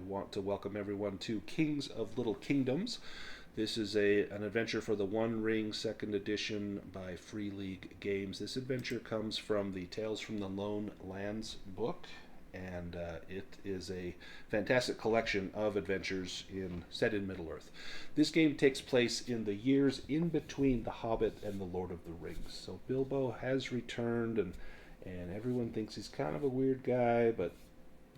want to welcome everyone to Kings of Little Kingdoms. This is an adventure for the One Ring Second Edition by Free League Games. This adventure comes from the Tales from the Lone Lands book, and it is a fantastic collection of adventures set in Middle-earth. This game takes place in the years in between The Hobbit and The Lord of the Rings. So Bilbo has returned, and everyone thinks he's kind of a weird guy, but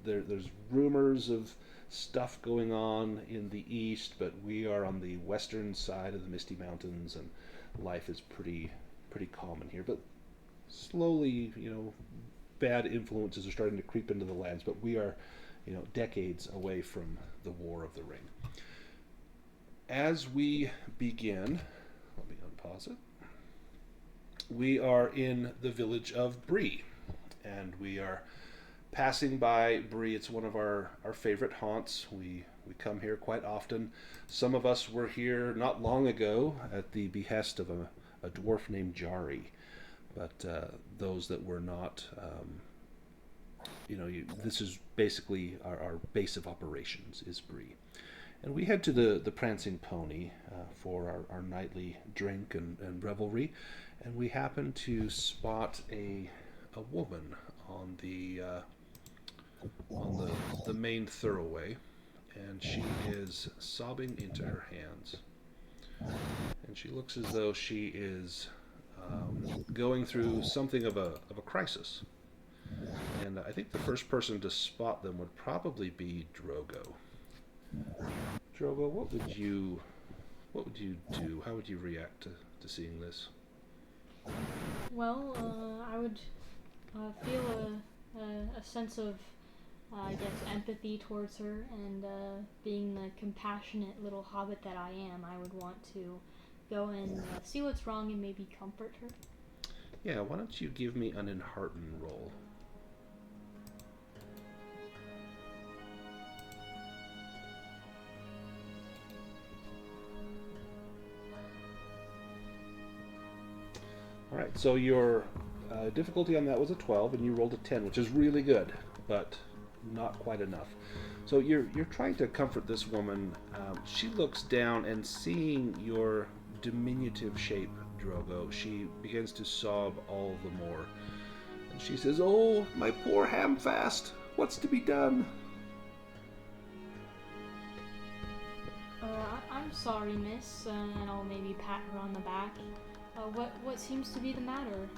there's rumors of stuff going on in the east, but we are on the western side of the Misty Mountains, and life is pretty common here. But slowly, bad influences are starting to creep into the lands, but we are, decades away from the War of the Ring. As we begin, let me unpause it. We are in the village of Bree, and we are passing by Bree. It's one of our favorite haunts. We come here quite often. Some of us were here not long ago at the behest of a dwarf named Jari, but those that were not, this is basically our base of operations is Bree. And we head to the Prancing Pony for our nightly drink and revelry, and we happen to spot a woman on the main thoroughway, and she is sobbing into her hands, and she looks as though she is going through something of a crisis. And I think the first person to spot them would probably be Drogo. Drogo, what would you do? How would you react to seeing this? Well, I would feel a sense of, I guess, empathy towards her, and being the compassionate little hobbit that I am, I would want to go and see what's wrong and maybe comfort her. Yeah, why don't you give me an enhearten roll? Alright, so your difficulty on that was a 12, and you rolled a 10, which is really good, but not quite enough. So you're trying to comfort this woman. She looks down, and seeing your diminutive shape, Drogo, she begins to sob all the more. And she says, "Oh, my poor Hamfast, what's to be done?" I'm sorry, miss, and I'll maybe pat her on the back. What seems to be the matter?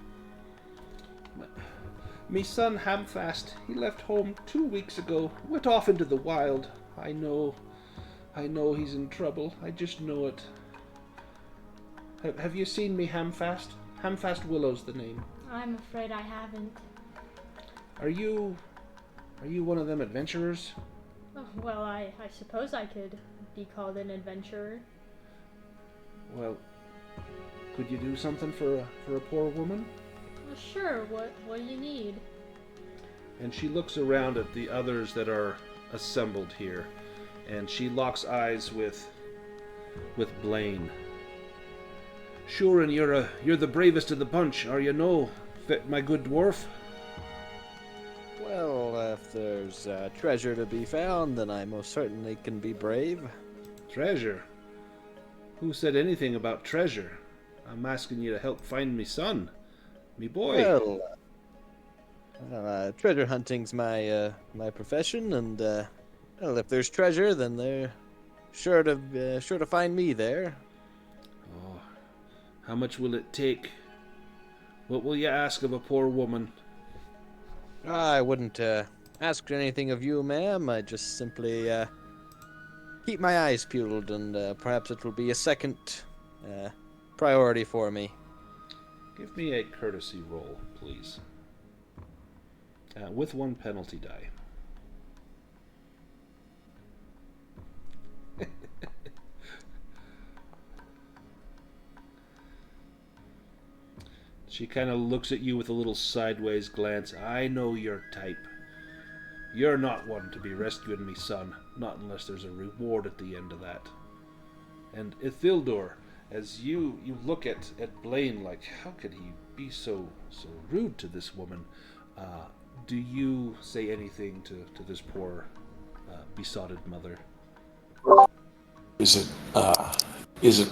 Me son Hamfast, he left home 2 weeks ago, went off into the wild. I know he's in trouble. I just know it. Have you seen me, Hamfast? Hamfast Willow's the name. I'm afraid I haven't. Are you one of them adventurers? Oh, well, I suppose I could be called an adventurer. Well, could you do something for a poor woman? Well, sure. What do you need? And she looks around at the others that are assembled here, and she locks eyes with Blaine. "Sure, and you're the bravest of the bunch, are you no, my good dwarf?" Well, if there's treasure to be found, then I most certainly can be brave. Treasure? Who said anything about treasure? I'm asking you to help find me son, me boy. Well, treasure hunting's my profession, and well, if there's treasure, then they're sure to find me there. Oh, how much will it take? What will you ask of a poor woman? I wouldn't ask anything of you, ma'am. I just simply keep my eyes peeled, and perhaps it will be a second priority for me. Give me a courtesy roll, please. With one penalty die. She kind of looks at you with a little sideways glance. I know your type. You're not one to be rescuing me son, not unless there's a reward at the end of that. And Ithildur, as you look at Blaine like, how could he be so rude to this woman? Do you say anything to this poor besotted mother. Is it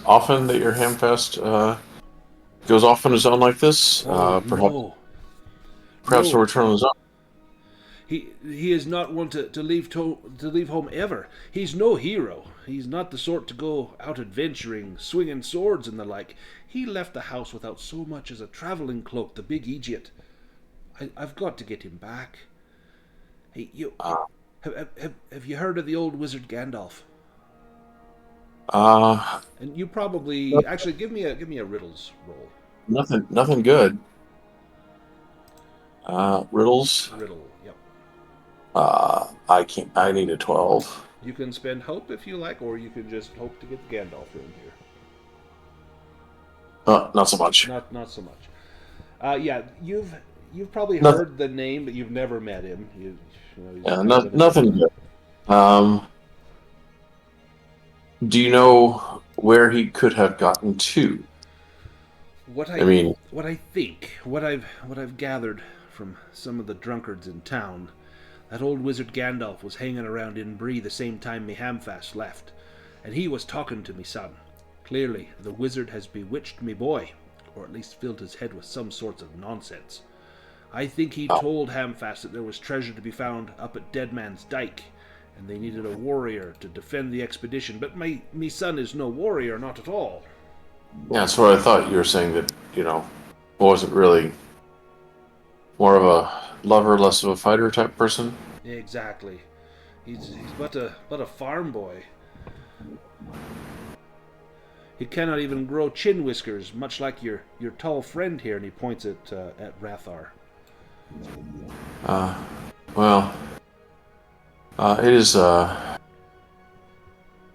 often that your hamfest goes off on his own like this? Oh, Perhaps no. a return on his own. He is not one to leave home ever. He's no hero. He's not the sort to go out adventuring, swinging swords and the like. He left the house without so much as a traveling cloak, the big idiot. I've got to get him back. Hey, you have you heard of the old wizard Gandalf? And you probably actually give me a riddles roll. Nothing good. Riddles. Riddle, yep. I can't. I need a 12. You can spend hope if you like, or you can just hope to get Gandalf in here. Not so much. Not so much. Yeah, you've probably heard the name, but you've never met him. Nothing good. Do you know where he could have gotten to? What I've gathered from some of the drunkards in town, that old wizard Gandalf was hanging around in Bree the same time me Hamfast left, and he was talking to me son. Clearly, the wizard has bewitched me boy, or at least filled his head with some sorts of nonsense. I think he told Hamfast that there was treasure to be found up at Dead Man's Dyke, and they needed a warrior to defend the expedition, but me son is no warrior, not at all. Yeah, that's what I thought. You were saying that, wasn't really more of a lover, less of a fighter type person. Exactly. He's but a farm boy. He cannot even grow chin whiskers, much like your tall friend here, and he points at Rathar. It is,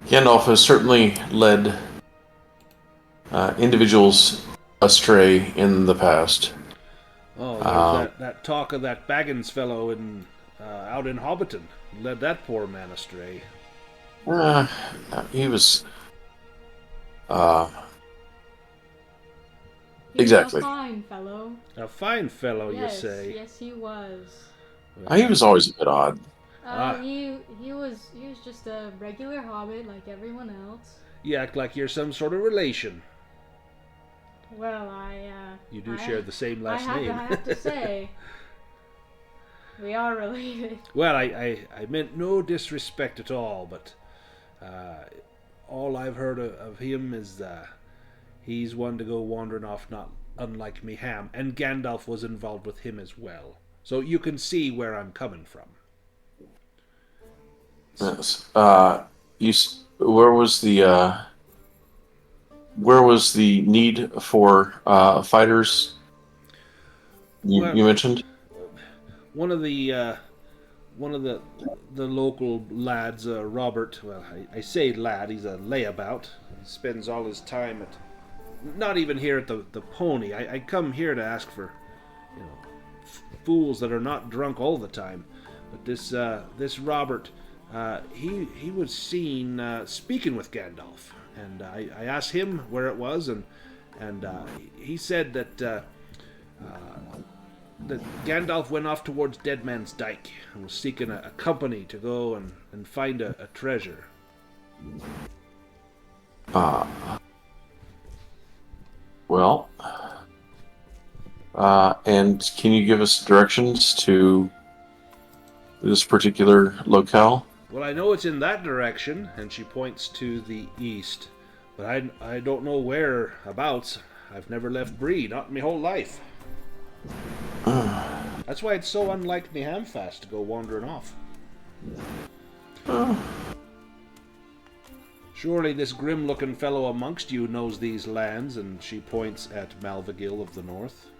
Gandalf has certainly led individuals astray in the past. Oh, there's that talk of that Baggins fellow out in Hobbiton. Led that poor man astray. He was... He exactly. was a fine fellow. A fine fellow, yes, you say? Yes, he was. He was always a bit odd. He was just a regular hobbit like everyone else. You act like you're some sort of relation. Well, You do share the same last name. I have to say, we are related. Well, I meant no disrespect at all, but all I've heard of him is he's one to go wandering off, not unlike me Ham, and Gandalf was involved with him as well. So you can see where I'm coming from. Yes. Where was the need for fighters? You mentioned one of the local lads, Robert. Well, I say lad. He's a layabout. He spends all his time not even here at the Pony. I come here to ask for, fools that are not drunk all the time. But this Robert, he was seen speaking with Gandalf, and I asked him where it was, and he said that Gandalf went off towards Dead Man's Dyke and was seeking a company to go and find a treasure. Well, and can you give us directions to this particular locale? Well, I know it's in that direction, and she points to the east, but I don't know whereabouts. I've never left Bree, not in my whole life. That's why it's so unlike me Hamfast to go wandering off. Surely this grim-looking fellow amongst you knows these lands, and she points at Malvagil of the North.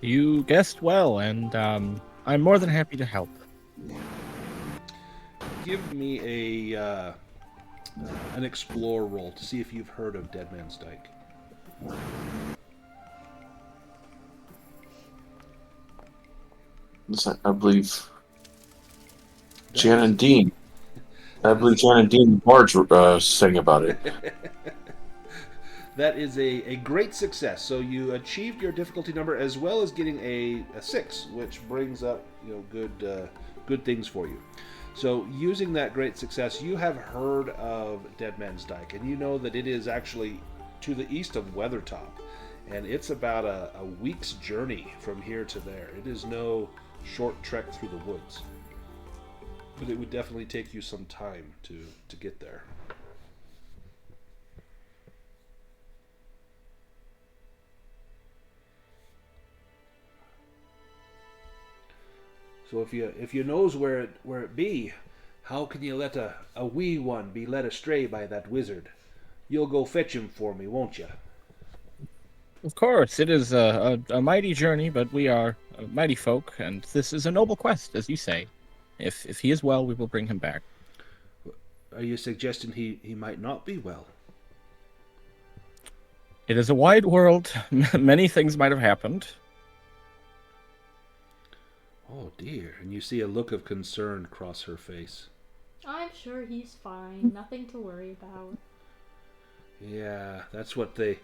You guessed well, and I'm more than happy to help. Give me an explore roll to see if you've heard of Dead Man's Dyke. I believe Jan and Dean. I believe Jan and Dean Barge sang about it. That is a great success. So you achieved your difficulty number as well as getting a 6, which brings up good things for you. So, using that great success, you have heard of Dead Man's Dyke, and you know that it is actually to the east of Weathertop, and it's about a week's journey from here to there. It is no short trek through the woods, but it would definitely take you some time to get there. So if you knows where it be, how can you let a wee one be led astray by that wizard? You'll go fetch him for me, won't you? Of course, it is a mighty journey, but we are mighty folk, and this is a noble quest, as you say. If he is well, we will bring him back. Are you suggesting he might not be well? It is a wide world. Many things might have happened. Oh dear, and you see a look of concern cross her face. I'm sure he's fine. Nothing to worry about. Yeah, that's what they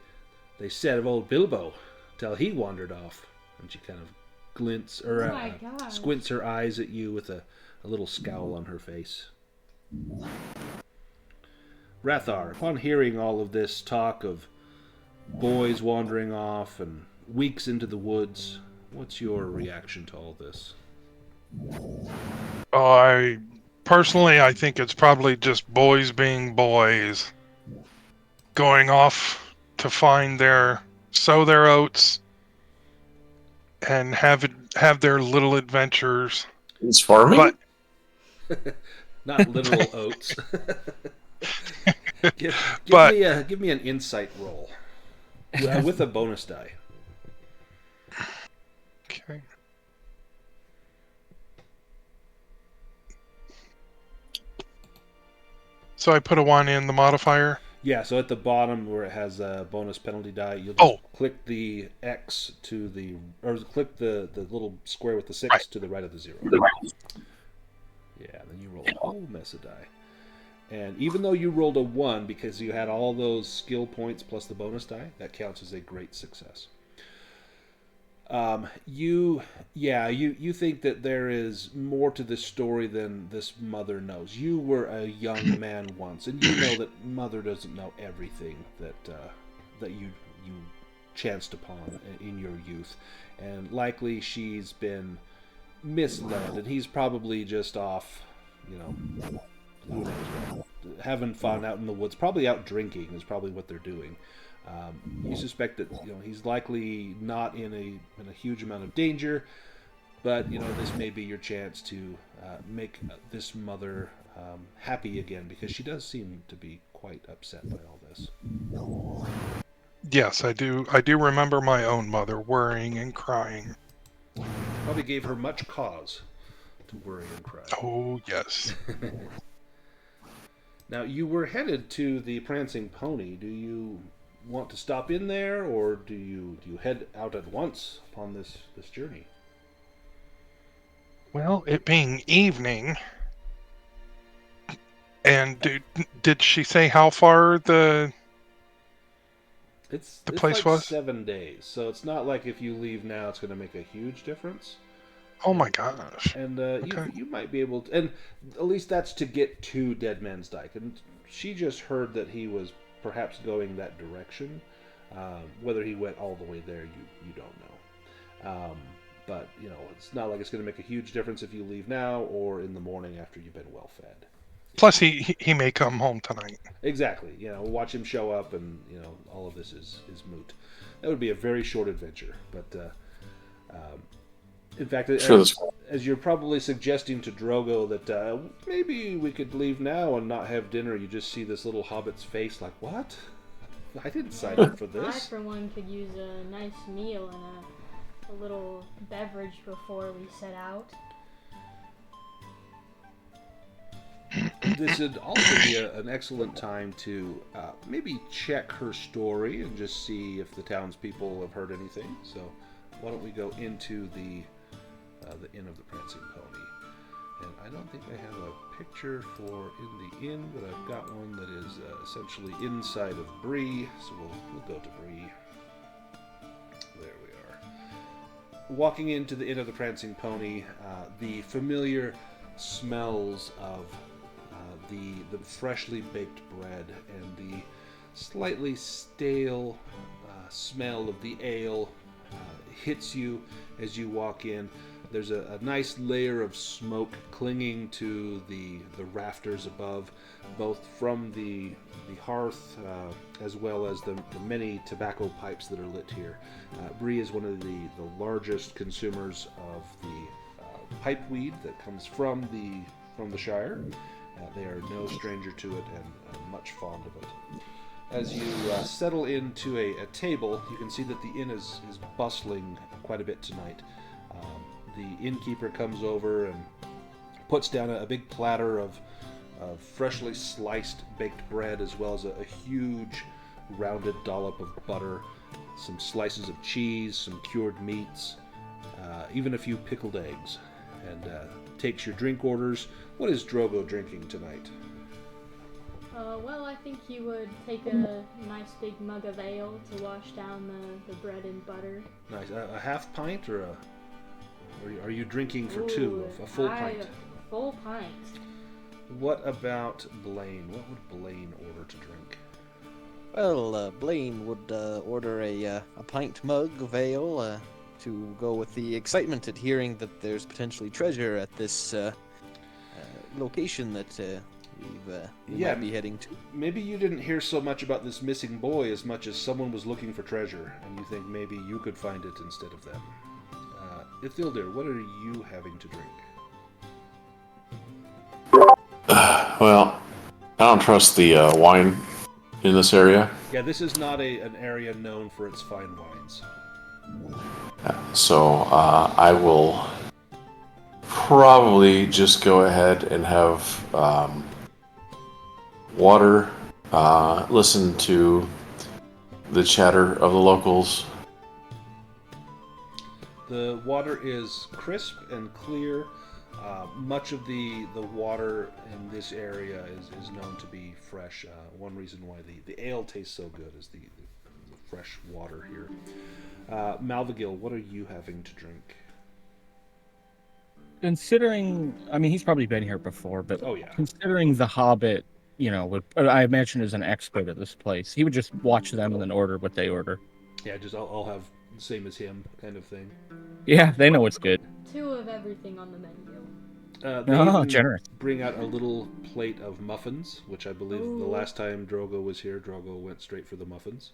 said of old Bilbo, till he wandered off. And she kind of Oh my gosh. squints her eyes at you with a little scowl on her face. Rathar, upon hearing all of this talk of boys wandering off and weeks into the woods, what's your reaction to all this? I think it's probably just boys being boys, going off to sow their oats, and have their little adventures. It's farming? But Not literal oats. Give me an insight roll with a bonus die. okay. So I put a 1 in the modifier. Yeah, so at the bottom where it has a bonus penalty die, you'll just click the X click the little square with the 6 to the right of the 0. Yeah, then you roll a whole mess of die. And even though you rolled a 1 because you had all those skill points plus the bonus die, that counts as a great success. You think that there is more to this story than this mother knows. You were a young man once, and you know that mother doesn't know everything that you chanced upon in your youth, and likely she's been misled, and he's probably just off, who knows what, having fun out in the woods, probably out drinking is probably what they're doing. You suspect that he's likely not in a huge amount of danger, but this may be your chance to make this mother happy again, because she does seem to be quite upset by all this. Yes, I do. I do remember my own mother worrying and crying. Probably gave her much cause to worry and cry. Oh yes. Now, you were headed to the Prancing Pony. Do you want to stop in there, or do you head out at once upon this journey? Well, it being evening, and did she say how far the place like was? 7 days, so it's not like if you leave now it's going to make a huge difference. Oh my gosh. And Okay. you might be able to, and at least that's to get to Dead Man's Dyke. And she just heard that he was perhaps going that direction. Whether he went all the way there, you don't know. But it's not like it's going to make a huge difference if you leave now or in the morning after you've been well fed. Plus, he may come home tonight. Exactly. Watch him show up, and all of this is moot. That would be a very short adventure, but. In fact, as you're probably suggesting to Drogo that maybe we could leave now and not have dinner, you just see this little hobbit's face like, what? I didn't sign up for this. I, for one, could use a nice meal and a little beverage before we set out. This would also be an excellent time to maybe check her story and just see if the townspeople have heard anything. So why don't we go into the Inn of the Prancing Pony? And I don't think I have a picture for in the inn, but I've got one that is essentially inside of Bree. So we'll go to Bree. There we are. Walking into the Inn of the Prancing Pony, the familiar smells of the freshly baked bread and the slightly stale smell of the ale hits you as you walk in. There's a nice layer of smoke clinging to the rafters above, both from the hearth as well as the many tobacco pipes that are lit here. Bree is one of the largest consumers of the pipe weed that comes from the Shire. They are no stranger to it and much fond of it. As you settle into a table, you can see that the inn is bustling quite a bit tonight. The innkeeper comes over and puts down a big platter of freshly sliced baked bread, as well as a huge rounded dollop of butter, some slices of cheese, some cured meats, even a few pickled eggs, and takes your drink orders. What is Drogo drinking tonight? Well, I think he would take a nice big mug of ale to wash down the bread and butter. Nice. A half pint, or are you drinking for Ooh, two? A full pint? A full pint. What about Blaine? What would Blaine order to drink? Well, Blaine would order a pint mug of ale to go with the excitement at hearing that there's potentially treasure at this location that we might be heading to. Maybe you didn't hear so much about this missing boy as much as someone was looking for treasure, and you think maybe you could find it instead of them. Ithildir, what are you having to drink? Well, I don't trust the wine in this area. Yeah, this is not an area known for its fine wines. So I will probably just go ahead and have water, listen to the chatter of the locals. The water is crisp and clear. Much of the water in this area is known to be fresh. One reason why the ale tastes so good is the fresh water here. Malvagil, what are you having to drink? Considering, I mean, he's probably been here before, but Oh, yeah. considering the Hobbit, I imagine is an expert at this place, he would just watch them and then order what they order. Yeah, just I'll have the same as him kind of thing. Yeah, they know what's good. 2 of everything on the menu. They even generous. bring out a little plate of muffins, which I believe the Ooh. last time Drogo was here, Drogo went straight for the muffins.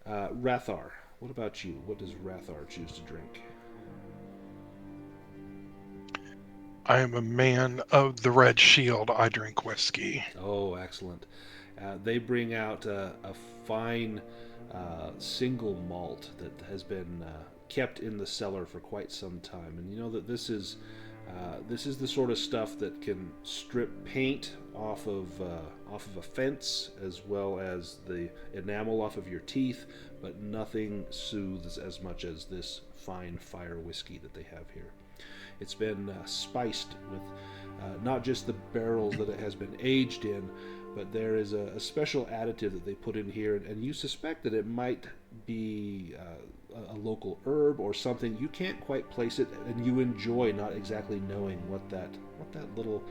Rathar, what about you? What does Rathar choose to drink? I am a man of the red shield. I drink whiskey. Oh, excellent. They bring out a fine single malt that has been kept in the cellar for quite some time. And you know that this is the sort of stuff that can strip paint off of a fence, as well as the enamel off of your teeth, but nothing soothes as much as this fine fire whiskey that they have here. It's been spiced with not just the barrels that it has been aged in, but there is a special additive that they put in here, and you suspect that it might be a local herb or something. You can't quite place it, and you enjoy not exactly knowing what that little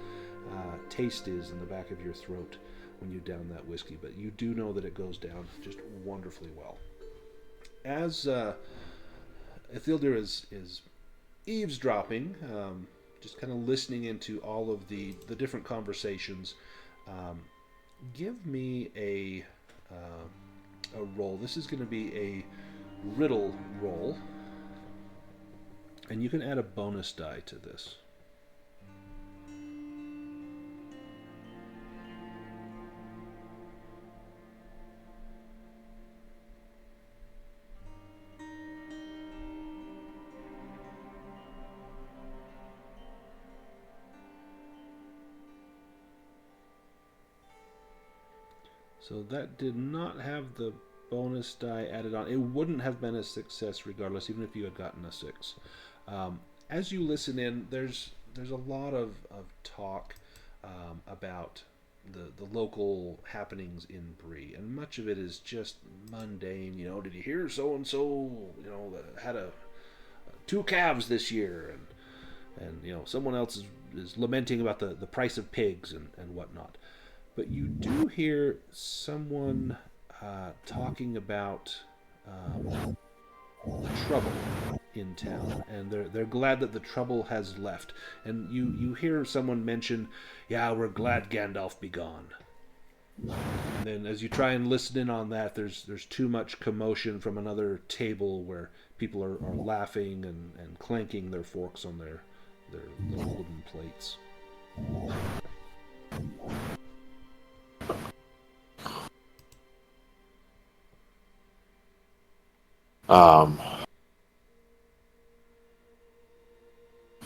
taste is in the back of your throat when you down that whiskey, but you do know that it goes down just wonderfully well. As Ithildir is eavesdropping, just kind of listening into all of the different conversations, give me a roll. This is going to be a riddle roll, and you can add a bonus die to this. So that did not have the bonus die added on. It wouldn't have been a success regardless, even if you had gotten a 6. As you listen in, there's a lot of talk about the local happenings in Bree, and much of it is just mundane. You know, did you hear so and so? You know, that had 2 calves this year, and and someone else is lamenting about the price of pigs and whatnot. But you do hear someone talking about trouble in town, and they're glad that the trouble has left. And you hear someone mention, "Yeah, we're glad Gandalf be gone." And then as you try and listen in on that, there's too much commotion from another table where people are laughing and clanking their forks on their little wooden plates.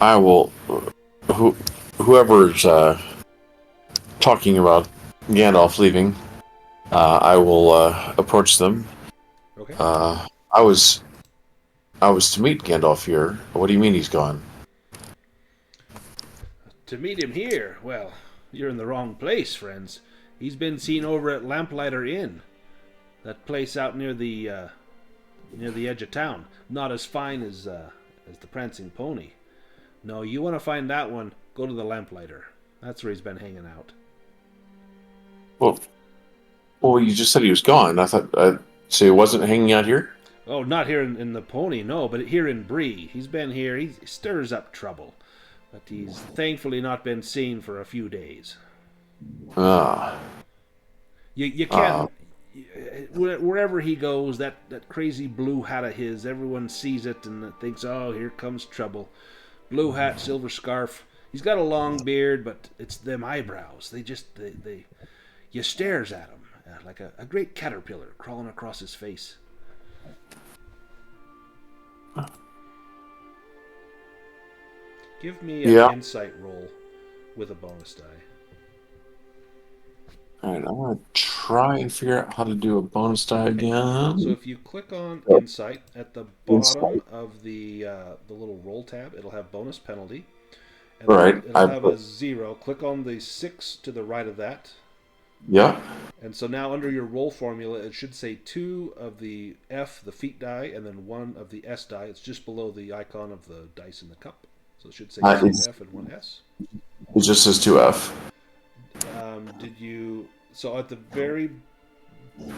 I will. Whoever's talking about Gandalf leaving, I will approach them. Okay. I was to meet Gandalf here. What do you mean he's gone? To meet him here, well, you're in the wrong place, friends. He's been seen over at Lamplighter Inn, that place out near the edge of town. Not as fine as the Prancing Pony. No, you want to find that one? Go to the Lamplighter. That's where he's been hanging out. Well, you just said he was gone. I thought so. He wasn't hanging out here. Oh, not here in the Pony, no, but here in Bree. He's been here. He stirs up trouble, but he's thankfully not been seen for a few days. You can't. Wherever he goes, that crazy blue hat of his, everyone sees it and thinks, "Oh, here comes trouble." Blue hat, silver scarf. He's got a long beard, but it's them eyebrows. They you stares at him like a great caterpillar crawling across his face. Give me an insight roll with a bonus die. Alright, I'm going to try and figure out how to do a bonus die again. So if you click on Insight at the bottom of the little roll tab, it'll have bonus penalty. And right. It'll have a 0. Click on the 6 to the right of that. Yeah. And so now under your roll formula, it should say 2 of the F, the feet die, and then 1 of the S die. It's just below the icon of the dice in the cup. So it should say 2 F and 1 S. It just says 2F. Did you... So at the very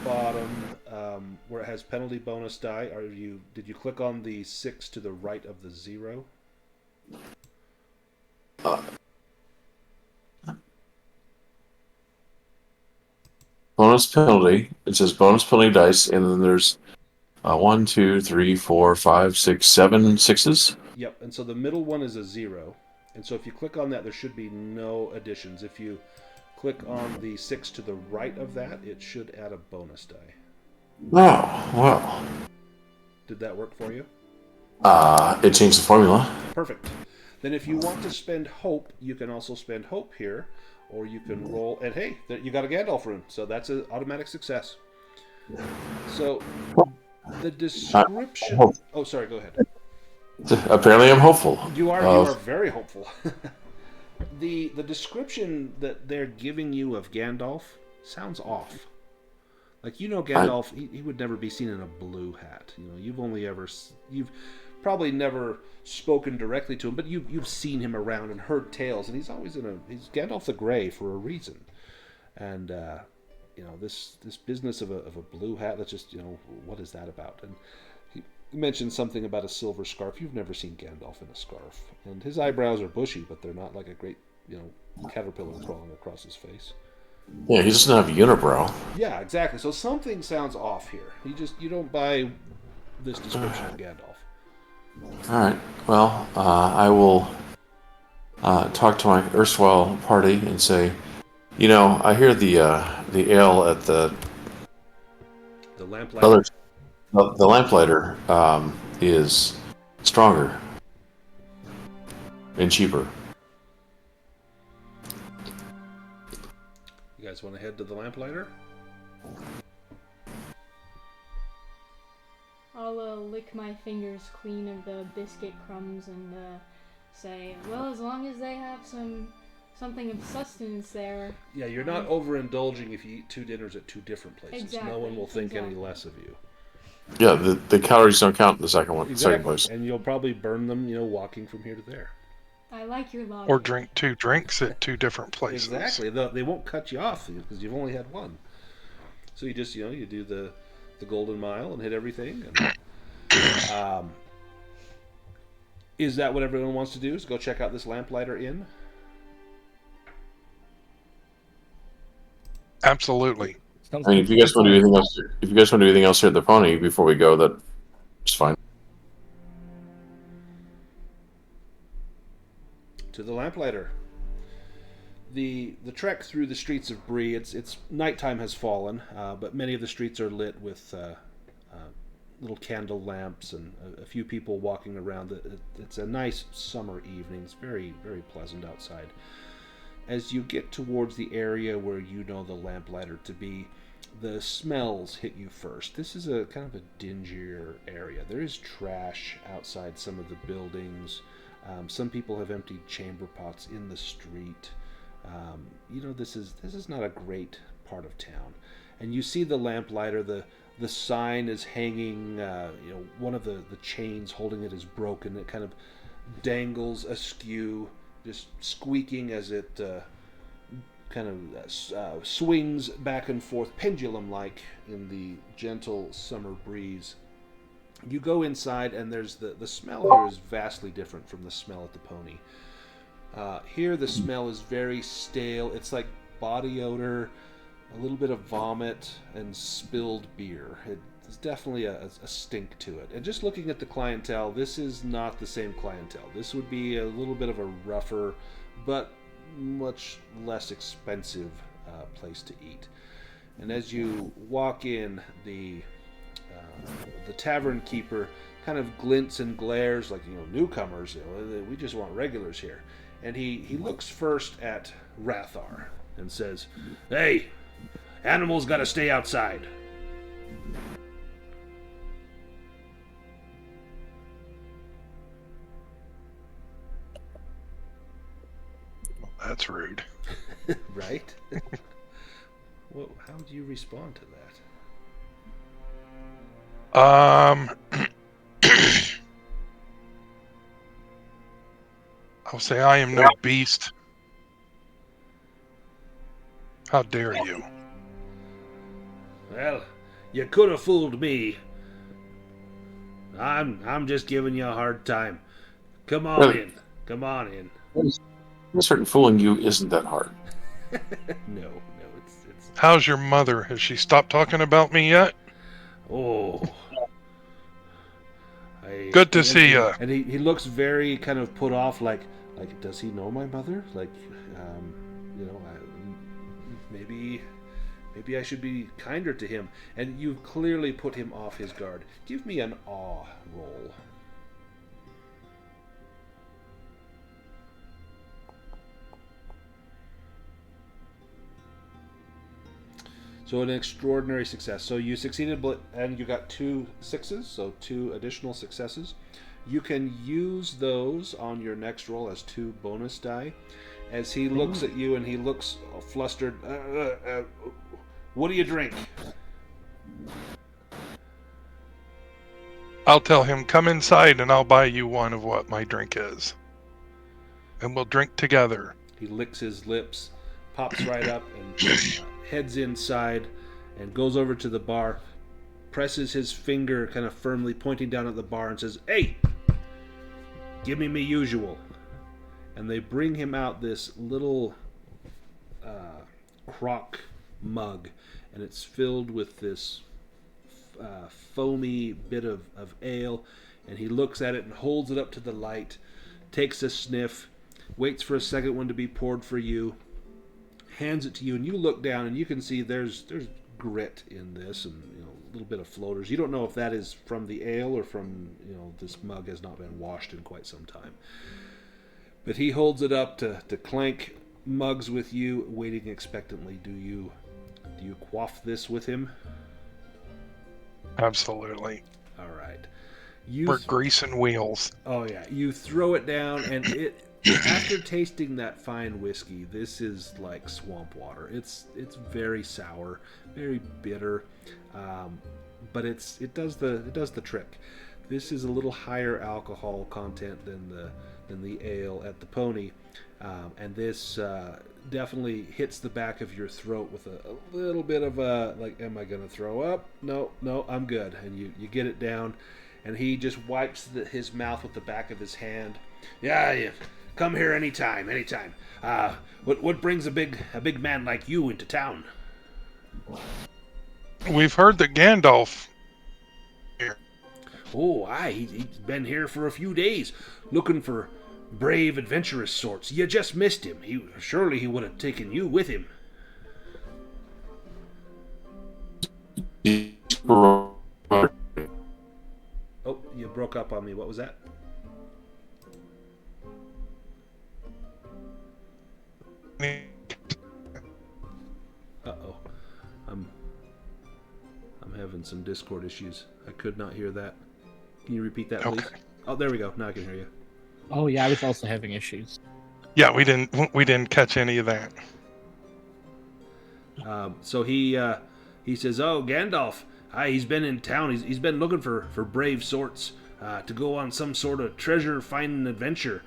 bottom, where it has penalty bonus die, did you click on the 6 to the right of the 0? Bonus penalty. It says bonus penalty dice, and then there's 1, 2, 3, 4, 5, 6, 7 sixes. Yep, and so the middle one is a 0. And so if you click on that, there should be no additions. If you click on the 6 to the right of that, it should add a bonus die. Oh, well. Did that work for you? It changed the formula. Perfect. Then if you want to spend hope, you can also spend hope here, or you can roll, and hey, you got a Gandalf rune, so that's an automatic success. So, the description... Oh, sorry, go ahead. Apparently I'm hopeful. You are very hopeful. The description that they're giving you of Gandalf sounds off. Like, Gandalf, he would never be seen in a blue hat. You've probably never spoken directly to him, but you've seen him around and heard tales, and he's always he's Gandalf the Grey for a reason. And this business of a blue hat, that's just what is that about? And he mentioned something about a silver scarf. You've never seen Gandalf in a scarf, and his eyebrows are bushy, but they're not like a great caterpillar crawling across his face. Yeah, he doesn't have a unibrow. Yeah, exactly. So something sounds off here. You don't buy this description of Gandalf. All right. Well, I will talk to my erstwhile party and say, I hear the ale at the lamplighter. The lamplighter is stronger and cheaper. You guys want to head to the lamplighter? I'll lick my fingers clean of the biscuit crumbs and say, well, as long as they have something of sustenance there. Yeah, you're not overindulging if you eat 2 dinners at 2 different places. Exactly, no one will think any less of you. Yeah, the calories don't count in the second one. Exactly. Second place. And you'll probably burn them, walking from here to there. I like your logic. Or drink 2 drinks at 2 different places. Exactly. They won't cut you off because you've only had one. So you just, you do the Golden Mile and hit everything. And, is that what everyone wants to do? Is go check out this Lamplighter Inn? Absolutely. Sounds I mean, good if to you guys want to do me. anything else, if you guys want to do anything else here at the Pony before we go, that's fine. To the Lamplighter. The trek through the streets of Bree, it's nighttime has fallen, but many of the streets are lit with little candle lamps and a few people walking around. It's a nice summer evening. It's very, very pleasant outside. As you get towards the area where you know the Lamplighter to be, the smells hit you first. This is a kind of a dingier area. There is trash outside some of the buildings. Some people have emptied chamber pots in the street. This is not a great part of town. And you see the Lamplighter. The sign is hanging. One of the chains holding it is broken. It kind of dangles askew, just squeaking as it swings back and forth, pendulum-like in the gentle summer breeze. You go inside, and there's the smell here is vastly different from the smell at the Pony. Here, the smell is very stale. It's like body odor, a little bit of vomit, and spilled beer. There's definitely a stink to it. And just looking at the clientele, this is not the same clientele. This would be a little bit of a rougher, but much less expensive place to eat. And as you walk in, the tavern keeper kind of glints and glares like, newcomers, we just want regulars here. And he looks first at Rathar and says, "Hey, animals gotta stay outside." That's rude. Right? Well, how do you respond to that? I'll say I am no beast. How dare you? Well, you could have fooled me. I'm just giving you a hard time. Come on Well, in. Come on in. I'm certain fooling you isn't that hard. No, it's. How's your mother? Has she stopped talking about me yet? Oh. Good to see ya. And he looks very kind of put off, like does he know my mother? Maybe I should be kinder to him. And you've clearly put him off his guard. Give me an awe roll. So an extraordinary success. So you succeeded, and you got 2 6s, so 2 additional successes. You can use those on your next roll as 2 bonus die. As he looks at you and he looks flustered, what do you drink? I'll tell him, come inside and I'll buy you one of what my drink is. And we'll drink together. He licks his lips, pops right up, and heads inside and goes over to the bar, presses his finger kind of firmly pointing down at the bar and says, "Hey, give me usual." And they bring him out this little crock mug, and it's filled with this foamy bit of ale, and he looks at it and holds it up to the light, takes a sniff, waits for a second one to be poured for you, hands it to you, and you look down and you can see there's grit in this, and a little bit of floaters. You don't know if that is from the ale or from this mug has not been washed in quite some time. But he holds it up to clank mugs with you, waiting expectantly. Do you quaff this with him? Absolutely. All right. We're greasing wheels. Oh yeah, you throw it down, and it. After tasting that fine whiskey, this is like swamp water. It's very sour, very bitter, but it does the trick. This is a little higher alcohol content than than the ale at the Pony. And this definitely hits the back of your throat with a little bit of a, like, am I going to throw up? No, I'm good. And you get it down, and he just wipes his mouth with the back of his hand. Yeah, come here anytime. What brings a big man like you into town? We've heard that Gandalf. Oh, aye, he's been here for a few days, looking for brave, adventurous sorts. You just missed him. Surely he would have taken you with him. Oh, you broke up on me. What was that? Uh-oh. I'm having some Discord issues. I could not hear that. Can you repeat that, please? Okay. Oh, there we go. Now I can hear you. Oh yeah, I was also having issues. Yeah, we didn't catch any of that. So he says, "Oh, Gandalf, he's been in town. He's been looking for brave sorts to go on some sort of treasure-finding adventure.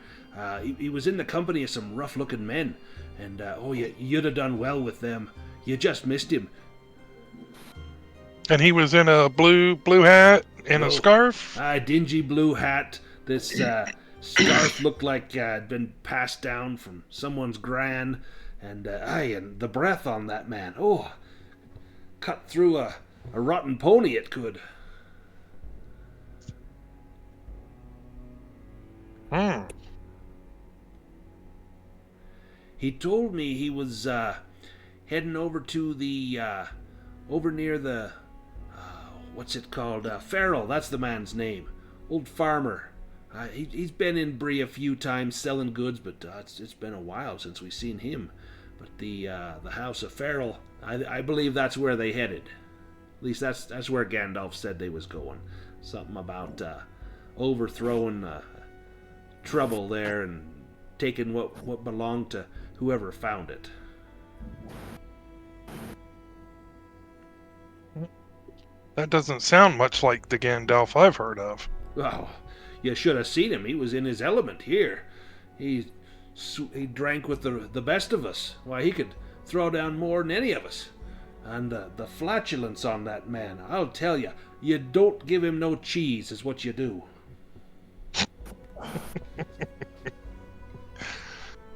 He was in the company of some rough-looking men, and you'd have done well with them. You just missed him." And he was in a blue hat and a scarf. Dingy blue hat. This scarf looked like had been passed down from someone's gran, and the breath on that man. Oh, cut through a rotten pony it could. He told me he was heading over to the over near the what's it called? Farrell. That's the man's name. Old farmer. He's been in Bree a few times selling goods, but it's been a while since we've seen him. But the house of Farrell, I believe that's where they headed. At least that's where Gandalf said they was going. Something about overthrowing trouble there and taking what belonged to whoever found it. That doesn't sound much like the Gandalf I've heard of. Oh, you should have seen him. He was in his element here. He drank with the best of us. Why, he could throw down more than any of us. And the flatulence on that man, I'll tell you, you don't give him no cheese is what you do.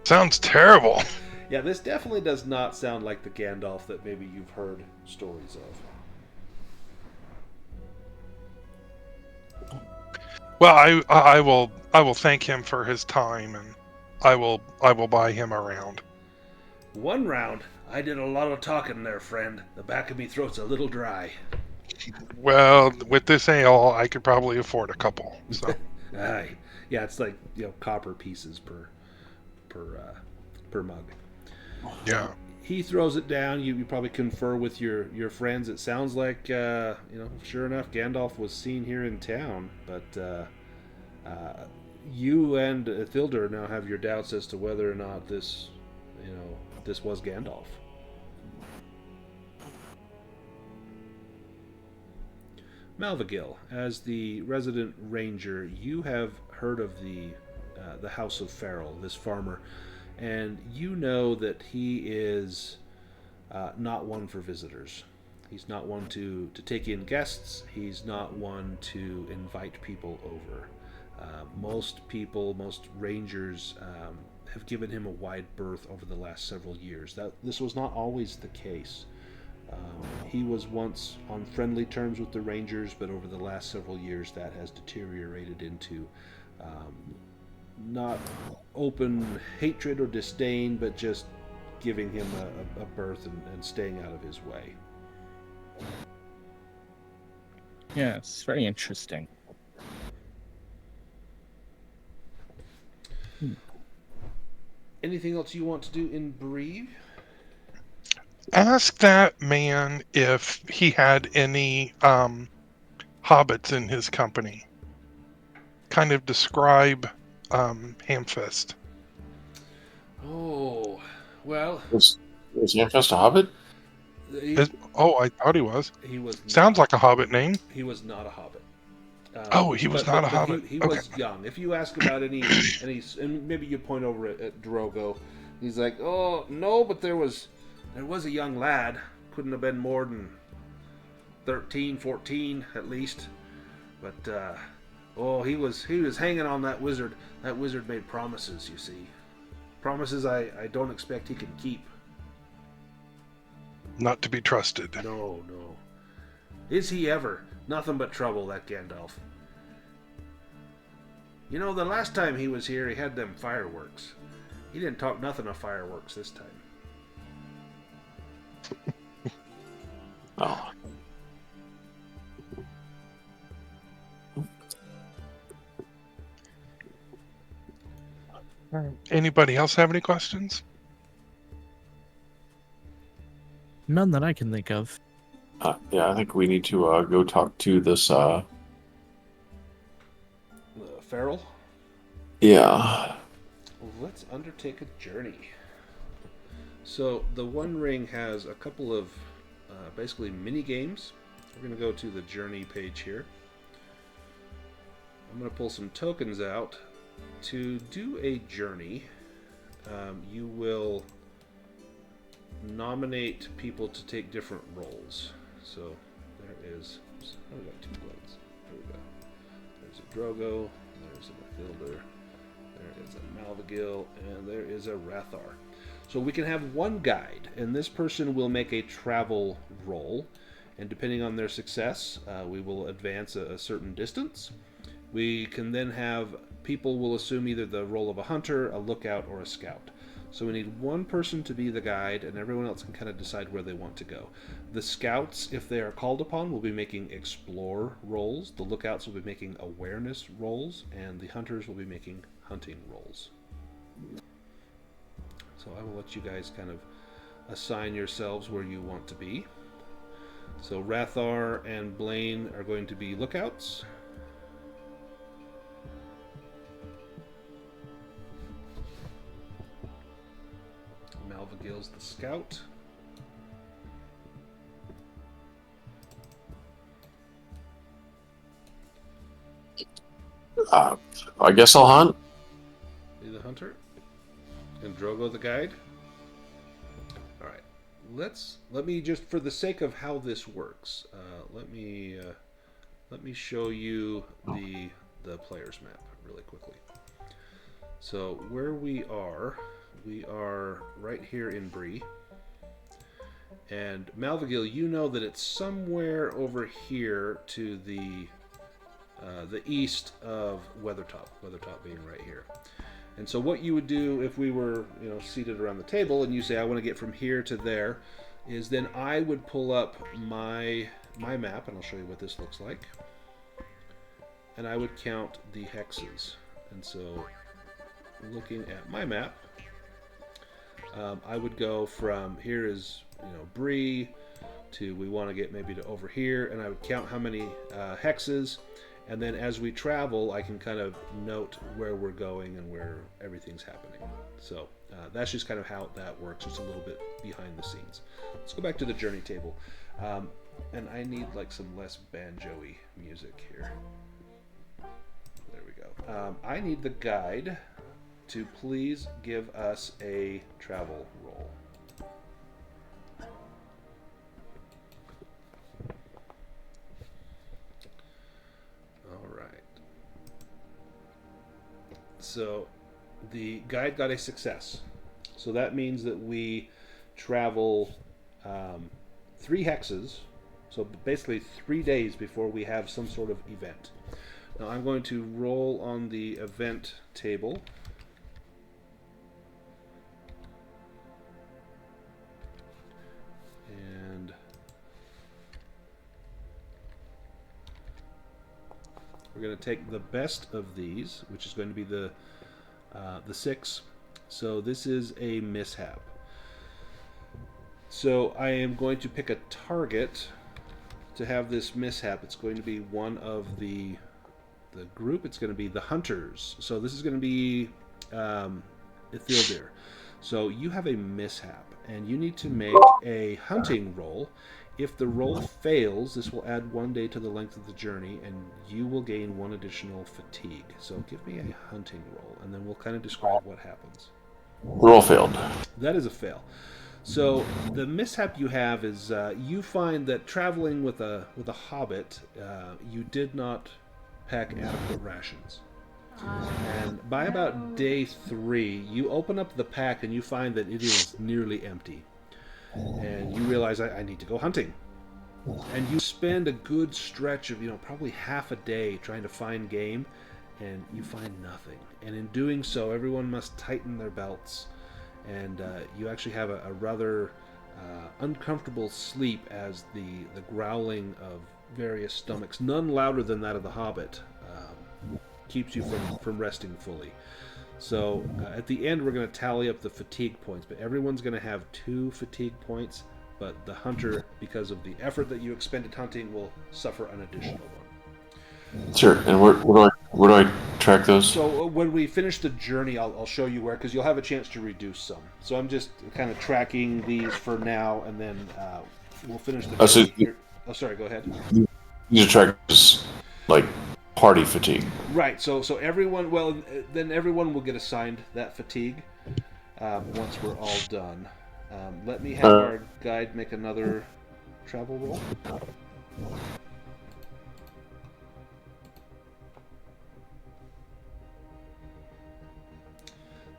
Sounds terrible. Yeah, this definitely does not sound like the Gandalf that maybe you've heard stories of. Well, I will thank him for his time, and I will buy him around. One round, I did a lot of talking there, friend. The back of me throat's a little dry. Well, with this ale, I could probably afford a couple. So. Aye, yeah, it's like copper pieces per mug. Yeah. He throws it down. You probably confer with your friends. It sounds like sure enough, Gandalf was seen here in town, but you and Ithildur now have your doubts as to whether or not this was Gandalf. Malvagil, as the resident ranger, you have heard of the House of Farrell, this farmer, and you know that he is not one for visitors. He's not one to take in guests. He's not one to invite people over. Most rangers have given him a wide berth over the last several years. This was not always the case. He was once on friendly terms with the Rangers, but over the last several years that has deteriorated into not open hatred or disdain, but just giving him a berth and staying out of his way. Yeah, it's very interesting. Anything else you want to do in Bree? Ask that man if he had any hobbits in his company. Kind of describe Hamfist. Oh, well. Was Hamfest a hobbit? I thought he was. He was. Sounds like a hobbit name. He was not a hobbit. Oh, he was not a but hobbit. he Okay. was young. If you ask about any, and maybe you point over at Drogo, he's like, oh no, but there was a young lad. Couldn't have been more than 13, 14 at least. But he was hanging on that wizard. That wizard made promises, you see, promises I don't expect he can keep. Not to be trusted. No. Is he ever? Nothing but trouble, that Gandalf. You know, the last time he was here, he had them fireworks. He didn't talk nothing of fireworks this time. Oh. Anybody else have any questions? None that I can think of. Yeah, I think we need to go talk to this. Farrell? Yeah. Let's undertake a journey. So the One Ring has a couple of basically mini games. We're going to go to the journey page here. I'm going to pull some tokens out. To do a journey, you will nominate people to take different roles. So there is. Oh, we got 2 blades. There we go. There's a Drogo. There's a Mathilder. There is a Malvagil, and there is a Rathar. So we can have one guide, and this person will make a travel roll, and depending on their success, we will advance a certain distance. We can then have people will assume either the role of a hunter, a lookout, or a scout. So we need one person to be the guide, and everyone else can kind of decide where they want to go. The scouts, if they are called upon, will be making explore rolls. The lookouts will be making awareness rolls, and the hunters will be making hunting rolls. So I will let you guys kind of assign yourselves where you want to be. So Rathar and Blaine are going to be lookouts. Malvagil's the scout. I guess I'll hunt. Be the hunter. And Drogo the guide. All right. Let me just, for the sake of how this works, let me show you the player's map really quickly. So where we are right here in Bree. And Malvagil, you know that it's somewhere over here to the east of Weathertop. Weathertop being right here. And so what you would do if we were, seated around the table and you say, I want to get from here to there, is then I would pull up my map, and I'll show you what this looks like. And I would count the hexes. And so looking at my map, I would go from here is, Bree to we want to get maybe to over here, and I would count how many hexes. And then as we travel, I can kind of note where we're going and where everything's happening. So that's just kind of how that works. It's a little bit behind the scenes. Let's go back to the journey table. And I need like some less banjo-y music here. There we go. I need the guide to please give us a travel roll. So the guide got a success. So that means that we travel 3 hexes. So basically 3 days before we have some sort of event. Now I'm going to roll on the event table. And we're going to take the best of these, which is going to be the 6. So this is a mishap. So I am going to pick a target to have this mishap. It's going to be one of the group. It's going to be the hunters. So this is going to be Ithildir. So you have a mishap, and you need to make a hunting roll. If the roll fails, this will add 1 day to the length of the journey, and you will gain 1 additional fatigue. So give me a hunting roll, and then we'll kind of describe what happens. Roll failed. That is a fail. So the mishap you have is you find that traveling with a hobbit, you did not pack adequate rations. And by about day 3, you open up the pack and you find that it is nearly empty. And you realize, I need to go hunting. And you spend a good stretch of, probably half a day trying to find game, and you find nothing. And in doing so, everyone must tighten their belts. And you actually have a rather uncomfortable sleep as the growling of various stomachs, none louder than that of the hobbit, keeps you from resting fully. So at the end, we're going to tally up the fatigue points, but everyone's going to have 2 fatigue points, but the hunter, because of the effort that you expended hunting, will suffer an additional one. Sure. And where do I track those? So when we finish the journey, I'll show you where, because you'll have a chance to reduce some. So I'm just kind of tracking these for now, and then we'll finish the journey here. Oh, sorry, go ahead. These are trackers like party fatigue. Right, so everyone, then everyone will get assigned that fatigue once we're all done. Let me have our guide make another travel roll.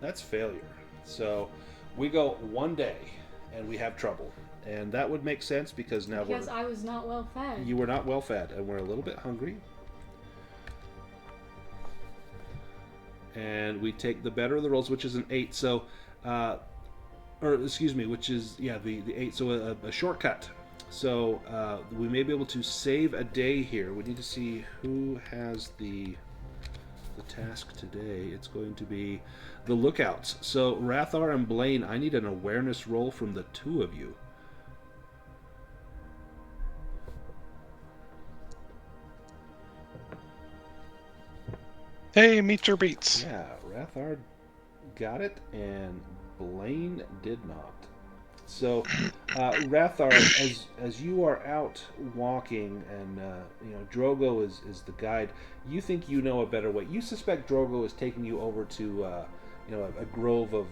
That's failure. So we go 1 day and we have trouble. And that would make sense because now I was not well fed. You were not well fed, and we're a little bit hungry. And we take the better of the rolls, which is an 8. So, which is the 8. So a shortcut. So we may be able to save a day here. We need to see who has the task today. It's going to be the lookouts. So Rathar and Blaine, I need an awareness roll from the 2 of you. Hey, meet your beats. Yeah, Rathar got it, and Blaine did not. So, Rathar, as you are out walking, and Drogo is the guide, you think you know a better way. You suspect Drogo is taking you over to a grove of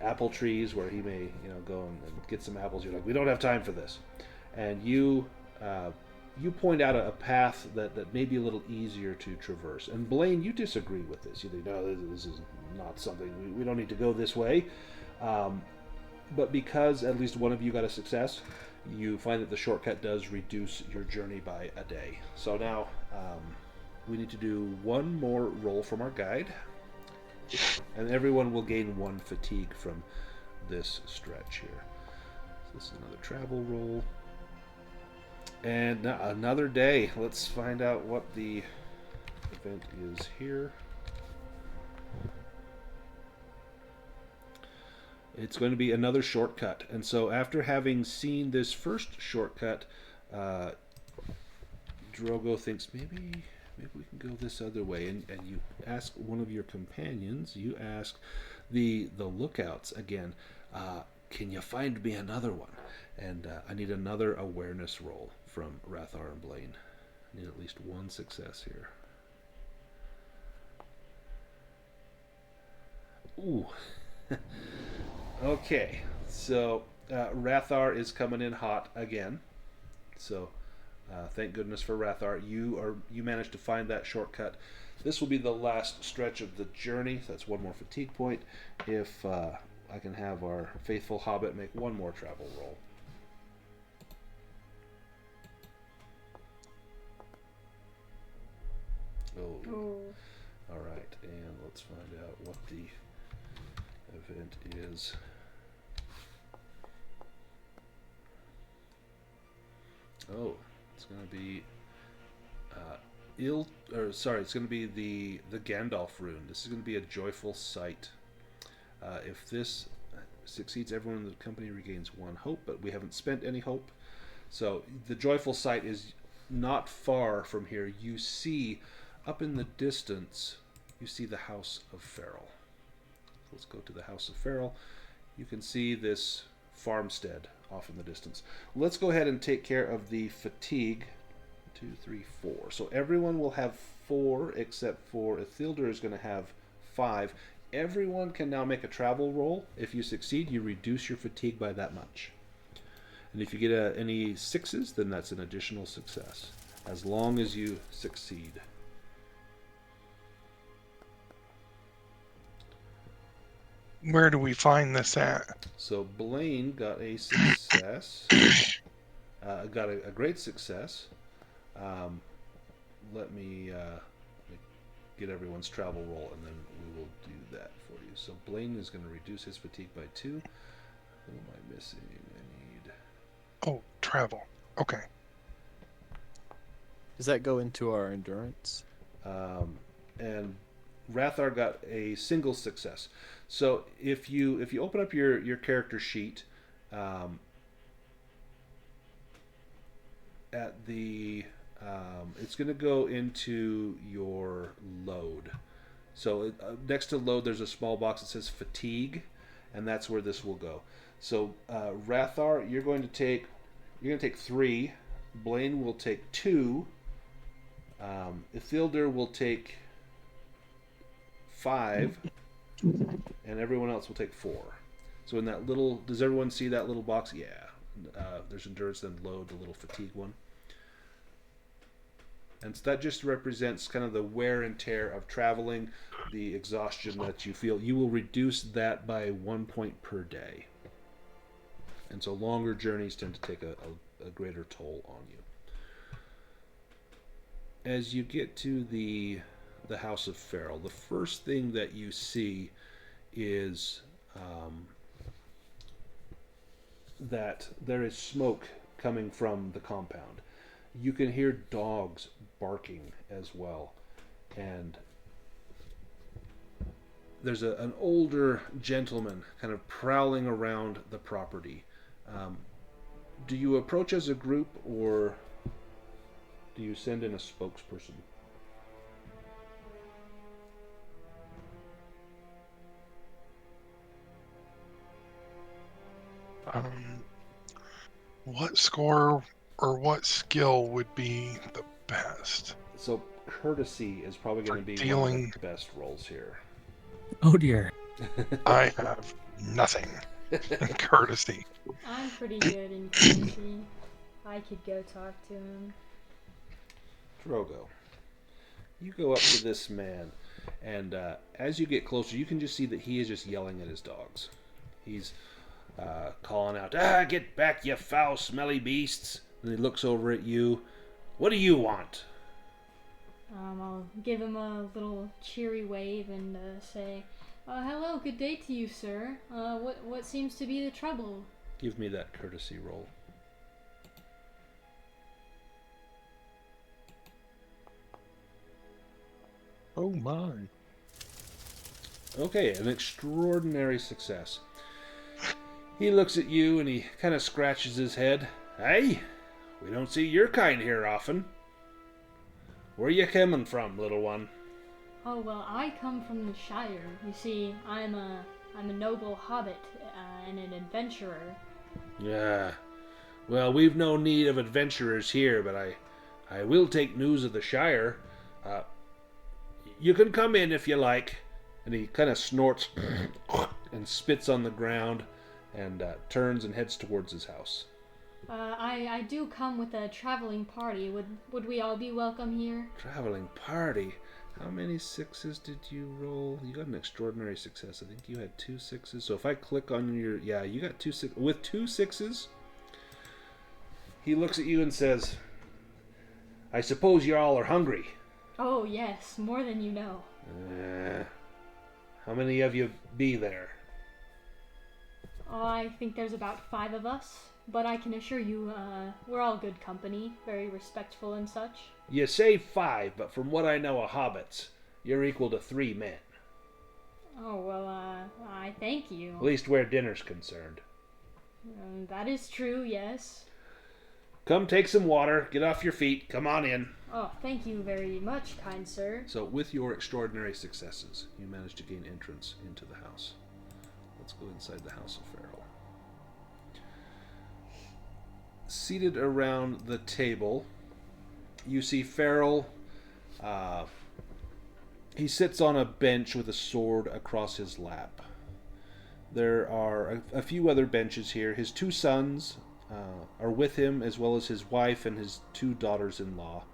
apple trees where he may go and get some apples. You're like, we don't have time for this, and you point out a path that may be a little easier to traverse. And Blaine, you disagree with this. You think, no, this is not something, we don't need to go this way. But because at least one of you got a success, you find that the shortcut does reduce your journey by a day. So now we need to do 1 more roll from our guide. And everyone will gain 1 fatigue from this stretch here. So this is another travel roll. And another day. Let's find out what the event is here. It's going to be another shortcut. And so after having seen this first shortcut, Drogo thinks maybe we can go this other way. And you ask one of your companions, you ask the lookouts again, can you find me another one? And I need another awareness roll from Rathar and Blaine. I need at least 1 success here. Ooh. Okay, so Rathar is coming in hot again. So thank goodness for Rathar. You managed to find that shortcut. This will be the last stretch of the journey. So that's 1 more fatigue point. If I can have our faithful hobbit make 1 more travel roll. Oh. All right, and let's find out what the event is. Oh, it's going to be it's going to be the Gandalf rune. This is going to be a joyful sight. If this succeeds, everyone in the company regains 1 hope, but we haven't spent any hope. So the joyful sight is not far from here. You see, up in the distance, you see the House of Farrell. Let's go to the House of Farrell. You can see this farmstead off in the distance. Let's go ahead and take care of the fatigue. 2, 3, 4. So everyone will have 4 except for Ithilder is going to have 5. Everyone can now make a travel roll. If you succeed, you reduce your fatigue by that much. And if you get any 6s, then that's an additional success, as long as you succeed. Where do we find this at? So Blaine got a success. Got a great success. Let me get everyone's travel roll, and then we will do that for you. So Blaine is going to reduce his fatigue by 2. Who am I missing? I need... Oh, travel. Okay. Does that go into our endurance? And Rathar got a single success. So if you open up your character sheet, at the it's going to go into your load. So next to load, there's a small box that says fatigue, and that's where this will go. So Rathar, you're going to take 3. Blaine will take 2. Ithilder will take 5, and everyone else will take 4. So in that little, does everyone see that little box? Yeah. There's endurance, then load, the little fatigue one. And so that just represents kind of the wear and tear of traveling, the exhaustion that you feel. You will reduce that by 1 point per day. And so longer journeys tend to take a greater toll on you. As you get to the House of Farrell, the first thing that you see is that there is smoke coming from the compound. You can hear dogs barking as well, and there's an older gentleman kind of prowling around the property. Do you approach as a group, or do you send in a spokesperson? What score or what skill would be the best? So courtesy is probably going to be one of the best rolls here. Oh dear. I have nothing in courtesy. I'm pretty good in courtesy. I could go talk to him. Drogo, you go up to this man, and as you get closer, you can just see that he is just yelling at his dogs. He's calling out, "Get back, you foul, smelly beasts!" And he looks over at you. "What do you want?" I'll give him a little cheery wave and say, "Hello, good day to you, sir. What seems to be the trouble?" Give me that courtesy roll. Oh my. Okay, an extraordinary success. He looks at you and he kind of scratches his head. "Hey, we don't see your kind here often. Where you coming from, little one?" Oh, well, I come from the Shire. You see, I'm a noble hobbit and an adventurer. Yeah. Well, we've no need of adventurers here, but I will take news of the Shire. You can come in if you like. And he kind of snorts and spits on the ground and turns and heads towards his house. I do come with a traveling party. Would we all be welcome here? Traveling party? How many 6s did you roll? You got an extraordinary success. I think you had 2 6s. So if I click on your... Yeah, you got 2 6... With 2 6s, he looks at you and says, "I suppose you all are hungry." Oh, yes, more than you know. How many of you be there? Oh, I think there's about 5 of us. But I can assure you, we're all good company, very respectful and such. You say 5, but from what I know of hobbits, you're equal to 3 men. Oh, well, I thank you. At least where dinner's concerned. That is true, yes. Come take some water, get off your feet, come on in. Oh, thank you very much, kind sir. So with your extraordinary successes, you managed to gain entrance into the house. Let's go inside the House of Farrell. seated around the table, you see Farrell. He sits on a bench with a sword across his lap. There are a few other benches here. His two sons are with him, as well as his wife and his two daughters-in-law.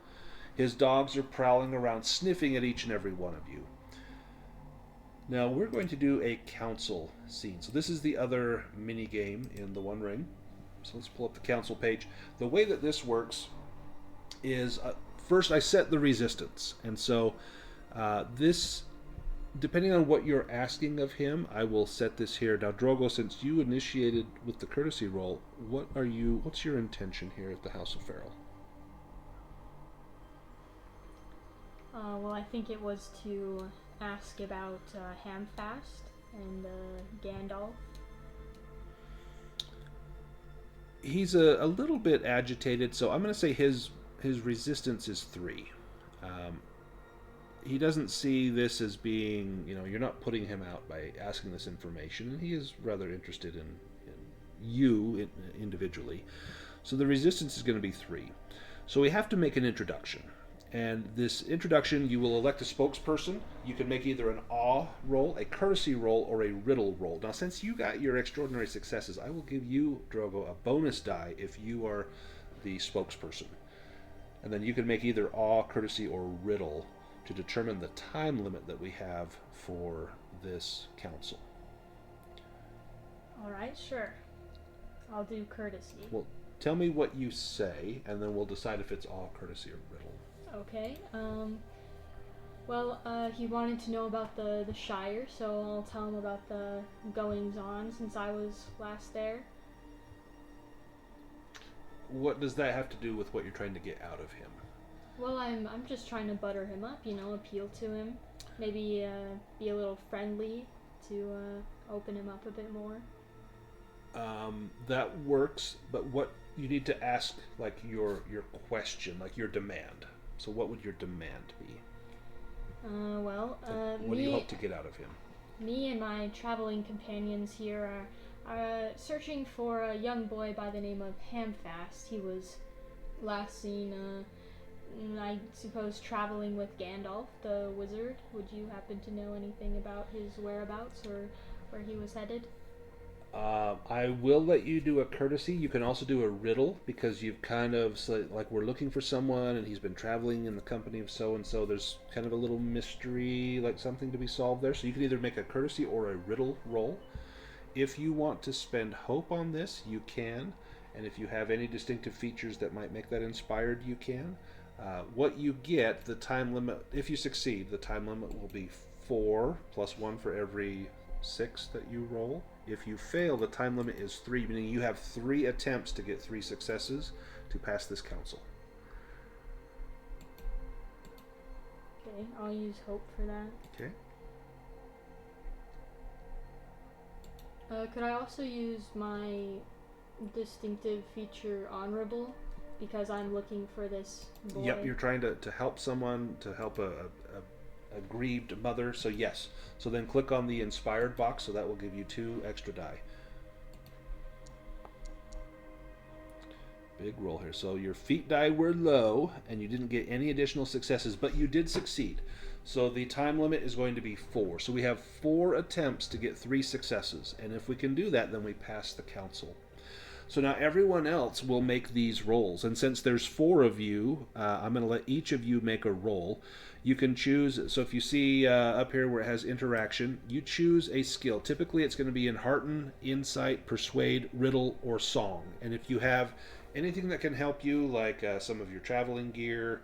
His dogs are prowling around, sniffing at each and every one of you. Now, we're going to do a council scene. So this is the other mini game in the One Ring. So let's pull up the council page. The way that this works is, first I set the resistance. And so this, depending on what you're asking of him, I will set this here. Now, Drogo, since you initiated with the courtesy roll, what's your intention here at the House of Farrell? Well, I think it was to ask about Hamfast and Gandalf. He's a little bit agitated, so I'm going to say his resistance is 3. He doesn't see this as being, you're not putting him out by asking this information, and he is rather interested in you individually. So the resistance is going to be 3. So we have to make an introduction. And this introduction, you will elect a spokesperson. You can make either an awe roll, a courtesy roll, or a riddle roll. Now, since you got your extraordinary successes, I will give you, Drogo, a bonus die if you are the spokesperson. And then you can make either awe, courtesy, or riddle to determine the time limit that we have for this council. All right, sure. I'll do courtesy. Well, tell me what you say, and then we'll decide if it's awe, courtesy, or riddle. Okay. Well, he wanted to know about the Shire, so I'll tell him about the goings-on since I was last there. What does that have to do with what you're trying to get out of him? Well, I'm just trying to butter him up, appeal to him. Maybe be a little friendly to open him up a bit more. That works, but what you need to ask, like your question, like your demand. So what would your demand be? What do you hope to get out of him? Me and my traveling companions here are searching for a young boy by the name of Hamfast. He was last seen, I suppose, traveling with Gandalf, the wizard. Would you happen to know anything about his whereabouts or where he was headed? I will let you do a courtesy. You can also do a riddle because you've kind of, like, we're looking for someone and he's been traveling in the company of so-and-so. There's kind of a little mystery, like something to be solved there. So you can either make a courtesy or a riddle roll. If you want to spend hope on this, you can. And if you have any distinctive features that might make that inspired, you can. What you get, the time limit, if you succeed, the time limit will be 4 plus 1 for every 6 that you roll. If you fail, the time limit is 3, meaning you have 3 attempts to get 3 successes to pass this council. Okay, I'll use hope for that. Okay. Could I also use my distinctive feature honorable? Because I'm looking for this boy. Yep, you're trying to help someone, to help a grieved mother, so yes. So then click on the inspired box, so that will give you 2 extra die. Big roll here. So your feat die were low, and you didn't get any additional successes, but you did succeed. So the time limit is going to be 4. So we have 4 attempts to get 3 successes, and if we can do that, then we pass the council. So now everyone else will make these rolls, and since there's 4 of you, I'm going to let each of you make a roll. You can choose, so if you see up here where it has interaction, you choose a skill. Typically it's going to be Enhearten, Insight, Persuade, Riddle, or Song. And if you have anything that can help you, like some of your traveling gear,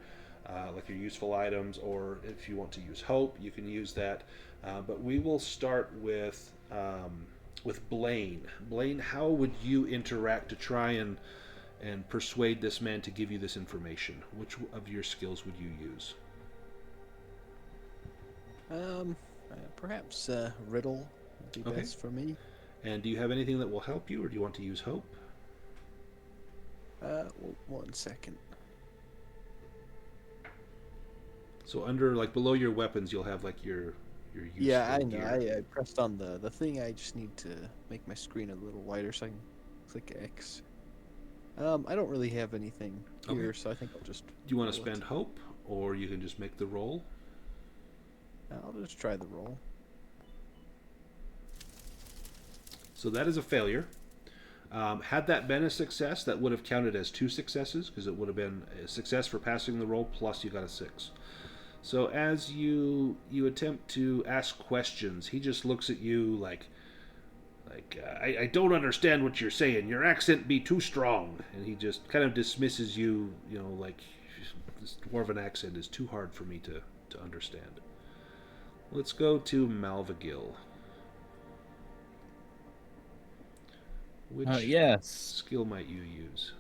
like your useful items, or if you want to use Hope, you can use that. But we will start with Blaine. Blaine, how would you interact to try and persuade this man to give you this information? Which of your skills would you use? Perhaps riddle would be Okay. best for me. And do you have anything that will help you, or do you want to use Hope? 1 second. So under, like, below your weapons, you'll have like your useful Yeah, I know. gear. I pressed on the thing. I just need to make my screen a little wider so I can click X. I don't really have anything here, Okay. so I think I'll just. Do you want to roll it. spend hope, or you can just make the roll? I'll just try the roll. So that is a failure. Had that been a success, that would have counted as 2 successes because it would have been a success for passing the roll plus you got a 6. So as you attempt to ask questions, he just looks at you like I don't understand what you're saying. Your accent be too strong, and he just kind of dismisses you. Like this dwarven accent is too hard for me to understand. Let's go to Malvagil. Which Yes. skill might you use?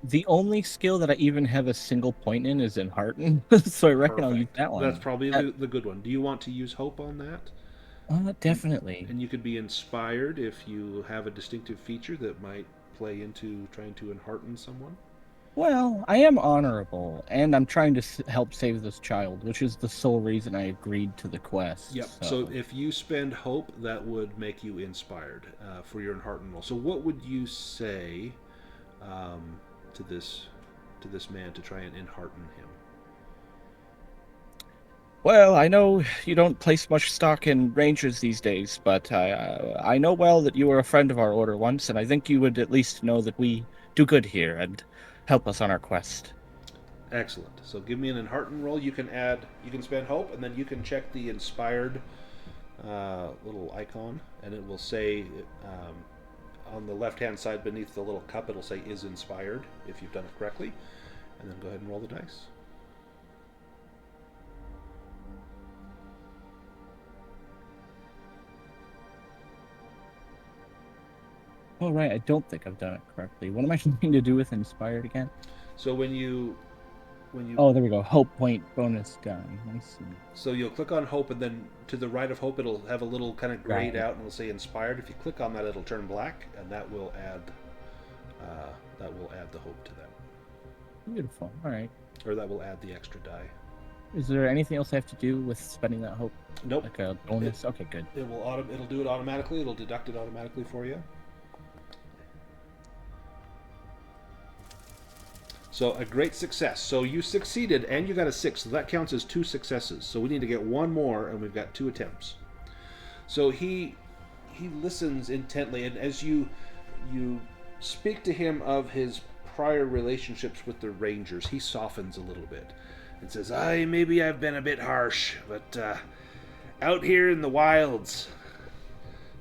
The only skill that I even have a single point in is in Hearten, so I reckon I'll use Perfect. that That's one. probably the good one. Do you want to use hope on that? Definitely. And you could be inspired if you have a distinctive feature that might play into trying to enhearten someone. Well, I am honorable, and I'm trying to help save this child, which is the sole reason I agreed to the quest. Yep. So if you spend hope, that would make you inspired for your enhearten roll. So what would you say to this man to try and enhearten him? Well, I know you don't place much stock in rangers these days, but I know well that you were a friend of our order once, and I think you would at least know that we do good here and help us on our quest. Excellent. So give me an enhearten roll. You can spend hope, and then you can check the inspired little icon, and it will say on the left-hand side beneath the little cup, it'll say is inspired if you've done it correctly, and then go ahead and roll the dice. All right, I don't think I've done it correctly. What am I trying to do with inspired again? So when you Oh, there we go. Hope point bonus die. I see. so you'll click on hope, and then to the right of hope, it'll have a little kind of grayed Right. out, and it'll say inspired. If you click on that, it'll turn black, and that will add the hope to that, Beautiful. All right. or that will add the extra die. Is there anything else I have to do with spending that hope? Nope. Like a bonus? Okay, good. It'll do it automatically. It'll deduct it automatically for you. So a great success. So you succeeded and you got a 6. So that counts as 2 successes. So we need to get one more, and we've got 2 attempts. So he listens intently, and as you speak to him of his prior relationships with the Rangers, he softens a little bit and says, maybe I've been a bit harsh, but out here in the wilds,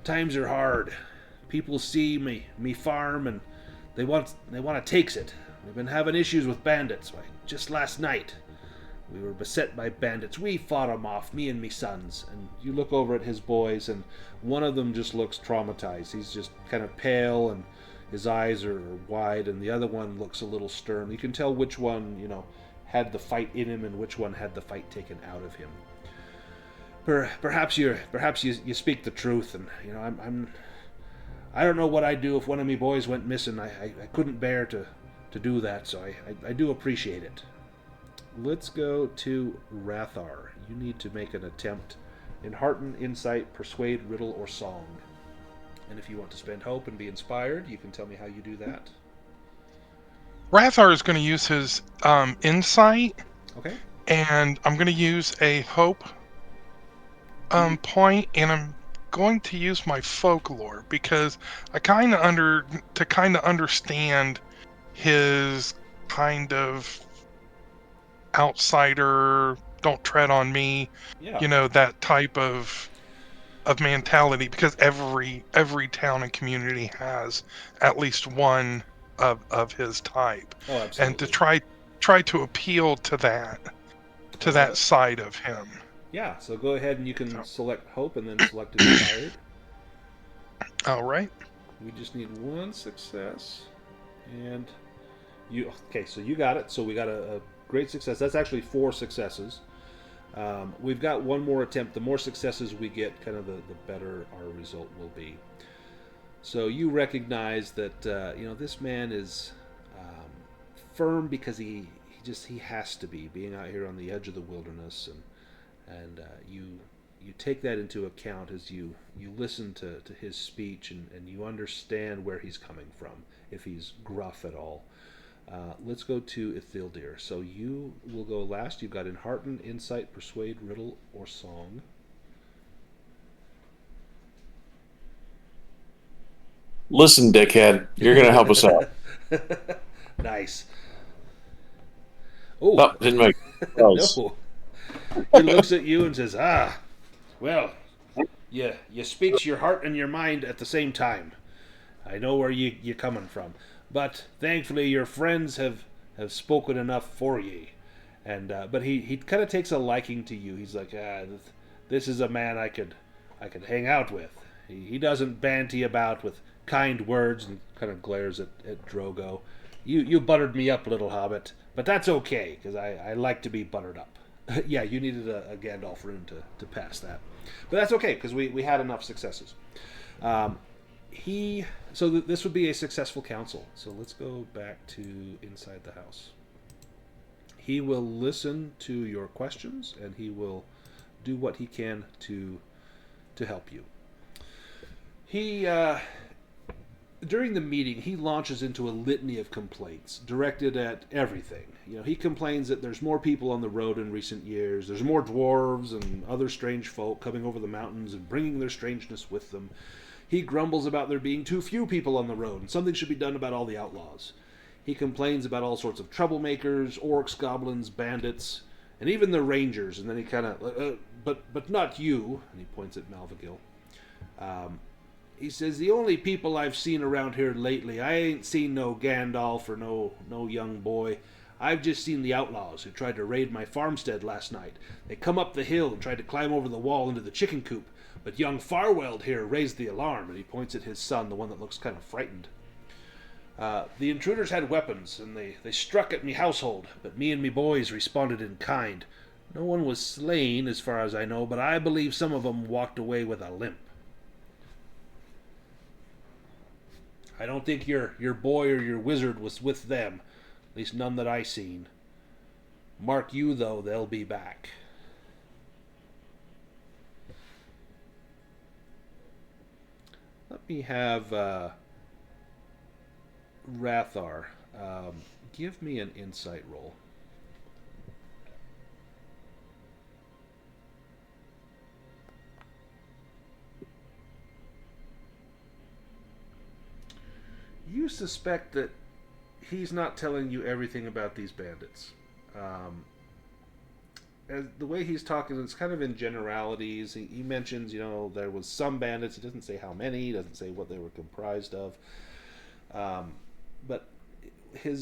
times are hard. People see me farm, and they want to takes it. We've been having issues with bandits. Just last night, we were beset by bandits. We fought them off, me and me sons. And you look over at his boys, and one of them just looks traumatized. He's just kind of pale, and his eyes are wide, and the other one looks a little stern. You can tell which one, had the fight in him, and which one had the fight taken out of him. Perhaps you speak the truth, and I don't know what I'd do if one of me boys went missing. I couldn't bear to do that, so I do appreciate it. Let's go to Rathar. You need to make an attempt in Hearten, Insight, Persuade, Riddle, or Song. And if you want to spend hope and be inspired, you can tell me how you do that. Rathar is going to use his insight, Okay. and I'm going to use a hope point, and I'm going to use my folklore because I kind of understand his kind of outsider, don't tread on me, Yeah. that type of mentality, because every town and community has at least one of his type, Oh, and to absolutely. try to appeal to that side of him. Yeah, so go ahead and you can So, select hope and then select inspired. all right. We just need one success. And okay, so you got it. So we got a great success. That's actually 4 successes. We've got one more attempt. The more successes we get, kind of the better our result will be. So you recognize that this man is firm because he has to be, being out here on the edge of the wilderness, and you you take that into account as you listen to his speech, and you understand where he's coming from, if he's gruff at all. Let's go to Ithildir. So you will go last. You've got Enhearten, Insight, Persuade, Riddle, or Song. Listen, dickhead, you're going to help us out. Nice. Oh, No, didn't make sense. no. He looks at you and says, well, you speaks your heart and your mind at the same time. I know where you're coming from. But thankfully your friends have spoken enough for ye. And but he kind of takes a liking to you. He's like, this is a man I could hang out with. He doesn't banty about with kind words, and kind of glares at Drogo. You buttered me up, little hobbit, but that's okay, because I like to be buttered up. Yeah, you needed a Gandalf rune to pass that. But that's okay, because we had enough successes. This would be a successful council. So let's go back to inside the house. He will listen to your questions, and he will do what he can to help you. He during the meeting, he launches into a litany of complaints directed at everything. He complains that there's more people on the road in recent years. There's more dwarves and other strange folk coming over the mountains and bringing their strangeness with them. He grumbles about there being too few people on the road, and something should be done about all the outlaws. He complains about all sorts of troublemakers, orcs, goblins, bandits, and even the rangers. And then he kind of, but not you. And he points at Malvagil. He says, the only people I've seen around here lately, I ain't seen no Gandalf or no young boy. I've just seen the outlaws who tried to raid my farmstead last night. They come up the hill and tried to climb over the wall into the chicken coop. But young Farweld here raised the alarm, and he points at his son, the one that looks kind of frightened. The intruders had weapons, and they struck at me household, but me and me boys responded in kind. No one was slain, as far as I know, but I believe some of them walked away with a limp. I don't think your boy or your wizard was with them. At least none that I seen. Mark you, though, they'll be back. Let me have Rathar. Give me an insight roll. You suspect that he's not telling you everything about these bandits. As the way he's talking, it's kind of in generalities. He mentions, there was some bandits. He doesn't say how many. He doesn't say what they were comprised of. But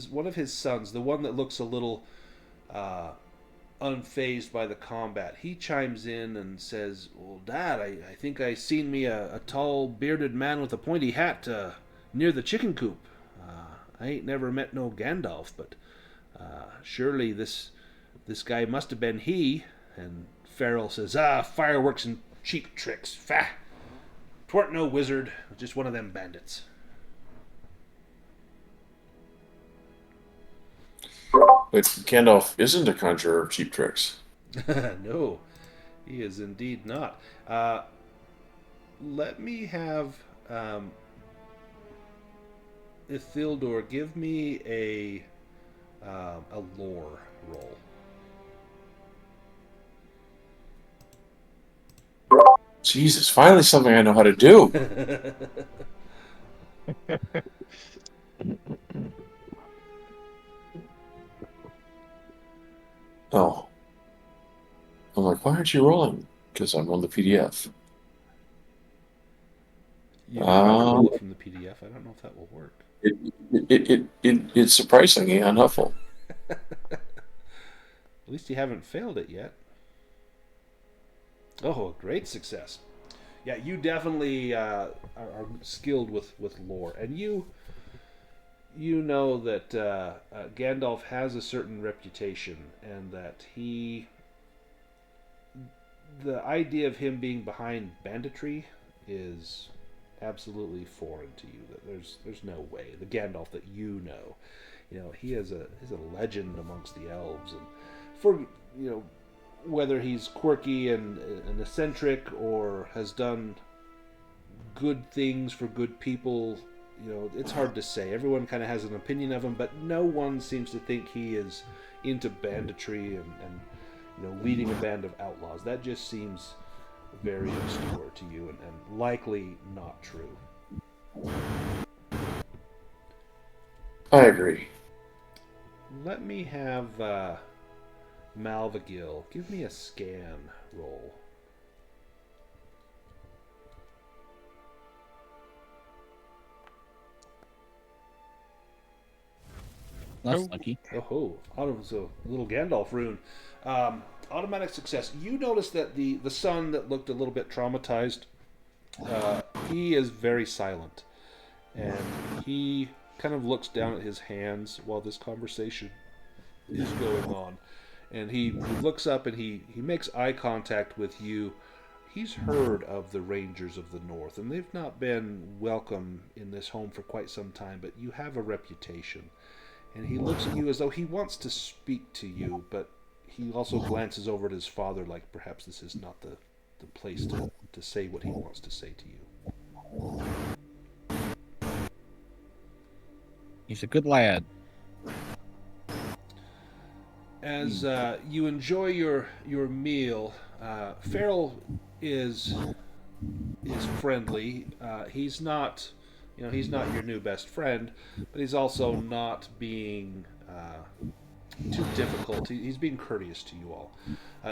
one of his sons, the one that looks a little unfazed by the combat, he chimes in and says, well, Dad, I think I seen me a tall, bearded man with a pointy hat near the chicken coop. I ain't never met no Gandalf, but surely this guy must have been he. And Farrell says, fireworks and cheap tricks. Fah! 'Twarn't no wizard, just one of them bandits. But Gandalf isn't a conjurer of cheap tricks. No, he is indeed not. Let me have Ithildur give me a lore roll. Jesus, finally something I know how to do. Oh. I'm like, why aren't you rolling? Because I'm on the PDF. You can try to roll it from the PDF. I don't know if that will work. It's surprisingly unhelpful. At least you haven't failed it yet. Oh, great success. Yeah, you definitely are skilled with lore. And you know that Gandalf has a certain reputation, and that the idea of him being behind banditry is absolutely foreign to you. That there's no way. The Gandalf that you know, he is a legend amongst the elves, and for whether he's quirky and eccentric or has done good things for good people, it's hard to say. Everyone kind of has an opinion of him, but no one seems to think he is into banditry and leading a band of outlaws. That just seems very obscure to you and likely not true. I agree. Let me have Malvagil give me a scan roll. That's lucky. Oh, so little Gandalf rune. Automatic success. You notice that the son that looked a little bit traumatized, he is very silent. And he kind of looks down at his hands while this conversation is going on. And he looks up and he makes eye contact with you. He's heard of the Rangers of the North, and they've not been welcome in this home for quite some time, but you have a reputation. And he looks at you as though he wants to speak to you, but he also glances over at his father like perhaps this is not the place to say what he wants to say to you. He's a good lad. As you enjoy your meal, Farrell is friendly. He's not he's not your new best friend, but he's also not being too difficult. He's being courteous to you all.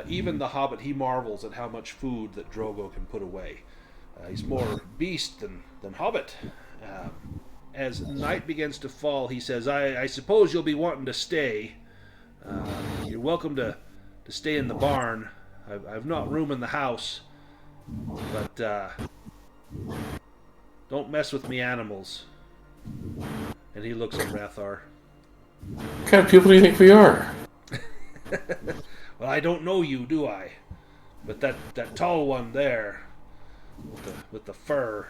Even the Hobbit, he marvels at how much food that Drogo can put away. He's more beast than Hobbit. As night begins to fall, he says, I suppose you'll be wanting to stay. You're welcome to stay in the barn. I've not room in the house, but don't mess with me animals. And he looks at Rathar. What kind of people do you think we are? Well, I don't know you, do I? But that tall one there, with the fur,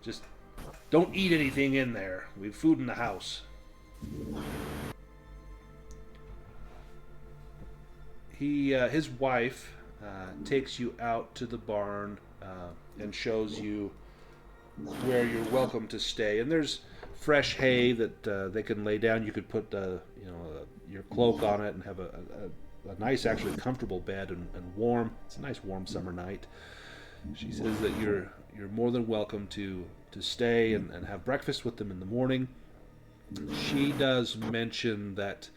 just don't eat anything in there. We've food in the house. His wife takes you out to the barn and shows you where you're welcome to stay. And there's fresh hay that they can lay down. You could put your cloak on it and have a nice, actually comfortable bed and warm. It's a nice warm summer night. She says that you're more than welcome to stay and have breakfast with them in the morning. She does mention that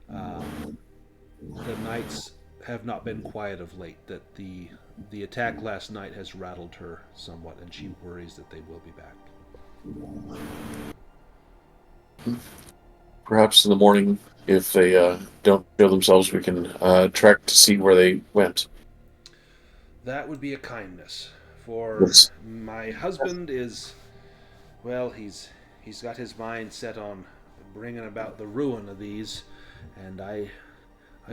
the nights have not been quiet of late, that the attack last night has rattled her somewhat, and she worries that they will be back. Perhaps in the morning, if they don't show themselves, we can track to see where they went. That would be a kindness, for Yes. my husband is, well, he's got his mind set on bringing about the ruin of these, and I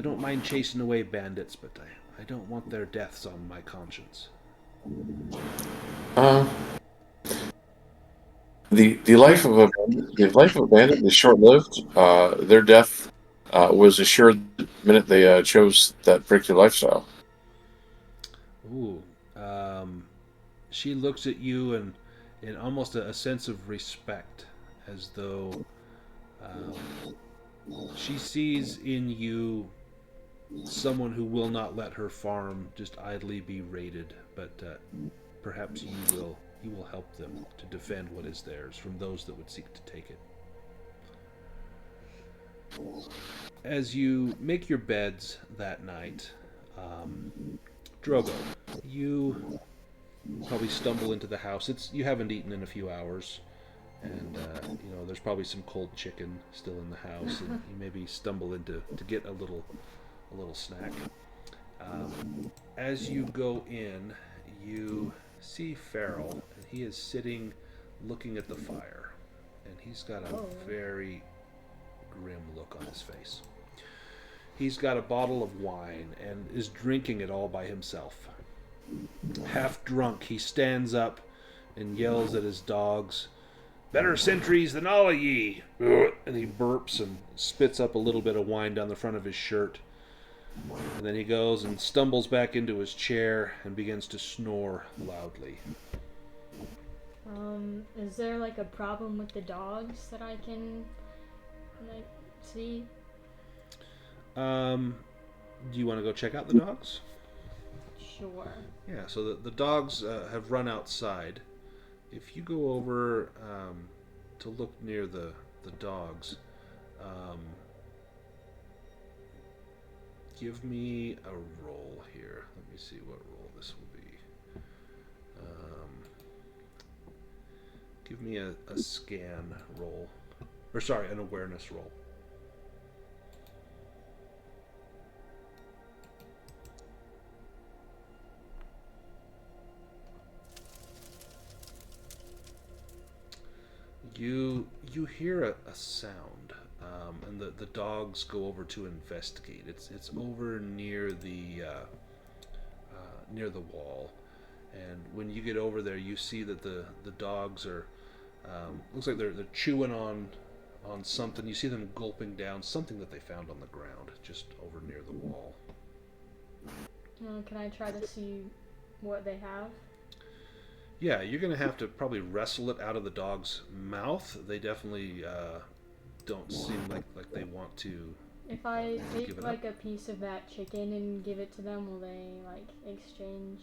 don't mind chasing away bandits, but I don't want their deaths on my conscience. The life of a bandit is short-lived. Their death was assured the minute they chose that particular lifestyle. Ooh, she looks at you and in almost a sense of respect, as though she sees in you someone who will not let her farm just idly be raided, but perhaps you will help them to defend what is theirs from those that would seek to take it. As you make your beds that night, Drogo, you probably stumble into the house. You haven't eaten in a few hours, and there's probably some cold chicken still in the house, and you maybe stumble into to get a little snack. As you go in, you see Farrell, and he is sitting looking at the fire, and he's got a very grim look on his face. He's got a bottle of wine and is drinking it all by himself. Half drunk, he stands up and yells at his dogs, "Better sentries than all of ye!" And he burps and spits up a little bit of wine down the front of his shirt. And then he goes and stumbles back into his chair and begins to snore loudly. Is there like a problem with the dogs that I can like see? Do you want to go check out the dogs? Sure. Yeah, so the dogs have run outside. If you go over to look near the dogs, um, give me a roll here. Let me see what roll this will be. Give me a scan roll. Or sorry, an awareness roll. You hear a sound, and the dogs go over to investigate. It's over near near the wall, and when you get over there, you see that the dogs are looks like they're chewing on something. You see them gulping down something that they found on the ground just over near the wall. Can I try to see what they have? Yeah, you're going to have to probably wrestle it out of the dog's mouth. They definitely don't seem like they want to. If I give take it like up. a piece of that chicken and give it to them, will they like exchange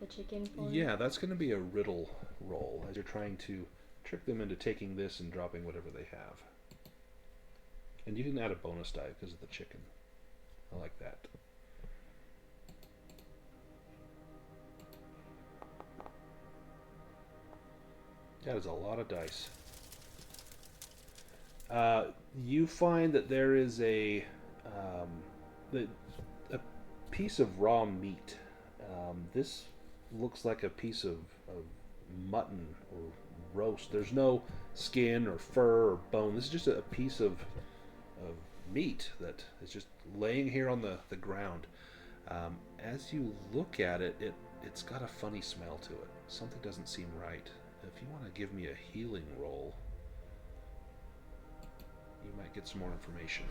the chicken for it? Yeah, that's going to be a riddle roll as you're trying to trick them into taking this and dropping whatever they have. And you can add a bonus die because of the chicken. I like that. That is a lot of dice. You find that there is a piece of raw meat. This looks like a piece of mutton or roast. There's no skin or fur or bone. This is just a piece of meat that is just laying here on the ground. As you look at it, it's got a funny smell to it. Something doesn't seem right. If you want to give me a healing roll, you might get some more information.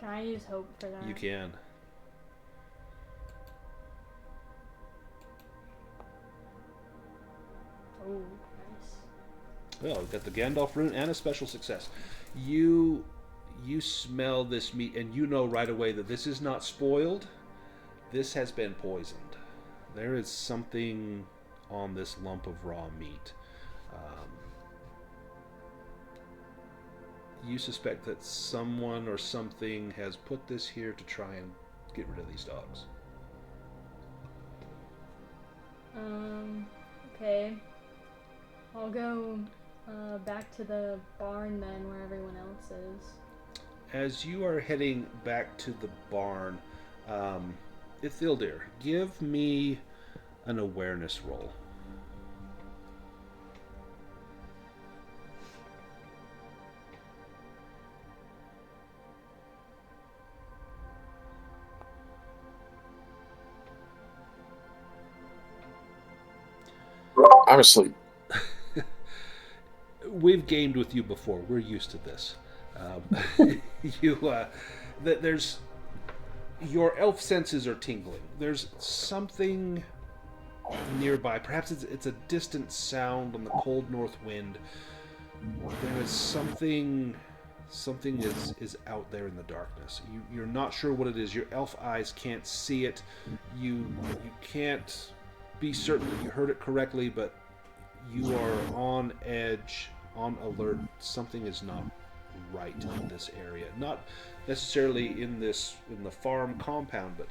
Can I use hope for that? You can. Oh, nice. Well, we've got the Gandalf rune and a special success. You smell this meat and you know right away that this is not spoiled. This has been poisoned. There is something on this lump of raw meat. You suspect that someone or something has put this here to try and get rid of these dogs. Okay. I'll go back to the barn then, where everyone else is. As you are heading back to the barn, Ithildir, give me an awareness roll. I'm asleep. We've gamed with you before. We're used to this. There's your elf senses are tingling. There's something nearby. Perhaps it's a distant sound on the cold north wind. There is something is out there in the darkness. You're not sure what it is. Your elf eyes can't see it. You can't be certain that you heard it correctly, but you are on edge, on alert. Something is not right in this area. Not necessarily in the farm compound, but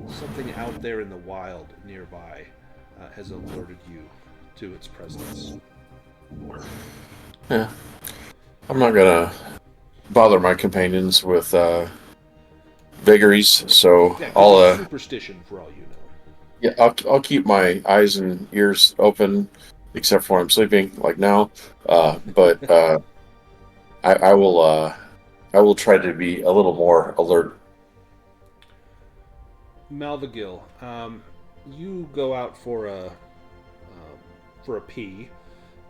something out there in the wild nearby has alerted you to its presence. Yeah. I'm not gonna bother my companions with vagaries, so Yeah, 'cause I'll it's superstition for all you know. yeah, I'll keep my eyes and ears open, except for when I'm sleeping, like now. But I will try to be a little more alert. Malvagil, you go out for a pee,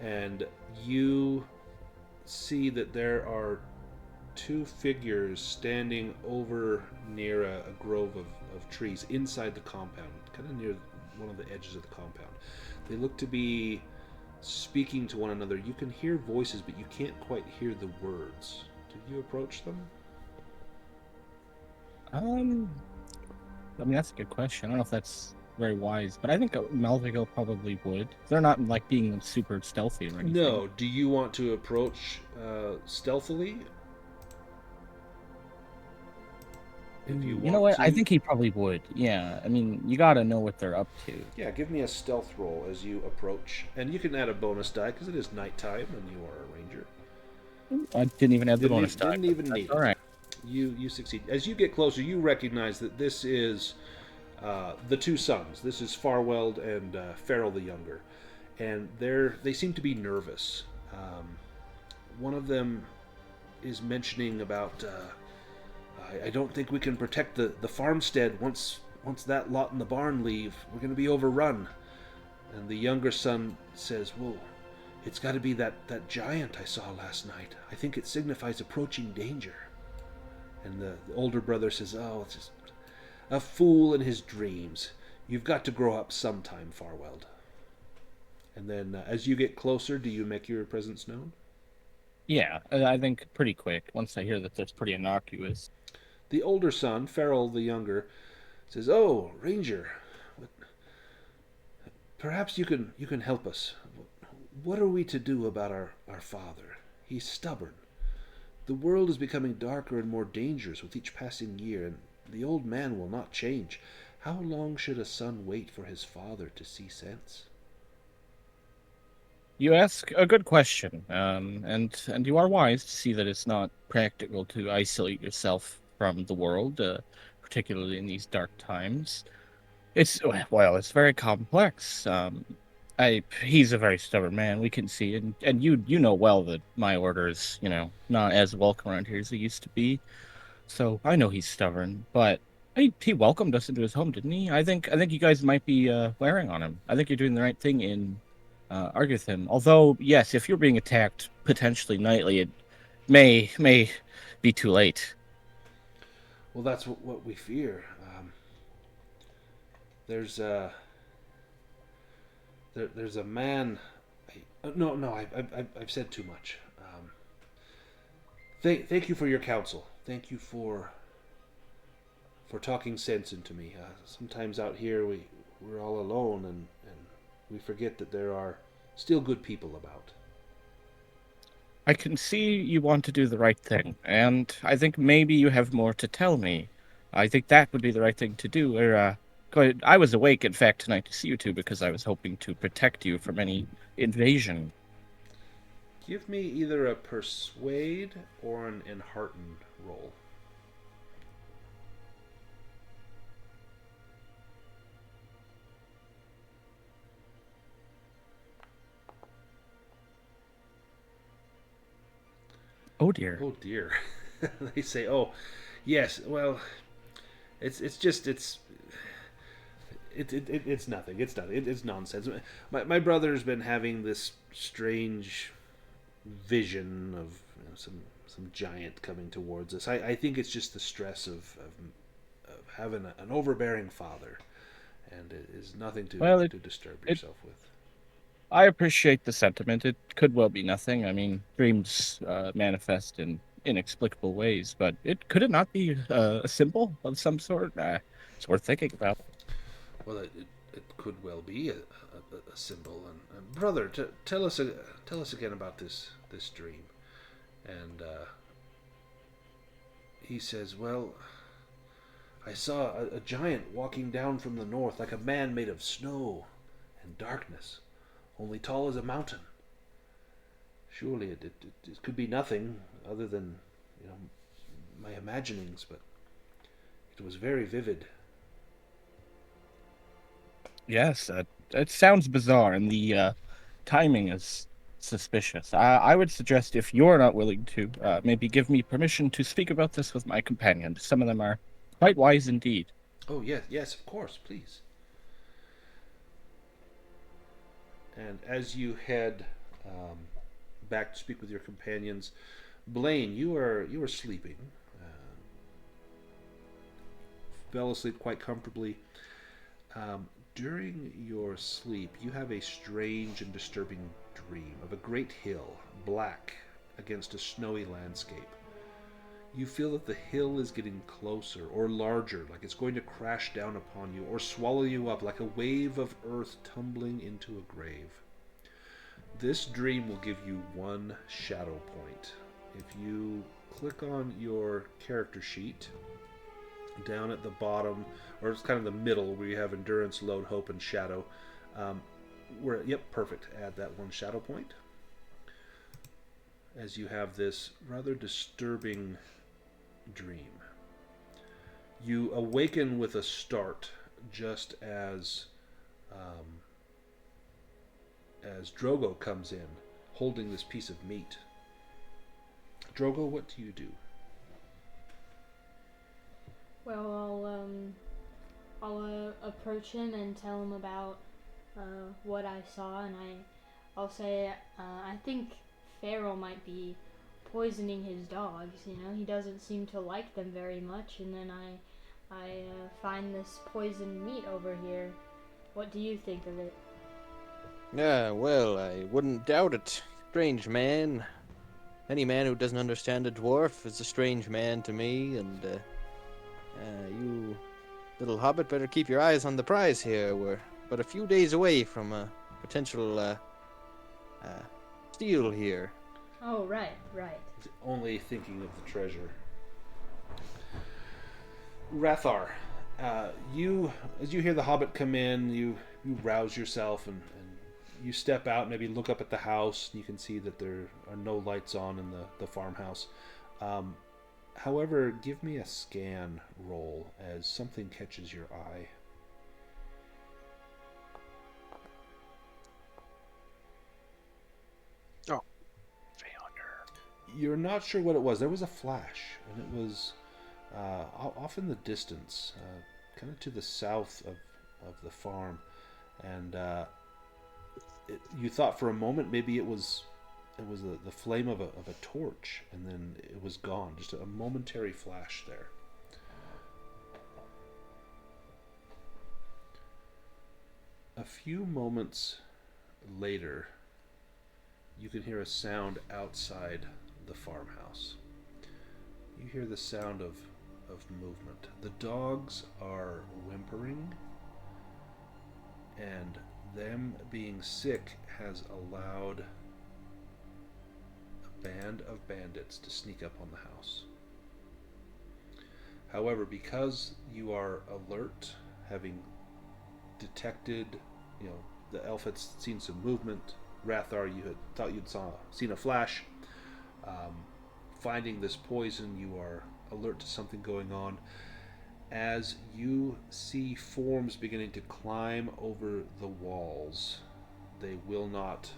and you see that there are two figures standing over near a grove of trees inside the compound, kind of near one of the edges of the compound. They look to be speaking to one another. You can hear voices, but you can't quite hear the words. Did you approach them? I mean, that's a good question. I don't know if that's very wise, but I think Malvigo probably would. They're not like being super stealthy or anything. No. Do you want to approach stealthily? If you know want what? I to. think he probably would. Yeah. I mean, you got to know what they're up to. Yeah, give me a stealth roll as you approach. And you can add a bonus die because it is nighttime and you are a ranger. I didn't even have the bonus die. Didn't even need it. All right. You succeed. As you get closer, you recognize that this is the two sons. This is Farweld and Farrell the Younger. And they seem to be nervous. One of them is mentioning about... I don't think we can protect the farmstead once that lot in the barn leave. We're going to be overrun. And the younger son says, well, it's got to be that giant I saw last night. I think it signifies approaching danger. And the older brother says, oh, it's just a fool in his dreams. You've got to grow up sometime, Farweld. And then as you get closer, do you make your presence known? Yeah, I think pretty quick. Once I hear that that's pretty innocuous. The older son, Farrell the Younger, says, oh, Ranger, perhaps you can help us. What are we to do about our father? He's stubborn. The world is becoming darker and more dangerous with each passing year, and the old man will not change. How long should a son wait for his father to see sense? You ask a good question, and you are wise to see that it's not practical to isolate yourself from the world, particularly in these dark times. It's very complex. He's a very stubborn man. We can see, and you know well that my order is, not as welcome around here as he used to be. So I know he's stubborn, but he welcomed us into his home, didn't he? I think you guys might be wearing on him. I think you're doing the right thing in argue with him. Although, yes, if you're being attacked potentially nightly, it may be too late. Well, that's what we fear. There's a man. No, I've said too much. Thank you for your counsel. Thank you for talking sense into me. Sometimes out here we're all alone and we forget that there are still good people about. I can see you want to do the right thing, and I think maybe you have more to tell me. I think that would be the right thing to do. I was awake, in fact, tonight to see you two because I was hoping to protect you from any invasion. Give me either a persuade or an enhearten roll. Oh dear. Oh dear. They say, oh, yes. Well, it's nothing. It's nothing. It's nonsense. My brother's been having this strange vision of some giant coming towards us. I think it's just the stress of having an overbearing father, and it is nothing to disturb yourself with. I appreciate the sentiment. It could well be nothing. I mean, dreams manifest in inexplicable ways, but could it not be a symbol of some sort? It's worth thinking about. Well, it could well be a symbol. And brother, tell us again about this dream. And he says, well, I saw a giant walking down from the north like a man made of snow and darkness, only tall as a mountain. Surely it could be nothing other than my imaginings, but it was very vivid. Yes, it sounds bizarre, and the timing is suspicious. I would suggest, if you're not willing to, maybe give me permission to speak about this with my companions. Some of them are quite wise indeed. Oh, yes, of course, please. And as you head back to speak with your companions, Blaine, you are sleeping. Fell asleep quite comfortably. During your sleep, you have a strange and disturbing dream of a great hill, black against a snowy landscape. You feel that the hill is getting closer or larger, like it's going to crash down upon you or swallow you up like a wave of earth tumbling into a grave. This dream will give you one shadow point. If you click on your character sheet, down at the bottom, or it's kind of the middle where you have endurance, load, hope, and shadow, yep, perfect. Add that one shadow point. As you have this rather disturbing dream. You awaken with a start just as Drogo comes in, holding this piece of meat. Drogo, what do you do? Well, I'll approach him and tell him about what I saw, and I'll say I think Farrell might be poisoning his dogs. You know, he doesn't seem to like them very much, and then I find this poisoned meat over here. What do you think of it? Well, I wouldn't doubt it. Strange man. Any man who doesn't understand a dwarf is a strange man to me, and you little hobbit better keep your eyes on the prize here. We're but a few days away from a potential steal here. Oh, right. Only thinking of the treasure. Rathar, as you hear the hobbit come in, you rouse yourself and you step out, maybe look up at the house. You can see that there are no lights on in the farmhouse. However, give me a scan roll as something catches your eye. Oh, failure. You're not sure what it was. There was a flash, and it was off in the distance, kind of to the south of the farm. And you thought for a moment maybe it was the flame of a torch, and then it was gone. Just a momentary flash there. A few moments later, you can hear a sound outside the farmhouse. You hear the sound of movement. The dogs are whimpering, and them being sick has allowed a band of bandits to sneak up on the house. However, because you are alert, having detected, the elf had seen some movement, Rathar, you had thought you'd seen a flash. Finding this poison, you are alert to something going on. As you see forms beginning to climb over the walls, they will not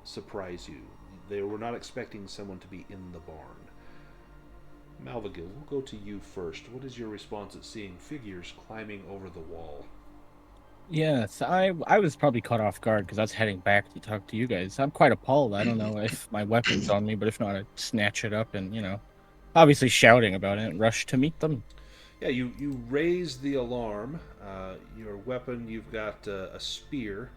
surprise you. They were not expecting someone to be in the barn. Malvagil, we'll go to you first. What is your response at seeing figures climbing over the wall? Yes, I was probably caught off guard because I was heading back to talk to you guys. I'm quite appalled. I don't know if my weapon's on me, but if not, I'd snatch it up and, obviously shouting about it and rush to meet them. Yeah, you raise the alarm. Your weapon, you've got a spear.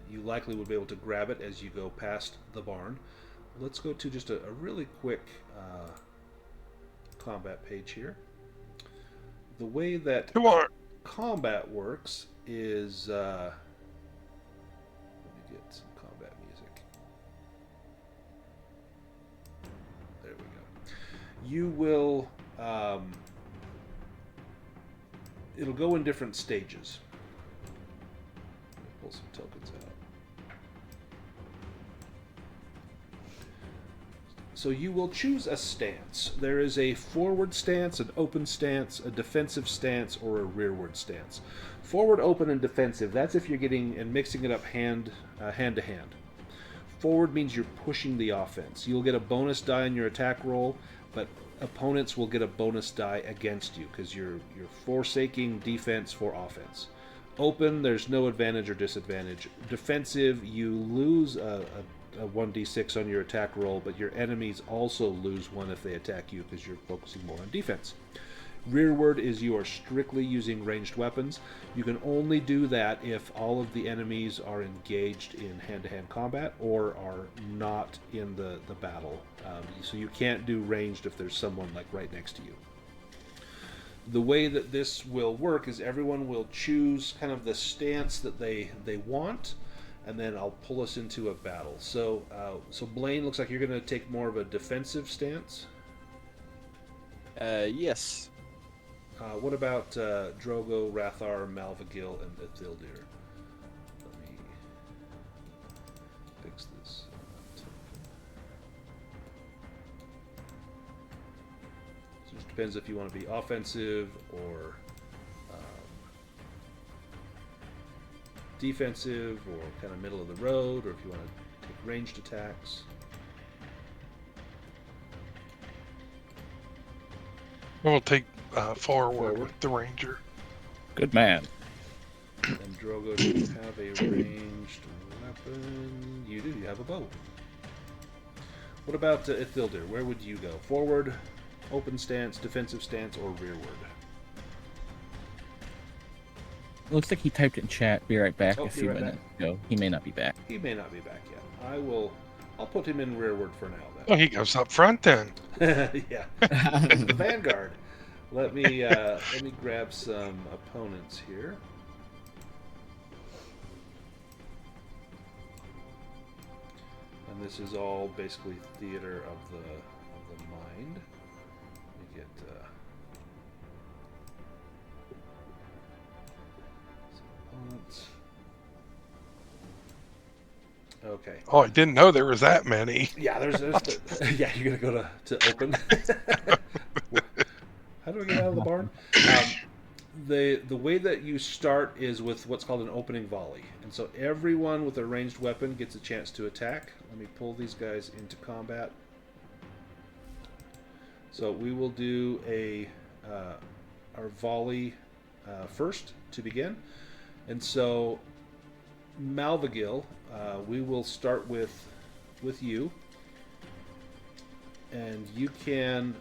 You likely would be able to grab it as you go past the barn. Let's go to just a really quick combat page here. The way that combat works is... let me get some combat music. There we go. You will... it'll go in different stages. Pull some tokens out. So you will choose a stance. There is a forward stance, an open stance, a defensive stance, or a rearward stance. Forward, open, and defensive, that's if you're getting and mixing it up hand to hand. Forward means you're pushing the offense. You'll get a bonus die on your attack roll, but opponents will get a bonus die against you because you're forsaking defense for offense. Open, there's no advantage or disadvantage. Defensive, you lose a 1d6 on your attack roll, but your enemies also lose one if they attack you because you're focusing more on defense. Rearward is you are strictly using ranged weapons. You can only do that if all of the enemies are engaged in hand-to-hand combat or are not in the battle. So you can't do ranged if there's someone like right next to you. The way that this will work is everyone will choose kind of the stance that they want, and then I'll pull us into a battle. So Blaine, looks like you're going to take more of a defensive stance. Yes. What about Drogo, Rathar, Malvagil, and Ithildir? Let me fix this. So it just depends if you want to be offensive or defensive or kind of middle of the road, or if you want to take ranged attacks. We'll take forward with the ranger. Good man. And Drogo, do you have a ranged weapon? You do. You have a bow. What about Ithildir? Where would you go? Forward, open stance, defensive stance, or rearward? Looks like he typed it in chat. Be right back. Oh, A few be right minutes ago. He may not be back. He may not be back yet. I'll put him in rearward for now Well, he goes up front then. then. Yeah. The Vanguard. Let me grab some opponents here. And this is all basically theater of the mind. Let me get some opponents. Okay. Oh, I didn't know there was that many. Yeah, yeah, you're gonna go to open. How do I get out of the barn? The way that you start is with what's called an opening volley, and so everyone with a ranged weapon gets a chance to attack. Let me pull these guys into combat. So we will do our volley first to begin, and so Malvagil, we will start with you, and you can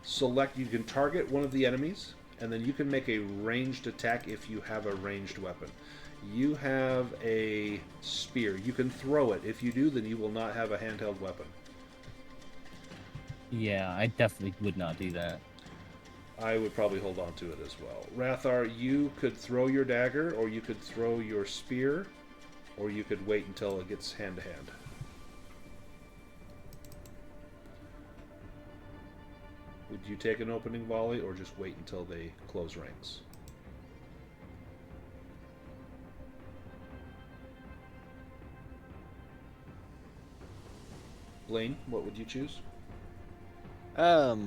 select. You can target one of the enemies, and then you can make a ranged attack if you have a ranged weapon. You have a spear. You can throw it. If you do, then you will not have a handheld weapon. Yeah, I definitely would not do that. I would probably hold on to it as well. Rathar, you could throw your dagger, or you could throw your spear, or you could wait until it gets hand to hand. Would you take an opening volley, or just wait until they close ranks? Blaine, what would you choose? Well,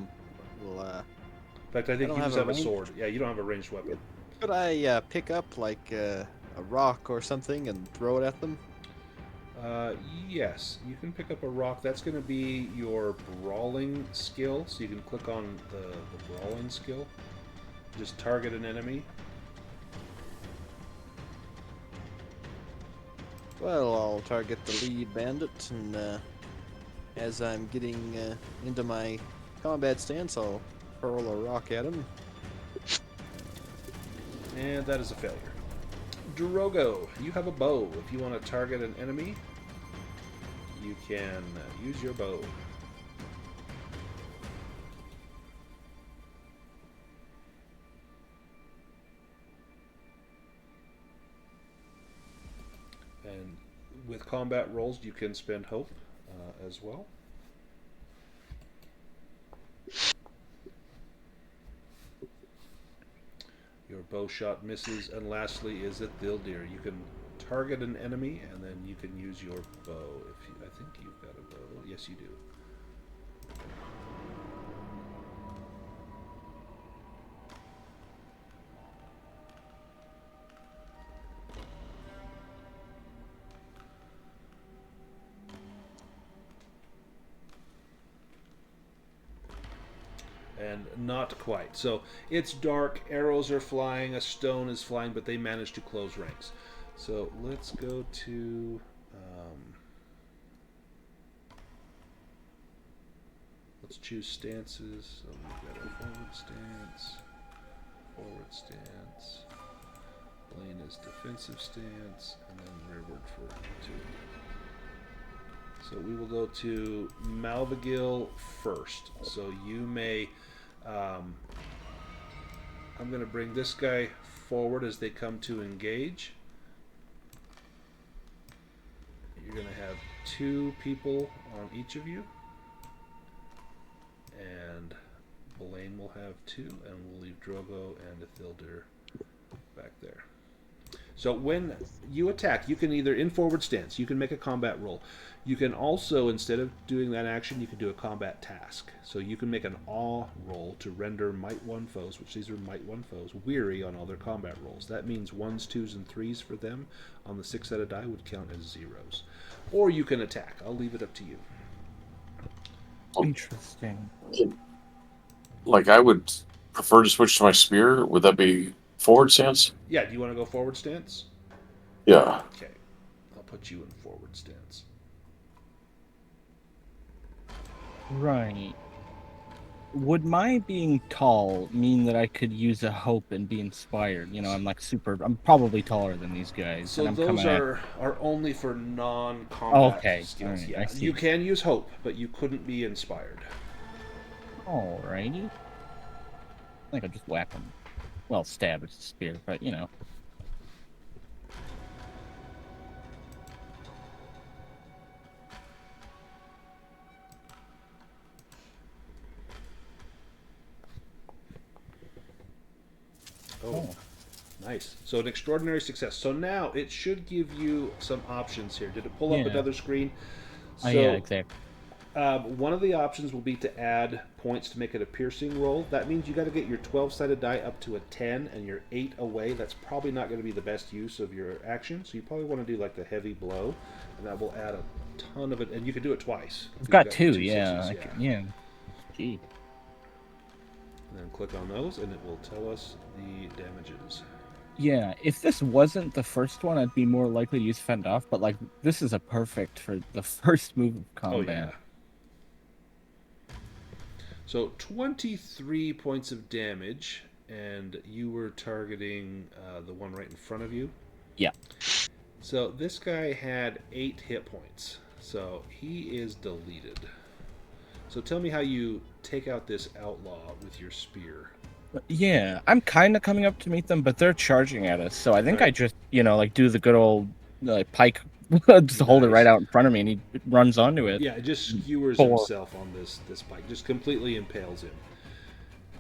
In fact, I think don't you have just a have a range- sword. Yeah, you don't have a ranged weapon. could I pick up like a rock or something and throw it at them? Yes, you can pick up a rock. That's going to be your brawling skill. So you can click on the brawling skill. Just target an enemy. Well, I'll target the lead bandit, and as I'm getting into my combat stance, I'll hurl a rock at him. And that is a failure. Drogo, you have a bow. If you want to target an enemy, you can use your bow. And with combat rolls, you can spend hope as well. Your bow shot misses, and lastly is Ithildir. You can target an enemy, and then you can use your bow. I think you've got a bow. Yes, you do. And not quite. So it's dark, arrows are flying, a stone is flying, but they manage to close ranks. So let's go to... let's choose stances. So we've got a forward stance. Blaine is defensive stance, and then rearward for 2. So we will go to Malvagil first. So you may... I'm going to bring this guy forward as they come to engage. You're going to have 2 people on each of you. And Blaine will have 2, and we'll leave Drogo and Ithildir back there. So when you attack, you can either in forward stance, you can make a combat roll. You can also, instead of doing that action, you can do a combat task. So you can make an awe roll to render Might 1 foes, which these are Might 1 foes, weary on all their combat rolls. That means 1s, 2s, and 3s for them on the 6-sided die would count as 0s. Or you can attack. I'll leave it up to you. Interesting. Like, I would prefer to switch to my spear. Would that be forward stance? Yeah, do you want to go forward stance? Yeah. Okay. I'll put you in forward stance. Right. Would my being tall mean that I could use a hope and be inspired? You know, I'm probably taller than these guys. So and I'm those coming are only for non-combat Okay, skills. alright, Yeah, I see. you can use hope, but you couldn't be inspired. Alrighty. I think I'll just whack him. Well, stab, it's a spear, but you know. Oh, nice. So an extraordinary success. So now it should give you some options here. Did it pull up Yeah. another screen? So, Yeah, exactly. one of the options will be to add points to make it a piercing roll. That means you got to get your 12-sided die up to a 10 and you're 8 away. That's probably not going to be the best use of your action. So you probably want to do like the heavy blow, and that will add a ton of it. And you can do it twice. I've got You've 2, two yeah. sixes, Yeah. Gee. And then click on those, and it will tell us the damages. Yeah, if this wasn't the first one, I'd be more likely to use fend off, but like this is a perfect for the first move of combat. Oh, yeah. So 23 points of damage, and you were targeting the one right in front of you. Yeah. So this guy had 8 hit points, so he is deleted. So tell me how you take out this outlaw with your spear. Yeah, I'm kind of coming up to meet them, but they're charging at us, so I think Right. I just, like, do the good old pike, just hold it Nice. right out in front of me, and he runs onto it. Yeah, it just skewers 4. himself on this pike, just completely impales him.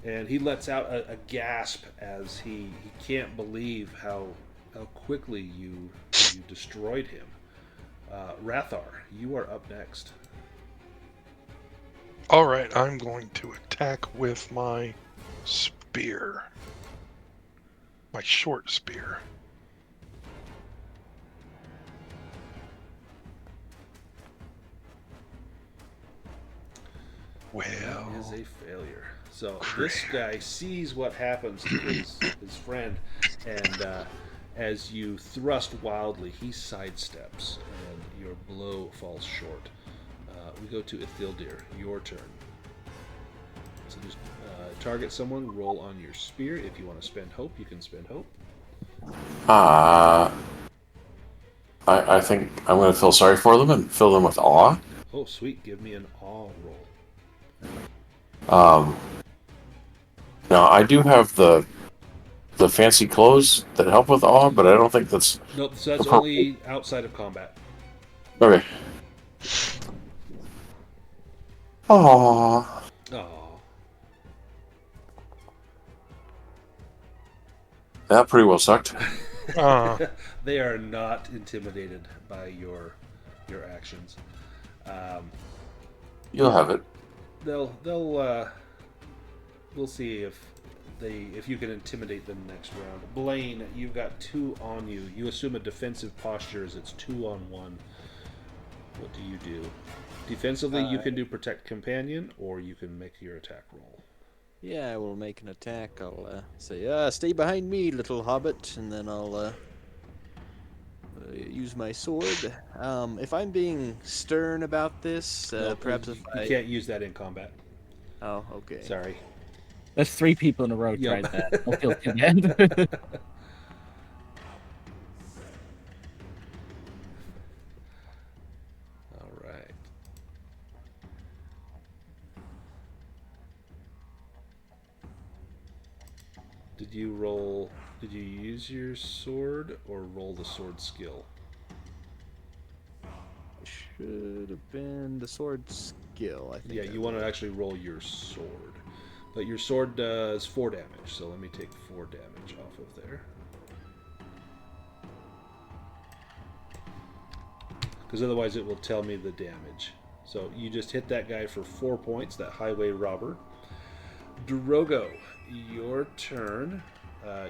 And he lets out a gasp as he can't believe how quickly you destroyed him. Rathar, you are up next. All right, I'm going to attack with my spear. My short spear. Well, That is a failure. So this guy sees what happens to his friend, and as you thrust wildly, he sidesteps, and your blow falls short. We go to Ithildir, your turn. So just target someone, roll on your spear. If you want to spend hope, you can spend hope. I think I'm going to feel sorry for them and fill them with awe. Oh, sweet. Give me an awe roll. Now, I do have the fancy clothes that help with awe, but I don't think that's... Nope, so that's only outside of combat. Okay. Aww. Oh, That pretty well sucked. they are not intimidated by your actions. You'll have it. We'll see if you can intimidate them next round. Blaine, you've got 2 on you. You assume a defensive posture as it's 2 on 1. What do you do? Defensively, you can do protect companion, or you can make your attack roll. Yeah, I will make an attack. I'll say, stay behind me, little hobbit, and then I'll use my sword. If I'm being stern about this, No, perhaps if you I... can't use that in combat. Oh, okay. Sorry. There's 3 people in a row Yep. tried that. I'll kill 2 again. All right. Did you roll? Did you use your sword or roll the sword skill? Should have been the sword skill, I think. Yeah, you want to actually roll your sword. But your sword does 4 damage, so let me take 4 damage off of there. Because otherwise it will tell me the damage. So you just hit that guy for 4 points, that highway robber. Drogo, your turn.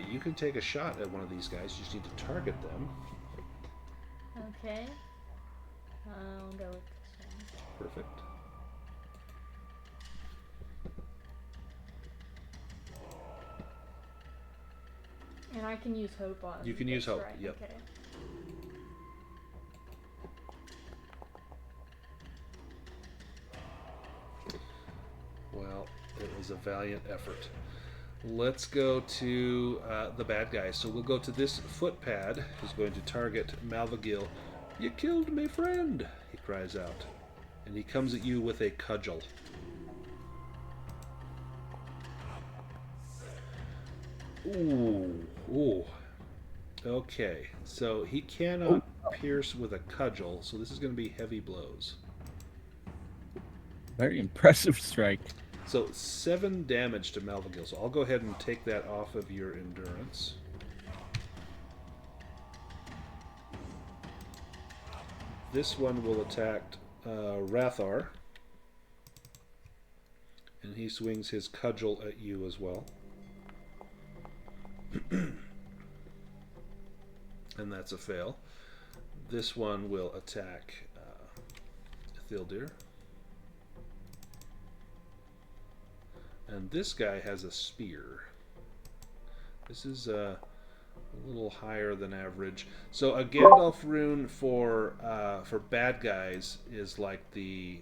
You can take a shot at one of these guys. You just need to target them. Okay. I'll go with this one. Perfect. And I can use hope on. You can use this, hope, right? yep. Okay. Well, it was a valiant effort. Let's go to the bad guy. So we'll go to this footpad who's going to target Malvagil. You killed my friend, he cries out. And he comes at you with a cudgel. Ooh, ooh. Okay, so he cannot pierce with a cudgel, so this is going to be heavy blows. Very impressive strike. So 7 damage to Malvagil. So I'll go ahead and take that off of your endurance. This one will attack Rathar. And he swings his cudgel at you as well. And that's a fail. This one will attack Thildir. And this guy has a spear. This is a little higher than average. So a Gandalf rune for bad guys is like the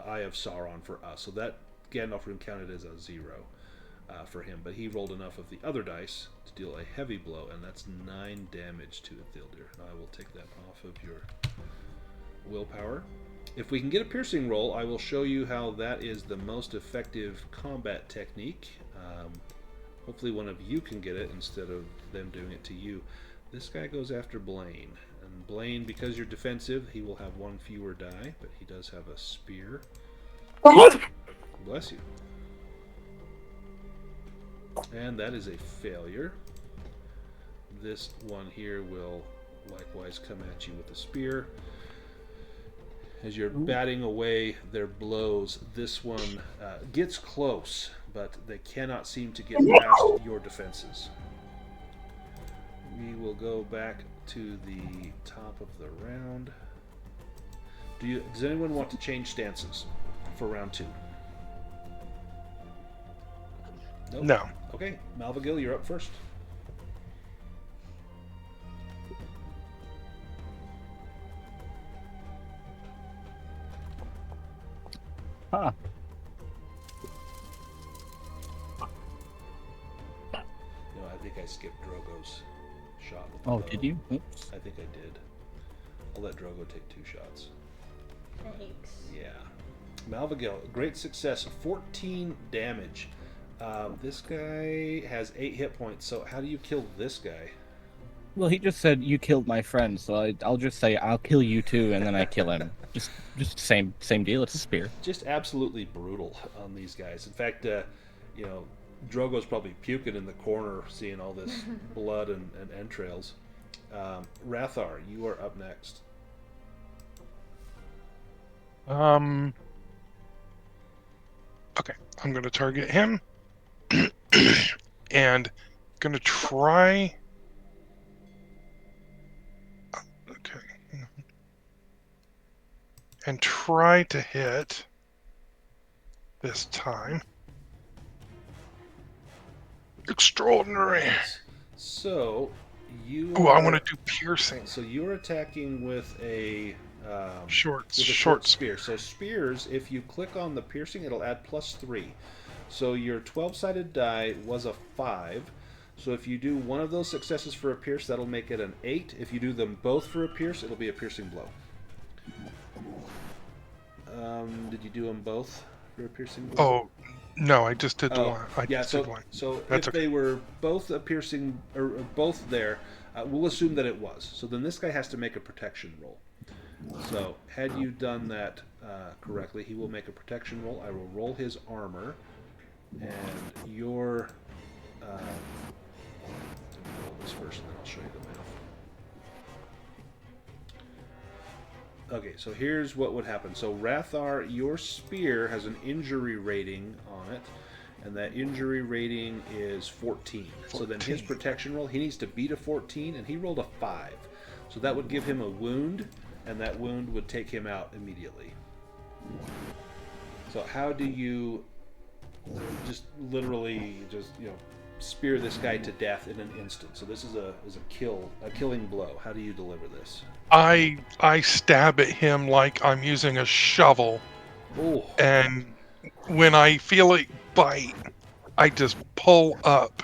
Eye of Sauron for us. So that Gandalf rune counted as a 0 for him. But he rolled enough of the other dice to deal a heavy blow, and that's 9 damage to Thildir. I will take that off of your willpower. If we can get a piercing roll, I will show you how that is the most effective combat technique. Hopefully one of you can get it instead of them doing it to you. This guy goes after Blaine. And Blaine, because you're defensive, he will have 1 fewer die, but he does have a spear. Bless you. And that is a failure. This one here will likewise come at you with a spear. As you're batting away their blows, this one gets close, but they cannot seem to get past your defenses. We will go back to the top of the round. Does anyone want to change stances for round 2? Nope. No. Okay, Malvagil, you're up first. Huh. No, I think I skipped Drogo's shot. With the Oh, bow. did you? Oops. I think I did. I'll let Drogo take 2 shots. Thanks. Yeah. Malvagil, great success. 14 damage. This guy has 8 hit points, so how do you kill this guy? Well, he just said you killed my friend, so I'll just say I'll kill you too, and then I kill him. Just same deal. It's a spear. Just absolutely brutal on these guys. In fact, Drogo's probably puking in the corner, seeing all this blood and entrails. Rathar, you are up next. Okay, I'm going to target him. And going to try... Okay. And try to hit this time. Extraordinary. Yes. So you. Oh, I want to do piercing. So you're attacking with a Short short spear. spear. So spears, if you click on the piercing, it'll add +3. So your 12-sided die was a 5. So if you do one of those successes for a pierce, that'll make it an 8. If you do them both for a pierce, it'll be a piercing blow. Did you do them both for a piercing blow? Oh, no, I just did the one. I yeah, just so did one. so That's if okay. they were both a piercing or both there, we'll assume that it was. So then this guy has to make a protection roll. So had you done that correctly, he will make a protection roll. I will roll his armor, and your. Let me roll this first, and then I'll show you the math. Okay, so here's what would happen. So Rathar, your spear has an injury rating on it, and that injury rating is 14. So then his 14. protection roll, he needs to beat a 14, and he rolled a 5. So that would give him a wound, and that wound would take him out immediately. So how do you just literally spear this guy to death in an instant? So this is a killing blow. How do you deliver this? I stab at him like I'm using a shovel, Oh, and when I feel it bite, I just pull up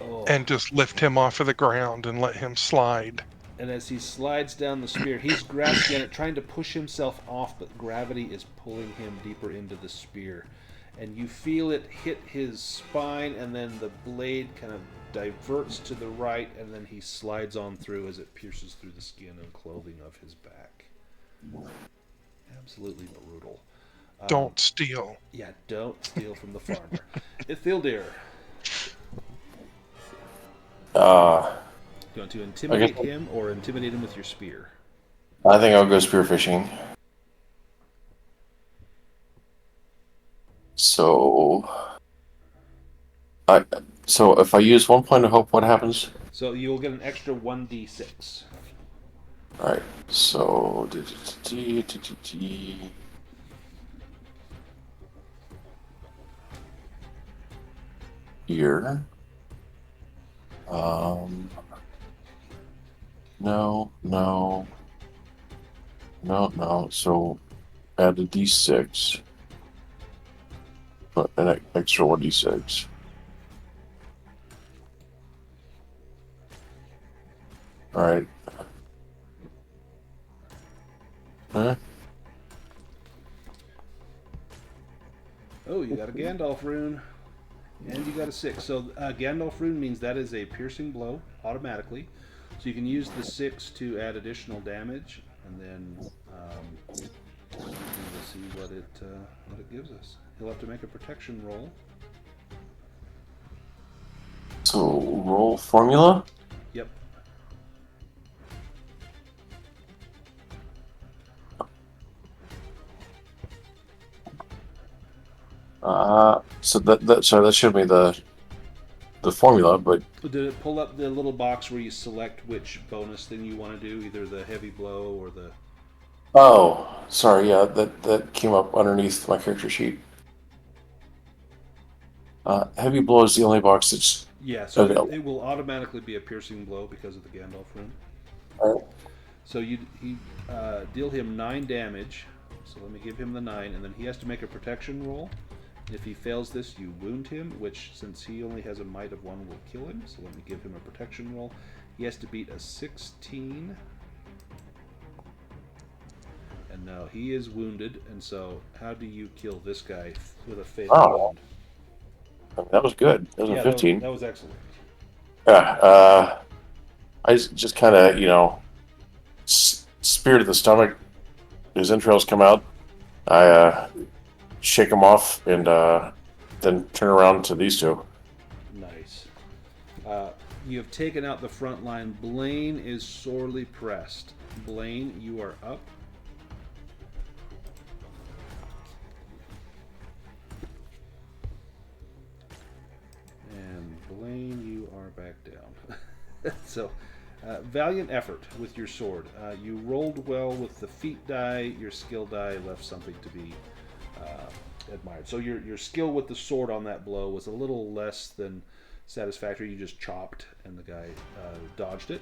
oh. and just lift him off of the ground and let him slide. And as he slides down the spear, he's grasping at it, trying to push himself off, but gravity is pulling him deeper into the spear. And you feel it hit his spine, and then the blade kind of diverts to the right, and then he slides on through as it pierces through the skin and clothing of his back. Absolutely brutal. Don't steal. Yeah, don't steal from the farmer. Ithildir. You want to intimidate him or intimidate him with your spear? I think I'll go spearfishing. So if I use 1 point of hope, what happens? So you will get an extra 1d6. All right. So here. No. So add a d6. But an extra 1d6. All right. Huh? Oh, you got a Gandalf rune. And you got a 6. So Gandalf rune means that is a piercing blow automatically. So you can use the 6 to add additional damage, and then we'll see what it gives us. He'll have to make a protection roll. So roll formula. Yep. So that showed me the formula, but Did it pull up the little box where you select which bonus thing you want to do, either the heavy blow or the... oh, sorry, yeah, that came up underneath my character sheet. Heavy blow is the only box that's so available. it will automatically be a piercing blow because of the Gandalf rune. All right. So you deal him 9 damage. So let me give him the 9, and then he has to make a protection roll. If he fails this, you wound him, which, since he only has a might of 1, will kill him. So let me give him a protection roll. He has to beat a 16. And now he is wounded, and so how do you kill this guy with a fatal wound? I mean, that was good. That was a 15. That was excellent. Yeah. I just kind of, spear to the stomach. His entrails come out. I shake him off, and then turn around to these two. Nice. You have taken out the front line. Blaine is sorely pressed. Blaine, you are up. And Blaine, you are back down. So, valiant effort with your sword. You rolled well with the feat die. Your skill die left something to be admired. So your skill with the sword on that blow was a little less than satisfactory. You just chopped, and the guy dodged it.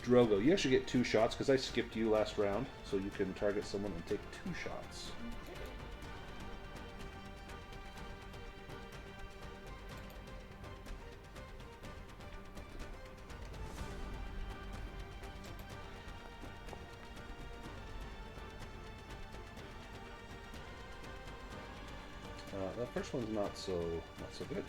Drogo, you actually get 2 shots because I skipped you last round, so you can target someone and take 2 shots. That first one's not so good.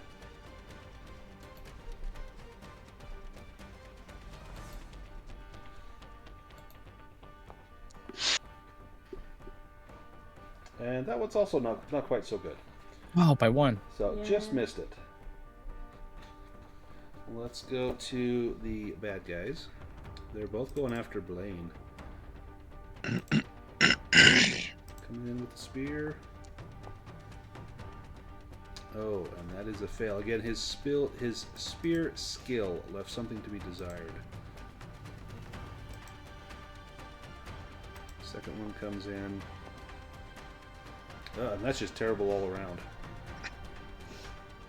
And that one's also not quite so good. Wow, by 1. So Yeah. just missed it. Let's go to the bad guys. They're both going after Blaine. Coming in with the spear. Oh, and that is a fail. Again, his spear skill left something to be desired. Second one comes in. Oh, and that's just terrible all around.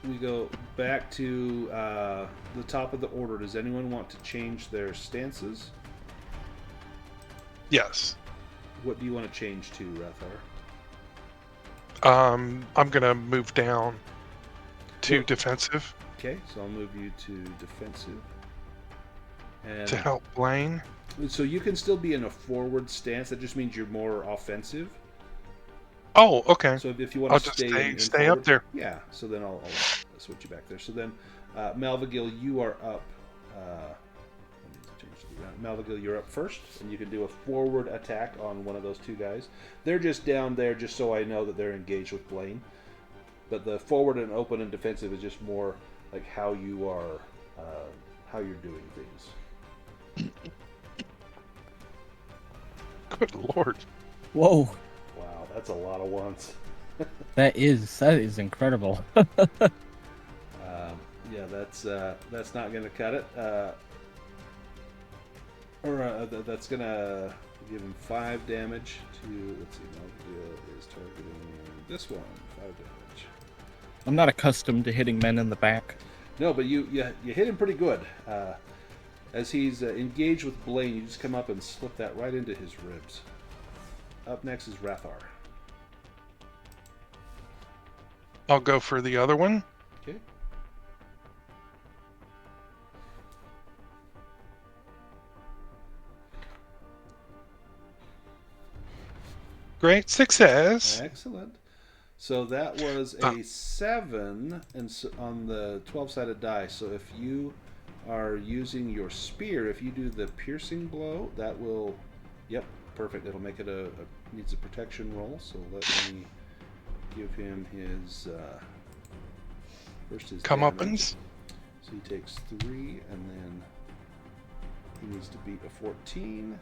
We go back to the top of the order. Does anyone want to change their stances? Yes. What do you want to change to, Rathar? I'm gonna move down to Well- defensive Okay, so I'll move you to defensive. And to help Blaine. so you can still be in a forward stance. That just means you're more offensive. Oh, okay. So if you want I'll to just stay up there. Yeah, so then I'll switch you back there. So then, Malvagil, you are up. Let me change the round. Malvagil, you're up first, and you can do a forward attack on one of those 2 guys. They're just down there, just so I know that they're engaged with Blaine. But the forward and open and defensive is just more like how you are, how you're doing things. Good lord. Whoa, Wow, that's a lot of ones. that is incredible. Yeah, that's not going to cut it. That's going to give him 5 damage to. Let's see, Malvagil is targeting this one. 5 damage. I'm not accustomed to hitting men in the back. No, but you hit him pretty good. As he's engaged with Blaine, you just come up and slip that right into his ribs. Up next is Rathar. I'll go for the other one. Okay. Great success. Excellent. So that was a 7 and so on the 12-sided die. So if you are using your spear, if you do the piercing blow, that will, yep, perfect. It'll make it needs a protection roll. So let me give him his first his damage. Comeuppance. So he takes 3, and then he needs to beat a 14.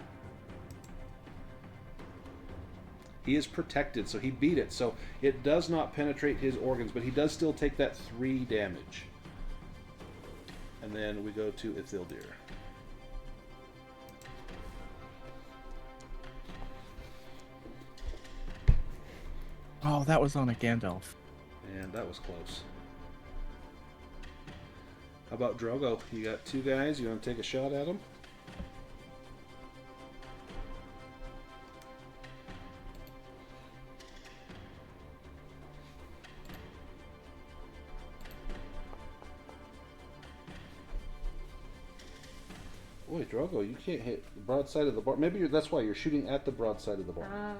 He is protected, so he beat it. So it does not penetrate his organs, but he does still take that 3 damage. And then we go to Ithildir. Oh, that was on a Gandalf. And that was close. How about Drogo? You got 2 guys. You want to take a shot at them? Boy, Drogo, you can't hit the broadside of the bar. Maybe that's why you're shooting at the broadside of the bar. Alright.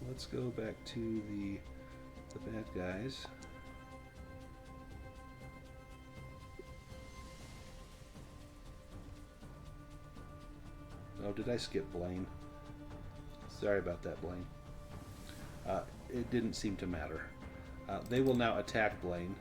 Let's go back to the bad guys. Oh, did I skip Blaine? Sorry about that, Blaine. It didn't seem to matter. They will now attack Blaine.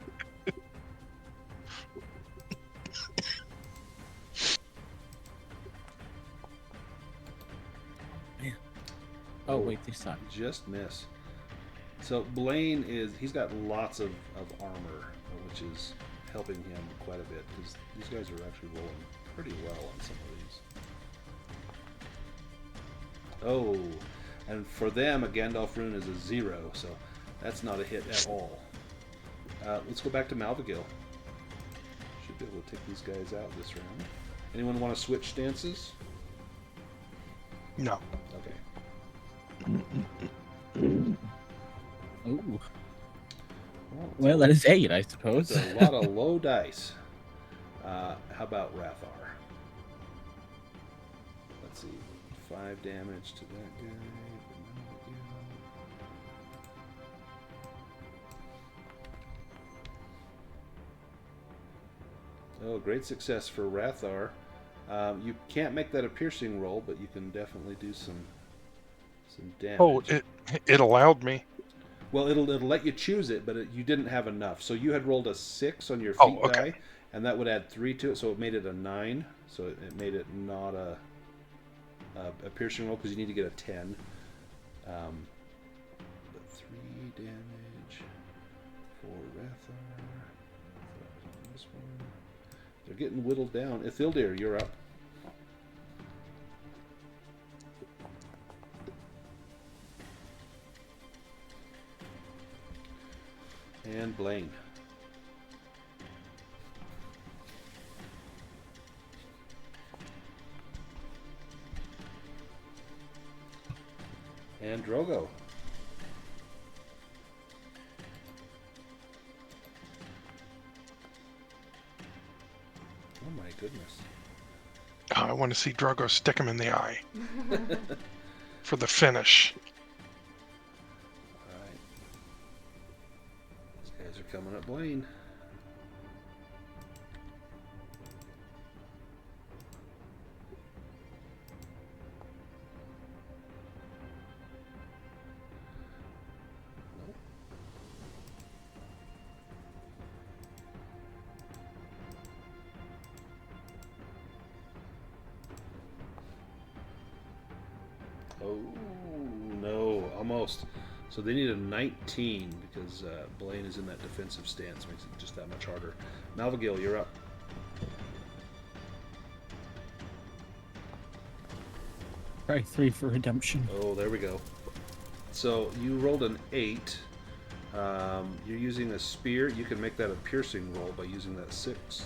Oh, wait, they suck. Just miss. So Blaine he's got lots of armor, which is helping him quite a bit, because these guys are actually rolling pretty well on some of these. Oh, and for them, a Gandalf rune is a 0, so that's not a hit at all. Let's go back to Malvagil. Should be able to take these guys out this round. Anyone want to switch stances? No. Okay. Ooh. Well, that is 8, I suppose. It's a lot of low dice. How about Rathar? Let's see. 5 damage to that guy. Oh, great success for Rathar. You can't make that a piercing roll, but you can definitely do some damage. Oh, it allowed me. Well, it'll let you choose it, but you didn't have enough. So you had rolled a 6 on your feet Oh, okay. die, and that would add 3 to it, so it made it a 9. So it made it not a piercing roll because you need to get a 10. But 3 damage for Rathar. This one. They're getting whittled down. Ithildir, you're up. And Blaine. And Drogo. Oh my goodness. I want to see Drogo stick him in the eye for the finish. Alright. These guys are coming at Blaine. Oh, no, almost. So they need a 19 because Blaine is in that defensive stance. Makes it just that much harder. Malvagil, you're up. Try 3 for redemption. Oh, there we go. So you rolled an 8. You're using a spear. You can make that a piercing roll by using that 6.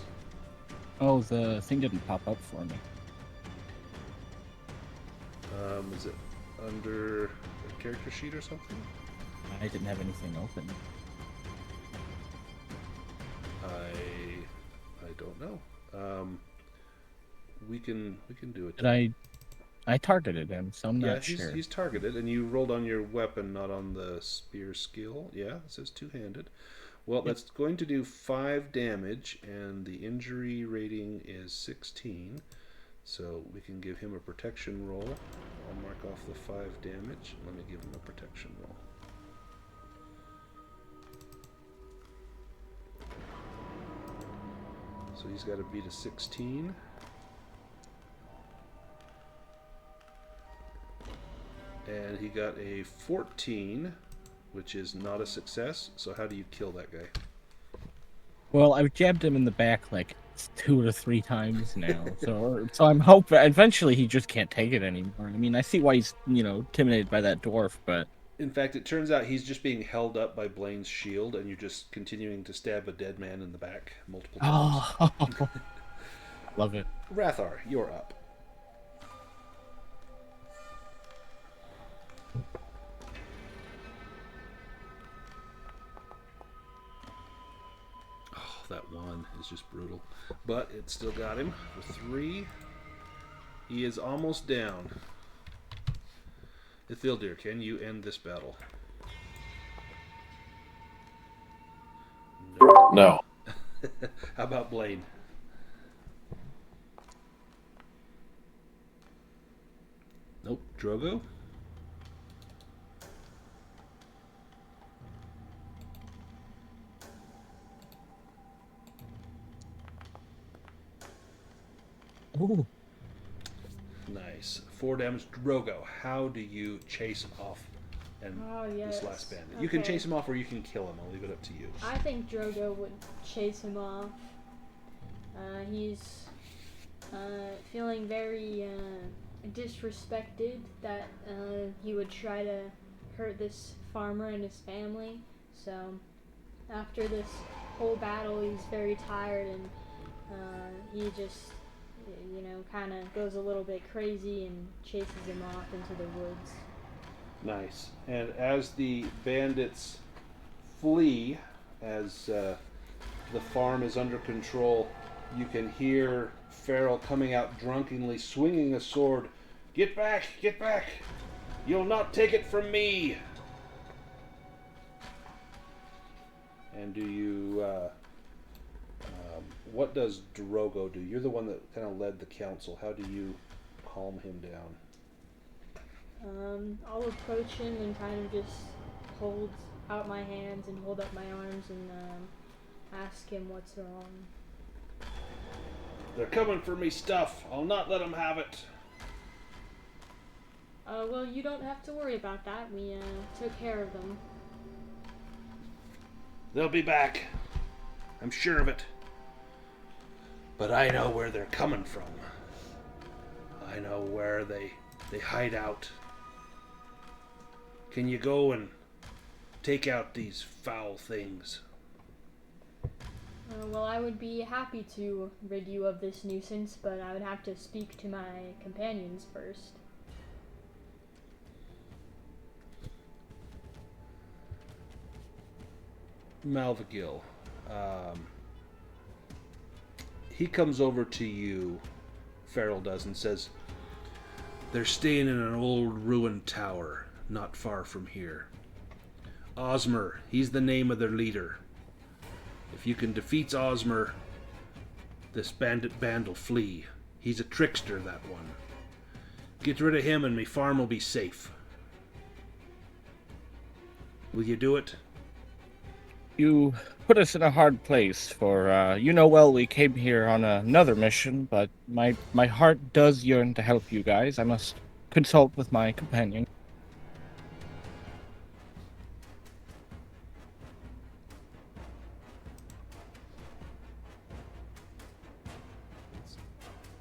Oh, the thing didn't pop up for me. Is it under a character sheet or something? I didn't have anything open. I don't know. We can do it. Did I targeted him, so I'm Yeah, not sure. he's targeted, and you rolled on your weapon, not on the spear skill. Yeah, it says two-handed. Well, that's going to do 5 damage, and the injury rating is 16. So we can give him a protection roll. I'll mark off the 5 damage. Let me give him a protection roll. So he's got to beat a 16. And he got a 14, which is not a success. So how do you kill that guy? Well, I've jabbed him in the back like 2 or 3 times now, so I'm hoping eventually he just can't take it anymore. I mean, I see why he's intimidated by that dwarf, but In fact, it turns out he's just being held up by Blaine's shield, and you're just continuing to stab a dead man in the back multiple times. oh, love it. Rathar, you're up. Oh, that 1 is just brutal. But it still got him for 3. He is almost down. Ithildir, can you end this battle? No. How about Blaine? Nope. Drogo? Ooh. Nice. 4 damage. Drogo, how do you chase off and Oh, yes. this last bandit? You can Okay. chase him off or you can kill him. I'll leave it up to you. I think Drogo would chase him off. He's feeling very disrespected that he would try to hurt this farmer and his family. So after this whole battle, he's very tired, and he just, kind of goes a little bit crazy and chases him off into the woods. Nice. And as the bandits flee, as the farm is under control, you can hear Farrell coming out drunkenly, swinging a sword. Get back! Get back! You'll not take it from me! And do you... what does Drogo do? You're the one that kind of led the council. How do you calm him down? I'll approach him and kind of just hold out my hands and hold up my arms and ask him what's wrong. They're coming for me stuff. I'll not let them have it. Well, you don't have to worry about that. We took care of them. They'll be back. I'm sure of it. But I know where they're coming from. I know where they hide out. Can you go and take out these foul things? Well, I would be happy to rid you of this nuisance, but I would have to speak to my companions first. Malvagil, he comes over to you, Farrell does, and says, they're staying in an old ruined tower not far from here. Osmer, he's the name of their leader. If you can defeat Osmer, this bandit band will flee. He's a trickster, that one. Get rid of him and my farm will be safe. Will you do it? You put us in a hard place, for you know well we came here on another mission, but my heart does yearn to help you guys. I must consult with my companion. Let's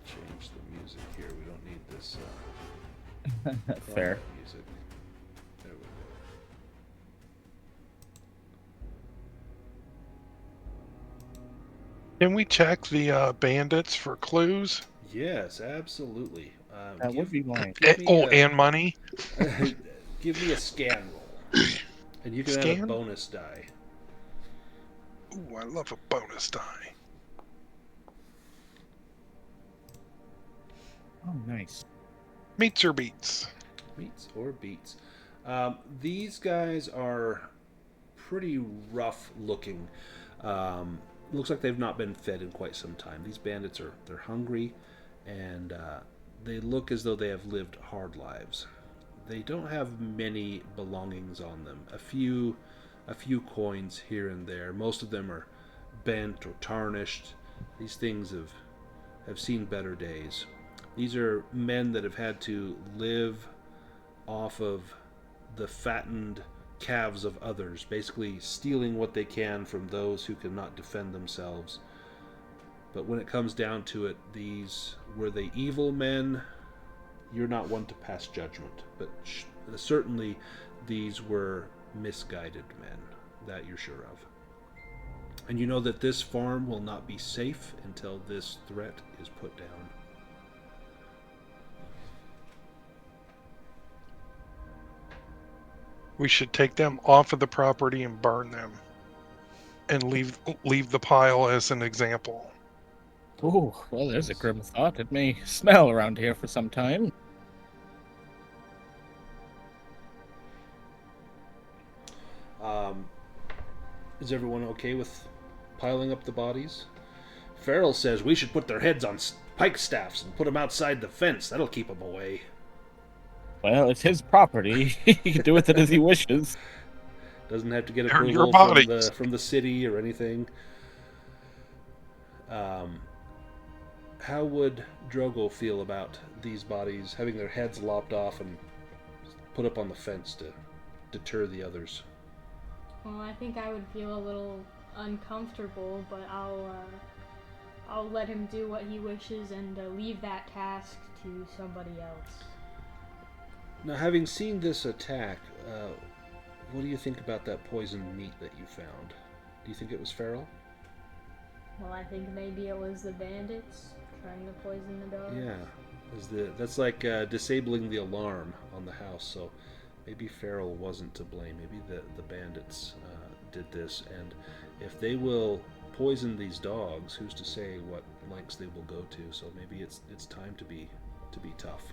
change the music here. We don't need this Fair. music. There we go. Can we check the bandits for clues? Yes, absolutely. That would be nice. give me And money. give me a scan roll, and you can add a Scan? bonus die. Ooh, I love a bonus die. Oh, nice. Meets or beats? Meets or beats. These guys are pretty rough looking. Looks like they've not been fed in quite some time. These bandits they're hungry, and they look as though they have lived hard lives. They don't have many belongings on them. A few coins here and there. Most of them are bent or tarnished. These things have seen better days. These are men that have had to live off of the fattened calves of others, basically stealing what they can from those who cannot defend themselves. But when it comes down to it, these were they evil men? You're not one to pass judgment, but certainly these were misguided men, that you're sure of. And you know that this farm will not be safe until this threat is put down. We should take them off of the property and burn them, and leave the pile as an example. Oh, well, there's a grim thought. It may smell around here for some time. Is everyone okay with piling up the bodies? Farrell says we should put their heads on pike staffs and put them outside the fence. That'll keep them away. Well, it's his property. He can do with it as he wishes. Doesn't have to get They're your approval bodies. from the city or anything. How would Drogo feel about these bodies having their heads lopped off and put up on the fence to deter the others? Well, I think I would feel a little uncomfortable, but I'll let him do what he wishes and leave that task to somebody else. Now, having seen this attack, what do you think about that poisoned meat that you found? Do you think it was feral? Well, I think maybe it was the bandits trying to poison the dog. Yeah, that's like disabling the alarm on the house. So maybe feral wasn't to blame. Maybe the bandits did this, and if they will poison these dogs, who's to say what lengths they will go to? So maybe it's time to be tough.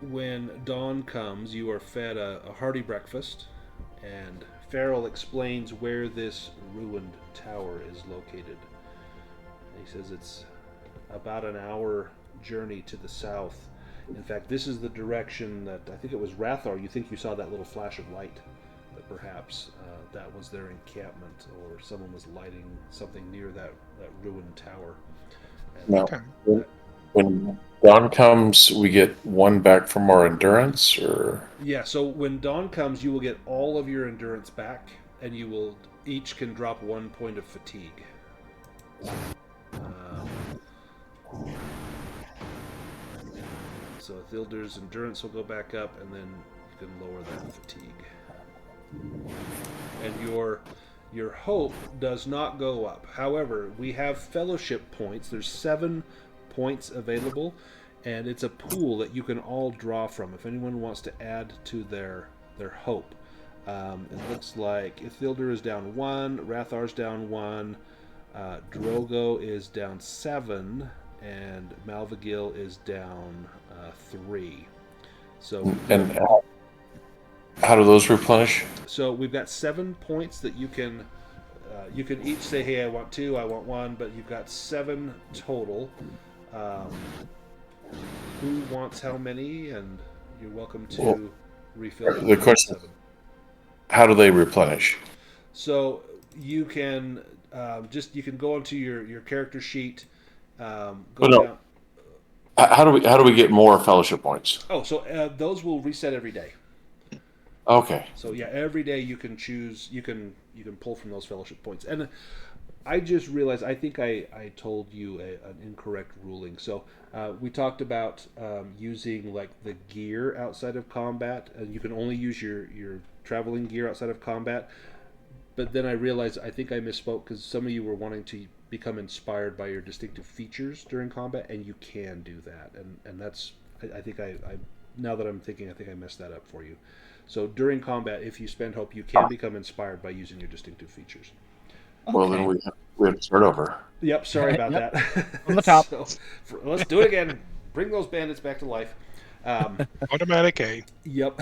When dawn comes, you are fed a hearty breakfast, and Farrell explains where this ruined tower is located. He says it's about an hour journey to the south. In fact, this is the direction that I think it was Rathar. You think you saw that little flash of light, that perhaps that was their encampment, or someone was lighting something near that ruined tower. And Now, when dawn comes, we get one back from our endurance, or yeah, so when dawn comes, you will get all of your endurance back, and you will each can drop 1 point of fatigue. So Thilder's endurance will go back up, and then you can lower that fatigue. And your hope does not go up. However, we have fellowship points. There's 7 points available, and it's a pool that you can all draw from if anyone wants to add to their hope. It looks like Ithilder is down 1, Rathar's down 1, Drogo is down 7, and Malvagil is down 3. So and how do those replenish? So we've got 7 points that you can each say, hey, I want 2, I want 1, but you've got 7 total. Who wants how many? And you're welcome to refill the question: 7. How do they replenish? So you can you can go onto your character sheet, down. How do we get more fellowship points? Oh, so those will reset every day. Okay. So yeah, every day you can choose. You can pull from those fellowship points. And I just realized I think I told you an incorrect ruling. So we talked about using like the gear outside of combat, and you can only use your traveling gear outside of combat. But then I realized I think I misspoke, because some of you were wanting to become inspired by your distinctive features during combat, and you can do that. And that's I think I now that I'm thinking, I think I messed that up for you. So during combat, if you spend hope, you can become inspired by using your distinctive features. Well, then we have to start over. Yep, sorry about Yep. that. On the top. So, let's do it again. Bring those bandits back to life. Automatic A. Yep.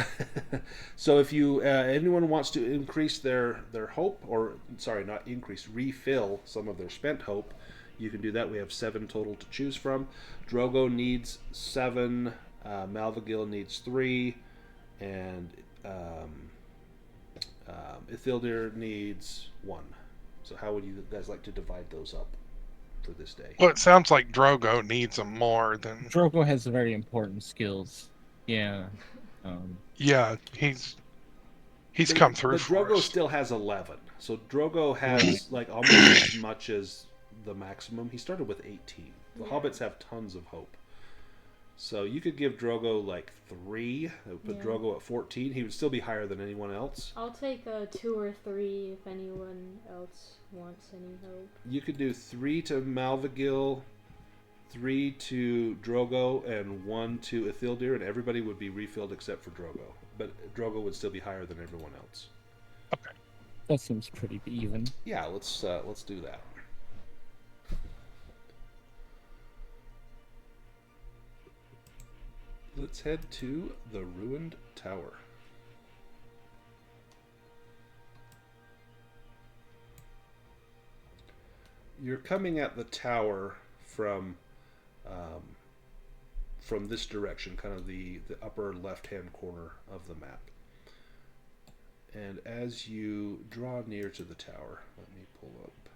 So if you anyone wants to increase their hope, or sorry, not increase, refill some of their spent hope, you can do that. We have 7 total to choose from. Drogo needs 7. Malvagil needs 3, and Ithildir needs 1. So how would you guys like to divide those up for this day? Well, it sounds like Drogo needs them more than. Drogo has very important skills. Yeah. Yeah, he's come through But for Drogo us. still has 11. So Drogo has like almost as much as the maximum. He started with 18. The hobbits have tons of hope. So you could give Drogo like 3. That would put Drogo at 14. He would still be higher than anyone else. I'll take 2 or 3 if anyone else wants any hope. You could do 3 to Malvagil, 3 to Drogo, and 1 to Ithildir, and everybody would be refilled except for Drogo. But Drogo would still be higher than everyone else. Okay. That seems pretty even. Yeah, let's do that. Let's head to the ruined tower. You're coming at the tower from this direction, kind of the upper left-hand corner of the map. And as you draw near to the tower, let me pull up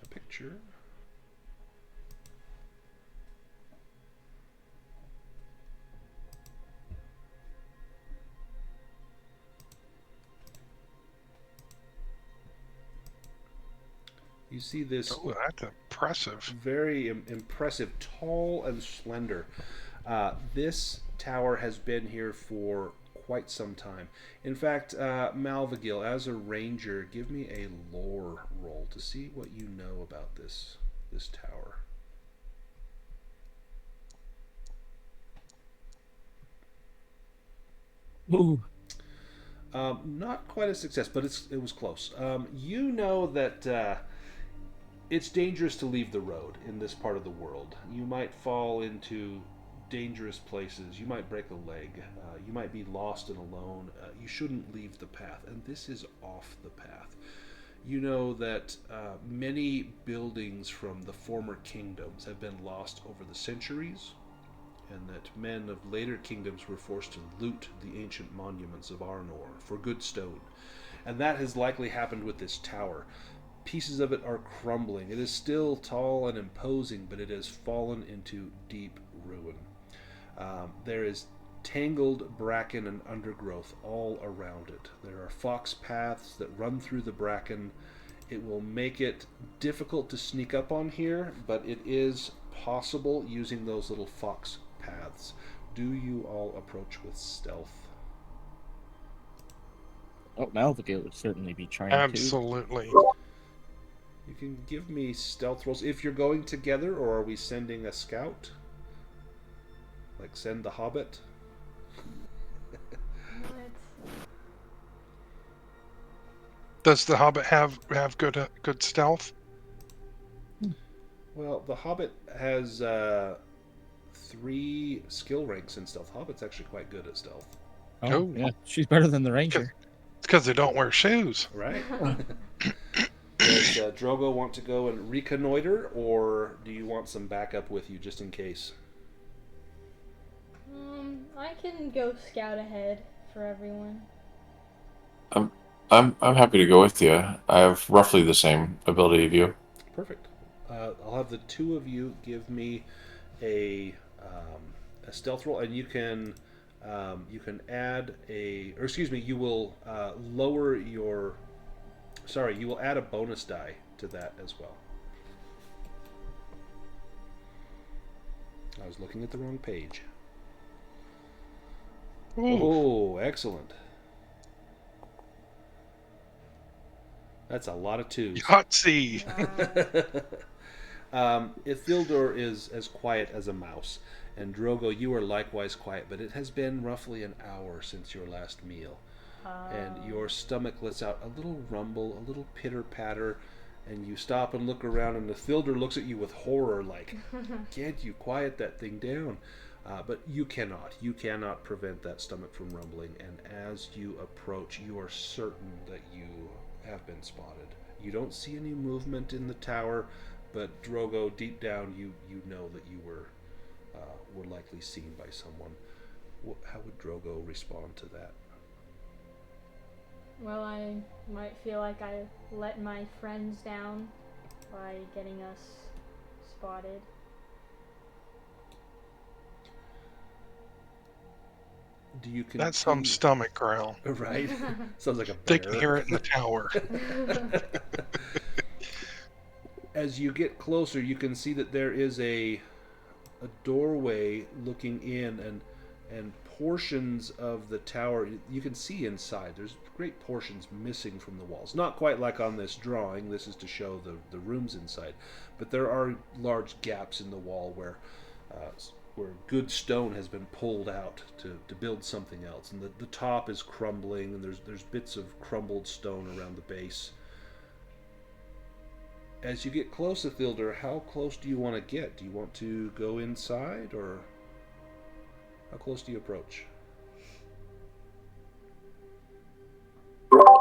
a picture. You see this Oh, that's impressive. very impressive, tall and slender. This tower has been here for quite some time. In fact, Malvagil, as a ranger, give me a lore roll to see what you know about this tower. Ooh. Not quite a success, but it was close. You know that it's dangerous to leave the road in this part of the world. You might fall into dangerous places. You might break a leg. You might be lost and alone. You shouldn't leave the path, and this is off the path. You know that many buildings from the former kingdoms have been lost over the centuries, and that men of later kingdoms were forced to loot the ancient monuments of Arnor for good stone. And that has likely happened with this tower. Pieces of it are crumbling. It is still tall and imposing, but it has fallen into deep ruin. There is tangled bracken and undergrowth all around it. There are fox paths that run through the bracken. It will make it difficult to sneak up on here, but it is possible using those little fox paths. Do you all approach with stealth? Oh, Malvagil would certainly be trying Absolutely. You can give me stealth rolls if you're going together, or are we sending a scout? Like send the hobbit? What? Does the Hobbit have good stealth? Well, the hobbit has 3 skill ranks in stealth. Hobbit's actually quite good at stealth. to. Oh. Yeah, she's better than the ranger. It's because they don't wear shoes. Right? Does Drogo want to go and reconnoiter, or do you want some backup with you just in case? I can go scout ahead for everyone. I'm happy to go with you. I have roughly the same ability of you. Perfect. I'll have the 2 of you give me a stealth roll, and you can add you will lower your. Sorry, you will add a bonus die to that as well. I was looking at the wrong page. Ooh. Oh, excellent. That's a lot of 2s. Yahtzee. Isildur is as quiet as a mouse, and Drogo, you are likewise quiet, but it has been roughly an hour since your last meal. And your stomach lets out a little rumble, a little pitter-patter, and you stop and look around, and Isildur looks at you with horror, like, can't you quiet that thing down? But you cannot. You cannot prevent that stomach from rumbling, and as you approach, you are certain that you have been spotted. You don't see any movement in the tower, but Drogo, deep down, you know that you were likely seen by someone. How would Drogo respond to that? Well, I might feel like I let my friends down by getting us spotted. Do you continue? That's some stomach growl. Right? Sounds like a bear. They can hear it in the tower. As you get closer, you can see that there is a doorway looking in, and portions of the tower you can see inside. There's great portions missing from the walls. Not quite like on this drawing. This is to show the rooms inside, but there are large gaps in the wall where good stone has been pulled out to build something else, and the top is crumbling, and there's bits of crumbled stone around the base. As you get close to Thilder, how close do you want to get? Do you want to go inside, or how close do you approach?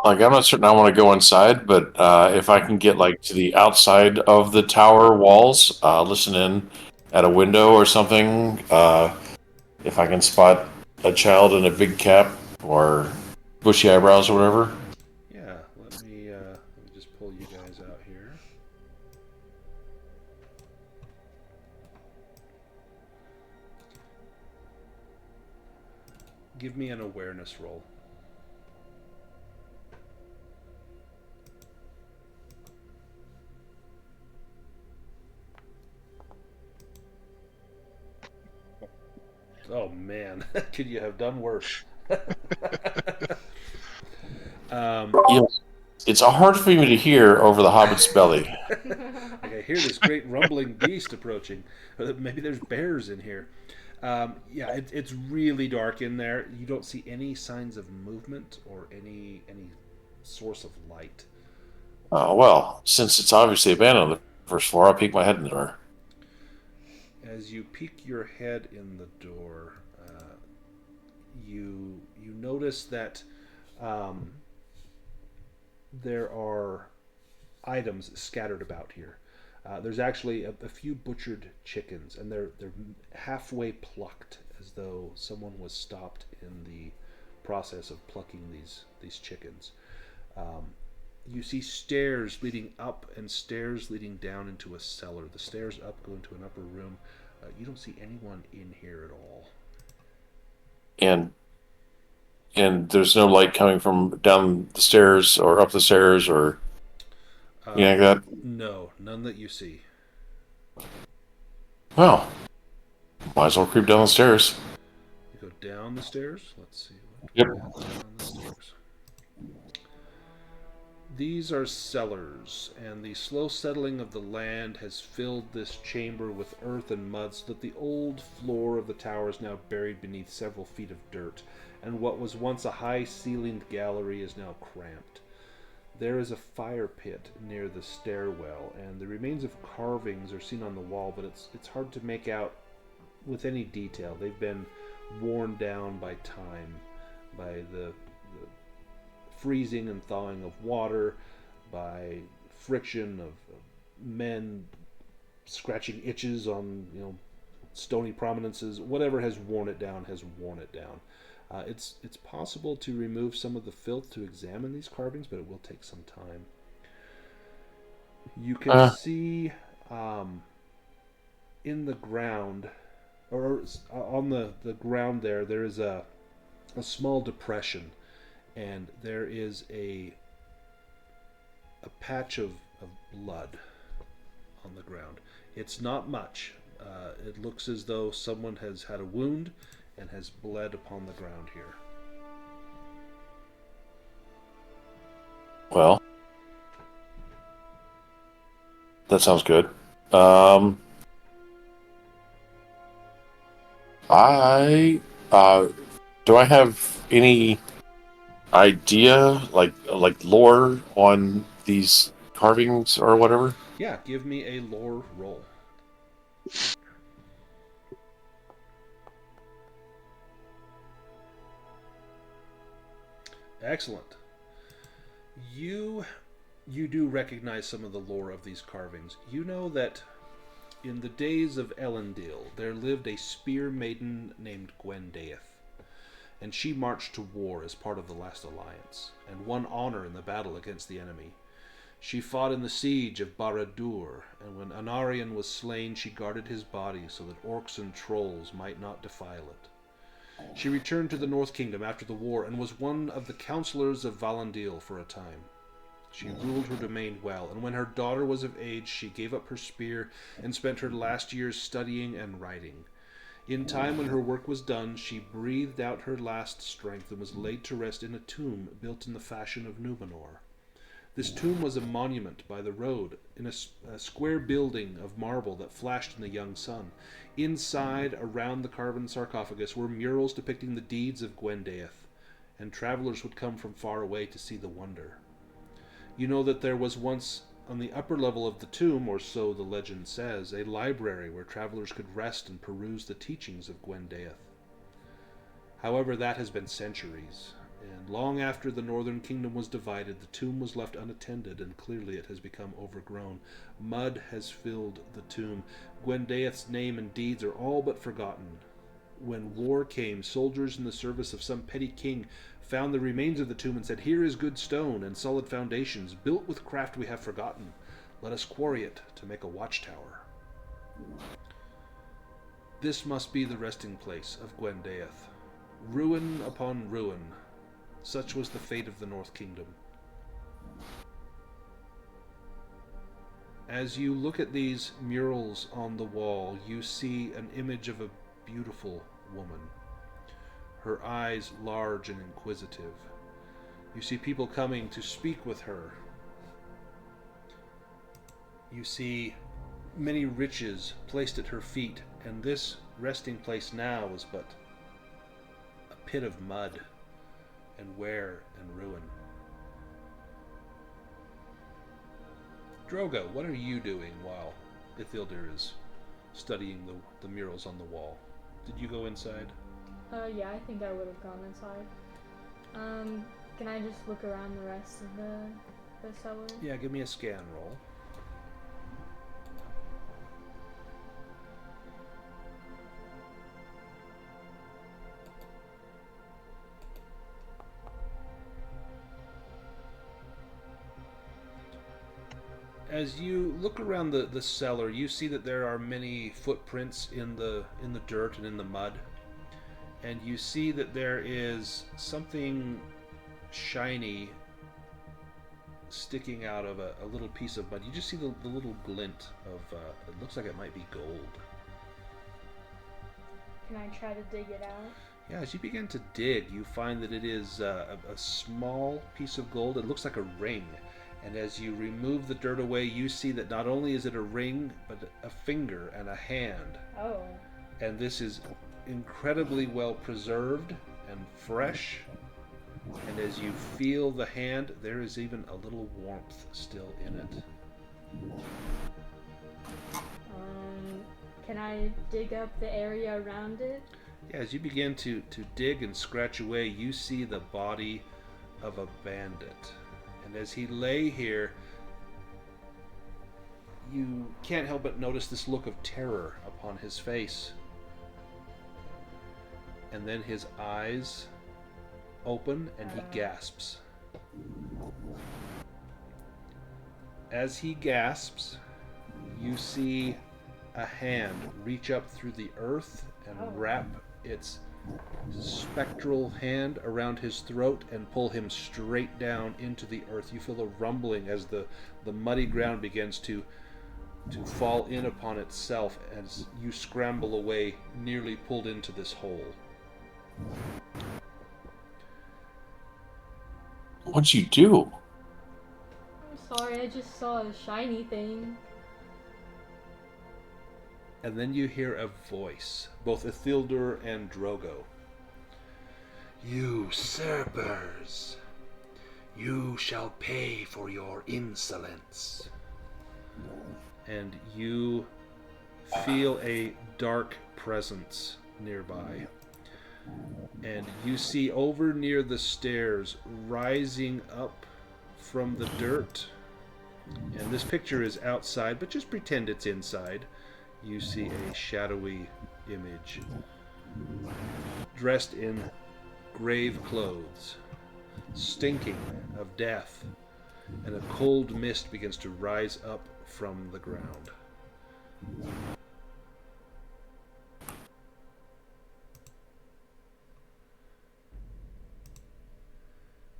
Like, I'm not certain I want to go inside, but if I can get like to the outside of the tower walls, listen in at a window or something, if I can spot a child in a big cap or bushy eyebrows or whatever. Yeah, let me just pull you guys out here. Give me an awareness roll. Oh man, could you have done worse? You know, it's hard for me to hear over the hobbit's belly. Like I hear this great rumbling beast approaching. Maybe there's bears in here. Yeah, it's really dark in there. You don't see any signs of movement or any source of light. Well, since it's obviously abandoned on the first floor, I'll peek my head in the door. As you peek your head in the door, you notice that um, there are items scattered about here. There's actually a few butchered chickens, and they're halfway plucked, as though someone was stopped in the process of plucking these chickens. Um, you see stairs leading up and stairs leading down into a cellar. The stairs up go into an upper room. You don't see anyone in here at all. And there's no light coming from down the stairs or up the stairs or anything like that? No, none that you see. Well, might as well creep down the stairs. You go down the stairs. Let's see what Yep. we have down the stairs. These are cellars, and the slow settling of the land has filled this chamber with earth and mud so that the old floor of the tower is now buried beneath several feet of dirt, and what was once a high-ceilinged gallery is now cramped. There is a fire pit near the stairwell, and the remains of carvings are seen on the wall, but it's hard to make out with any detail. They've been worn down by time, by the freezing and thawing of water, by friction of men scratching itches on stony prominences. Whatever has worn it down has worn it down. It's possible to remove some of the filth to examine these carvings, but it will take some time. You can see in the ground, or on the ground there is a small depression, and there is a patch of blood on the ground. It's not much. It looks as though someone has had a wound and has bled upon the ground here. Well, that sounds good. I do I have any idea like lore on these carvings or whatever? Yeah, give me a lore roll. Excellent. You do recognize some of the lore of these carvings. You know that in the days of Elendil, there lived a spear maiden named Gwendaeth, and she marched to war as part of the last alliance, and won honor in the battle against the enemy. She fought in the siege of Barad-dûr, and when Anarion was slain, she guarded his body so that orcs and trolls might not defile it. She returned to the North Kingdom after the war, and was one of the counselors of Valandil for a time. She ruled her domain well, and when her daughter was of age, she gave up her spear and spent her last years studying and writing. In time, when her work was done, she breathed out her last strength and was laid to rest in a tomb built in the fashion of Numenor. This tomb was a monument by the road, in a square building of marble that flashed in the young sun. Inside, around the carven sarcophagus, were murals depicting the deeds of Gwendaeth, and travelers would come from far away to see the wonder. You know that there was once, on the upper level of the tomb, or so the legend says, a library where travelers could rest and peruse the teachings of Gwendaeth. However, that has been centuries, and long after the northern kingdom was divided, the tomb was left unattended, and clearly it has become overgrown. Mud has filled the tomb. Gwendaeth's name and deeds are all but forgotten. When war came, soldiers in the service of some petty king found the remains of the tomb and said, "Here is good stone and solid foundations, built with craft we have forgotten. Let us quarry it to make a watchtower." This must be the resting place of Gwendaeth. Ruin upon ruin. Such was the fate of the North Kingdom. As you look at these murals on the wall, you see an image of a beautiful woman. her eyes large and inquisitive. You see people coming to speak with her. You see many riches placed at her feet, and this resting place now is but a pit of mud and wear and ruin. Drogo, what are you doing while Isildur is studying the murals on the wall? Did you go inside? Yeah, I think I would have gone inside. Can I just look around the rest of the cellar? Yeah, give me a scan roll. As you look around the cellar, you see that there are many footprints in the dirt and in the mud. And you see that there is something shiny sticking out of a little piece of mud. You just see the little glint of, it looks like it might be gold. Can I try to dig it out? Yeah, as you begin to dig, you find that it is a small piece of gold. It looks like a ring. And as you remove the dirt away, you see that not only is it a ring, but a finger and a hand. Oh. And this is incredibly well preserved and fresh. And as you feel the hand, there is even a little warmth still in it. Can I dig up the area around it? Yeah, as you begin to dig and scratch away, you see the body of a bandit. And as he lay here, you can't help but notice this look of terror upon his face. And then his eyes open and he gasps. As he gasps, you see a hand reach up through the earth and wrap its spectral hand around his throat and pull him straight down into the earth. You feel a rumbling as the muddy ground begins to fall in upon itself as you scramble away, nearly pulled into this hole. What'd you do? I'm sorry, I just saw a shiny thing. And then you hear a voice, both Isildur and Drogo. You usurpers, you shall pay for your insolence. And you feel a dark presence nearby. And you see over near the stairs, rising up from the dirt, and this picture is outside, but just pretend it's inside. You see a shadowy image, dressed in grave clothes, stinking of death, and a cold mist begins to rise up from the ground.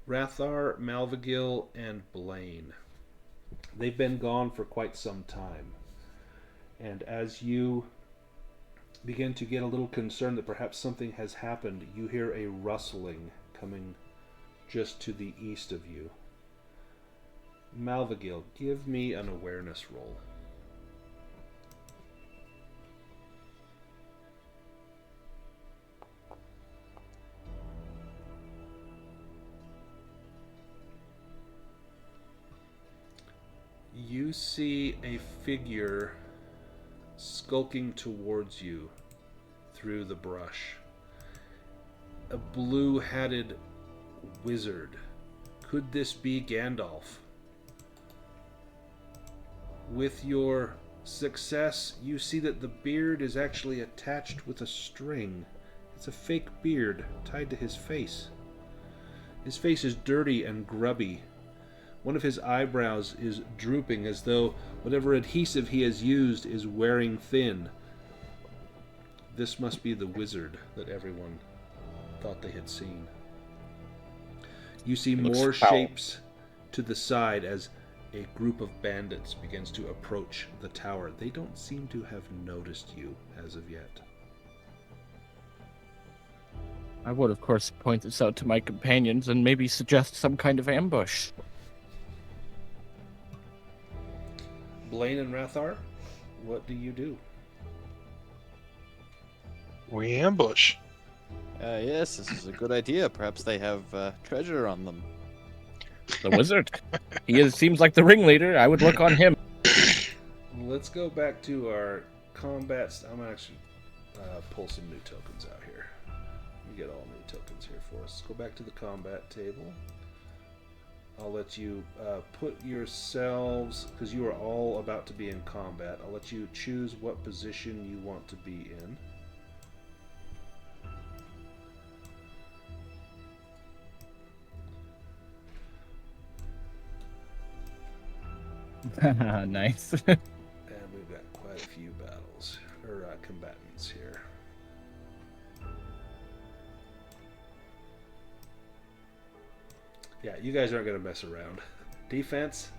Rathar, Malvagil, and Blaine. They've been gone for quite some time. And as you begin to get a little concerned that perhaps something has happened, you hear a rustling coming just to the east of you. Malvagil, give me an awareness roll. You see a figure skulking towards you through the brush. A blue-hatted wizard. Could this be Gandalf? With your success, you see that the beard is actually attached with a string. It's a fake beard tied to his face. His face is dirty and grubby. One of his eyebrows is drooping as though whatever adhesive he has used is wearing thin. This must be the wizard that everyone thought they had seen. You see more shapes to the side as a group of bandits begins to approach the tower. They don't seem to have noticed you as of yet. I would, of course, point this out to my companions and maybe suggest some kind of ambush. Blaine and Rathar, what do you do? We ambush. Yes, this is a good idea. Perhaps they have treasure on them. The wizard. Seems like the ringleader. I would look on him. Let's go back to our combats. I'm going to actually pull some new tokens out here. We get all new tokens here for us. Let's go back to the combat table. I'll let you put yourselves, because you are all about to be in combat, I'll let you choose what position you want to be in. Nice. And we've got quite a few battles, or combatants here. Yeah, you guys aren't going to mess around. Defense,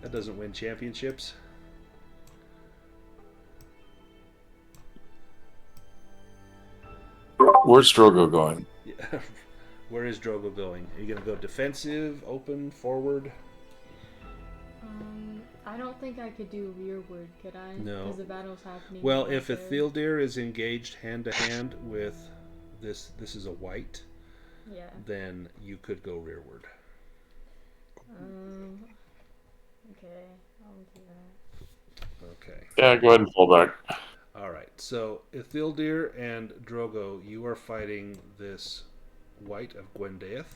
that doesn't win championships. Where's Drogo going? Yeah. Where is Drogo going? Are you going to go defensive, open, forward? I don't think I could do rearward, could I? No. Because the battle's happening. Well, right if there. Ithildir is engaged hand to hand with this is a white, Yeah. then you could go rearward. Okay, I'll do that. Okay. Yeah, go ahead and fall back. All right. So Ithildir and Drogo, you are fighting this white of Gwendaeth.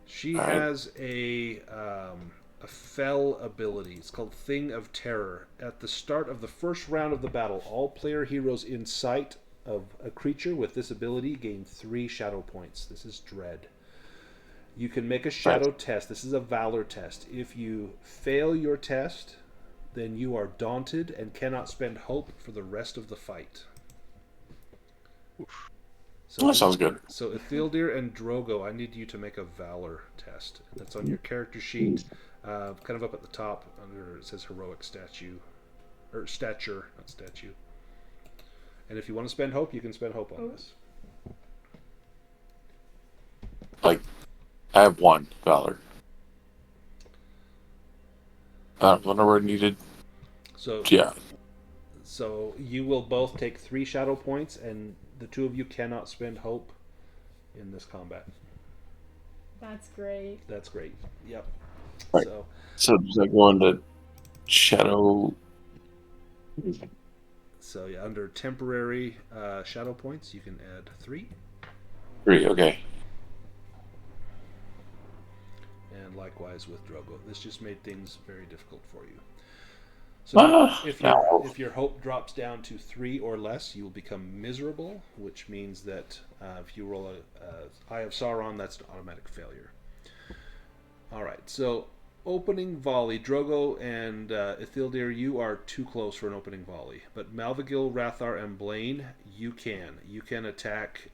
She All right. has a fell ability. It's called Thing of Terror. At the start of the first round of the battle, all player heroes in sight of a creature with this ability gain 3 shadow points. This is Dread. You can make a shadow test. This is a valor test. If you fail your test, then you are daunted and cannot spend hope for the rest of the fight. So That sounds good. So Ithildir and Drogo, I need you to make a valor test. That's on your character sheet, kind of up at the top. Under it says heroic statue, or stature, not statue. And if you want to spend hope, you can spend hope on this. Like, I have 1 valor. Whenever needed. So Yeah. So you will both take 3 shadow points, and the 2 of you cannot spend hope in this combat. That's great. That's great. Yep. Right. So does that go into shadow? So yeah, under temporary shadow points, you can add 3. 3, okay. And likewise with Drogo. This just made things very difficult for you. So if your hope drops down to 3 or less, you will become miserable, which means that if you roll a Eye of Sauron, that's an automatic failure. All right, so opening volley. Drogo and Ithildir, you are too close for an opening volley. But Malvagil, Rathar, and Blaine, you can. You can attack...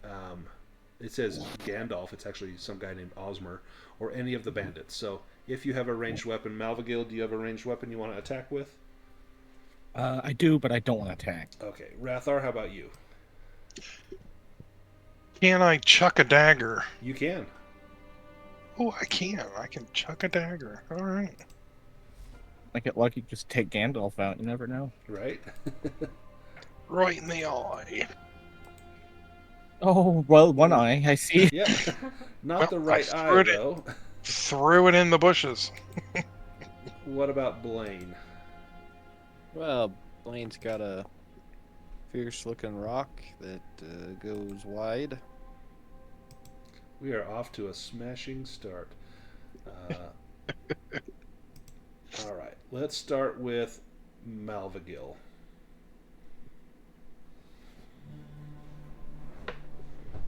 it says Gandalf. It's actually some guy named Osmer, or any of the bandits. So if you have a ranged weapon, Malvagil, do you have a ranged weapon you want to attack with? I do, but I don't want to attack. Okay. Rathar, how about you? Can I chuck a dagger? You can. Oh, I can. I can chuck a dagger. All right. I get lucky, just take Gandalf out. You never know. Right? Right in the eye. Oh, well, one eye, I see. Yep. Not Well, the right I eye, threw it though. Threw it in the bushes. What about Blaine? Well, Blaine's got a fierce-looking rock that goes wide. We are off to a smashing start. All right. Let's start with Malvagil.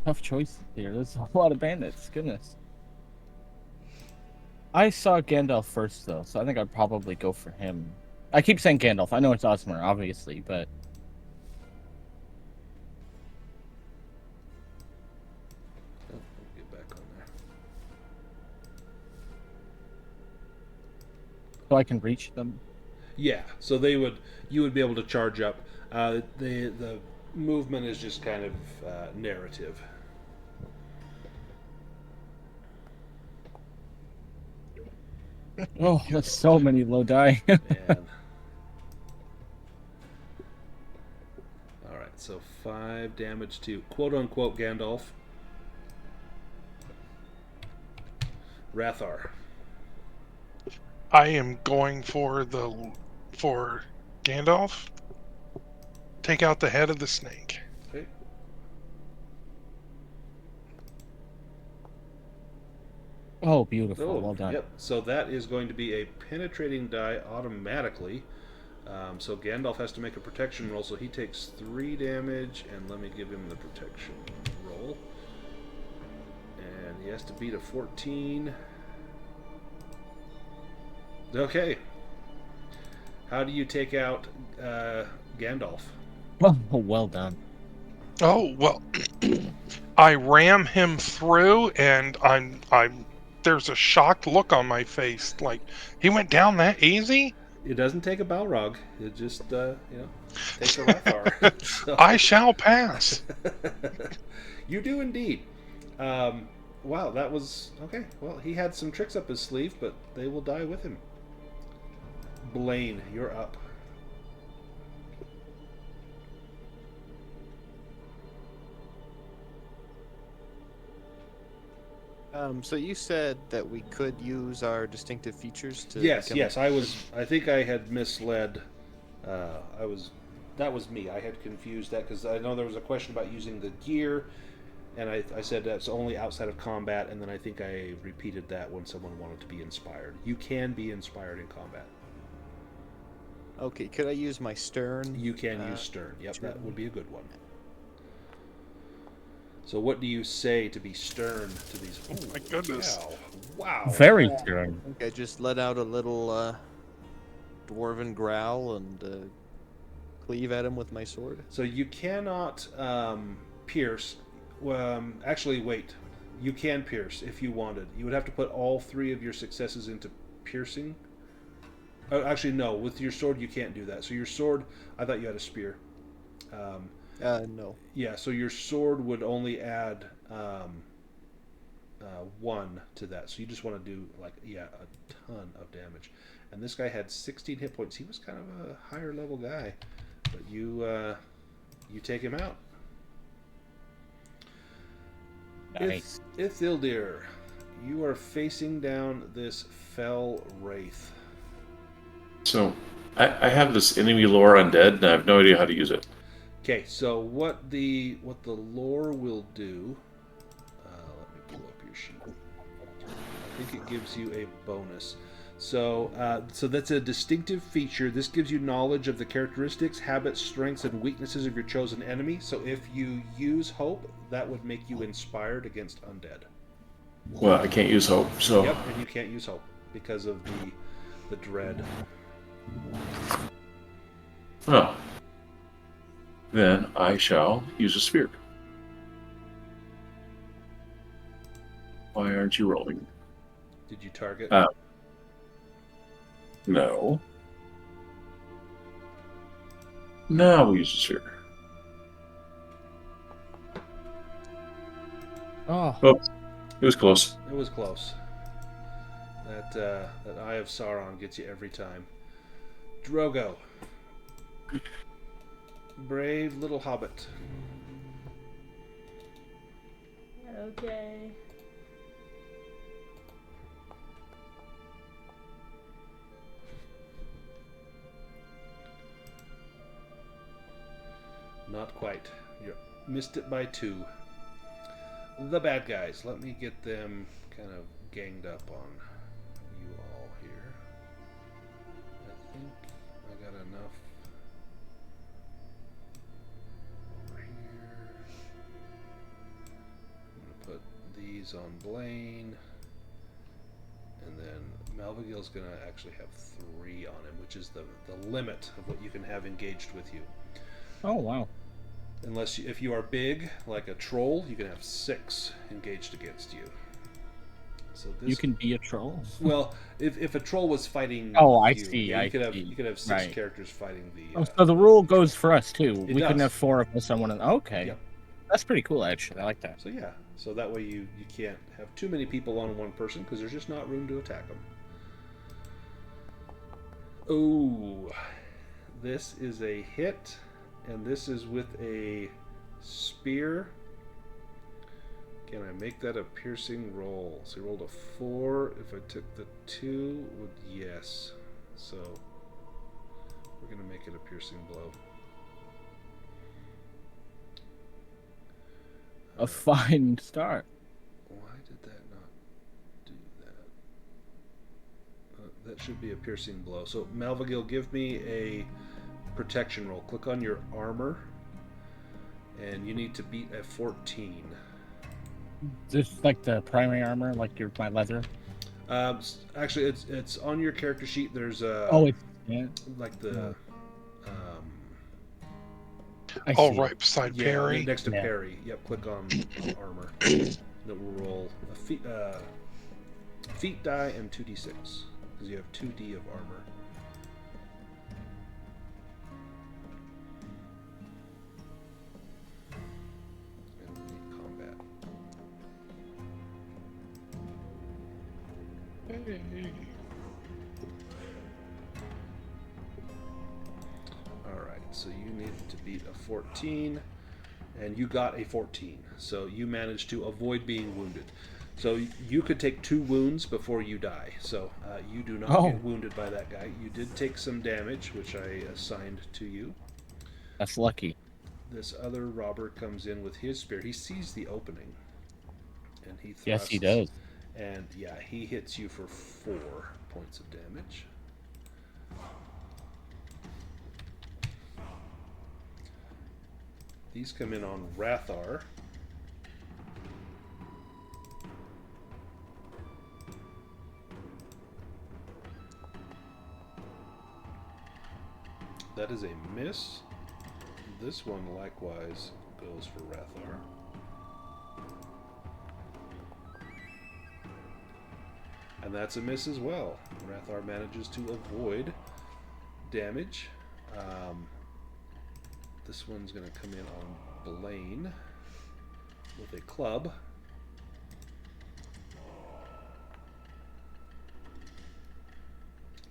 Tough choice here. There's a lot of bandits. Goodness. I saw Gandalf first, though, so I think I'd probably go for him. I keep saying Gandalf. I know it's Osmer, obviously, but... Oh, get back on there. So I can reach them. Yeah. So you would be able to charge up. The movement is just kind of narrative. Oh, that's so many low die. Man. Alright, so 5 damage to quote-unquote Gandalf. Rathar. I am going for Gandalf. Take out the head of the snake. Okay. Oh, beautiful. Oh, Well done. yep. So that is going to be a penetrating die automatically. So Gandalf has to make a protection roll, so he takes 3 damage, and let me give him the protection roll. And he has to beat a 14. Okay. How do you take out Gandalf? Oh, well done. Oh well, I ram him through, and I'm. There's a shocked look on my face, like he went down that easy. It doesn't take a Balrog. It just, takes a Rathar. So- I shall pass. You do indeed. Wow, that was... Okay, well, he had some tricks up his sleeve, but they will die with him. Blaine, you're up. So you said that we could use our distinctive features to. Yes, become- yes, I think I had misled... That was me. I had confused that, because I know there was a question about using the gear, and I said that's only outside of combat, and then I think I repeated that when someone wanted to be inspired. You can be inspired in combat. Okay, could I use my stern? You can use stern. Yep, that would be a good one. So what do you say to be stern to these? Oh my goodness! Wow! Very stern. I think I just let out a little dwarven growl and cleave at him with my sword. So you cannot pierce. Actually, wait. You can pierce if you wanted. You would have to put all 3 of your successes into piercing. Actually, no. With your sword, you can't do that. So your sword, I thought you had a spear. No. Yeah, so your sword would only add 1 to that. So you just want to do, a ton of damage. And this guy had 16 hit points. He was kind of a higher level guy. But you take him out. Nice. Ithildir, you are facing down this fell wraith. So, I have this enemy lore undead, and I have no idea how to use it. Okay, so what the lore will do? Let me pull up your sheet. I think it gives you a bonus. So that's a distinctive feature. This gives you knowledge of the characteristics, habits, strengths, and weaknesses of your chosen enemy. So if you use hope, that would make you inspired against undead. Well, I can't use hope, so... Yep, and you can't use hope because of the dread. Oh. Then I shall use a spear. Why aren't you rolling? Did you target? No. Now we use a sphere. Oh, Oops. It was close. It was close. That Eye of Sauron gets you every time. Drogo. Brave little hobbit. Okay. Not quite. You missed it by 2. The bad guys. Let me get them kind of ganged up on you all here. I think I got enough over here. I'm going to put these on Blaine. And then Malvagil's going to actually have 3 on him, which is the limit of what you can have engaged with you. oh wow. Unless if you are big, like a troll, you can have 6 engaged against you. So this, You can be a troll. well, if a troll was fighting, Oh, I you, see, yeah, I you could see. have 6 Right. characters fighting the. Oh, so the rule goes for us too. It We couldn't does. have 4 of us on one. Okay, Yep. that's pretty cool. Actually, I like that. So yeah, so that way you can't have too many people on one person because there's just not room to attack them. Ooh, this is a hit, and this is with a spear. Can I make that a piercing roll? So he rolled a 4. If I took the 2, would yes. So we're going to make it a piercing blow. A fine start. Why did that not do that? That should be a piercing blow. So Malvagil, give me a protection roll. Click on your armor, and you need to beat a 14. Just like the primary armor, like my leather. Actually, it's on your character sheet. There's It's like the I Oh, see. right beside yeah, Perry. next to Yeah. Perry. Yep, click on armor. That will roll a feet die and 2d6 because you have 2d of armor. And we need combat. Alright, so you needed to beat a 14, and you got a 14. So you managed to avoid being wounded. So you could take 2 wounds before you die. So you do not get wounded by that guy. You did take some damage, which I assigned to you. That's lucky. This other robber comes in with his spear. He sees the opening, and he thrusts. Yes, he does. And yeah, he hits you for 4 points of damage. These come in on Rathar. That is a miss. This one likewise goes for Rathar. And that's a miss as well. Rathar manages to avoid damage. This one's going to come in on Blaine with a club.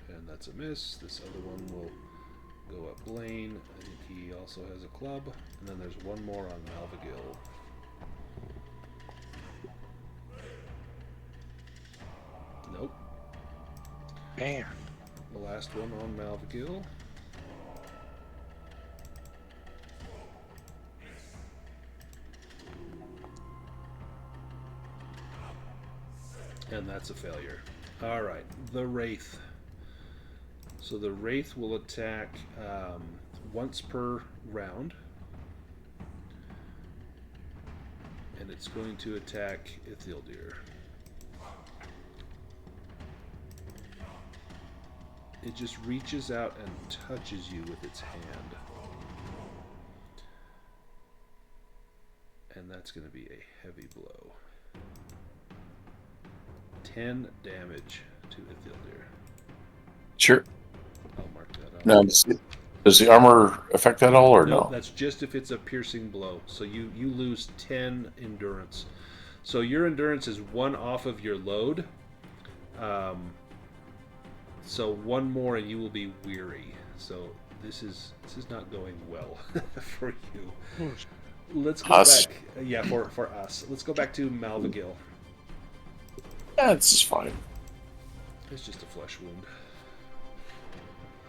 And that's a miss. This other one will go at Blaine. I think he also has a club. And then there's one more on Malvagil. Nope. Man. The last one on Malvagil. And that's a failure. Alright, the Wraith. So the Wraith will attack once per round. And it's going to attack Ithildir. It just reaches out and touches you with its hand. And that's going to be a heavy blow. 10 damage to Ithildir. Sure. I'll mark that up. Now, does the armor affect that at all, or no? That's just if it's a piercing blow. So you lose 10 endurance. So your endurance is 1 off of your load. So 1 more and you will be weary. So this is not going well for you. Let's go back. Yeah, for us. Let's go back to Malvagil. Yeah, this is fine. It's just a flesh wound.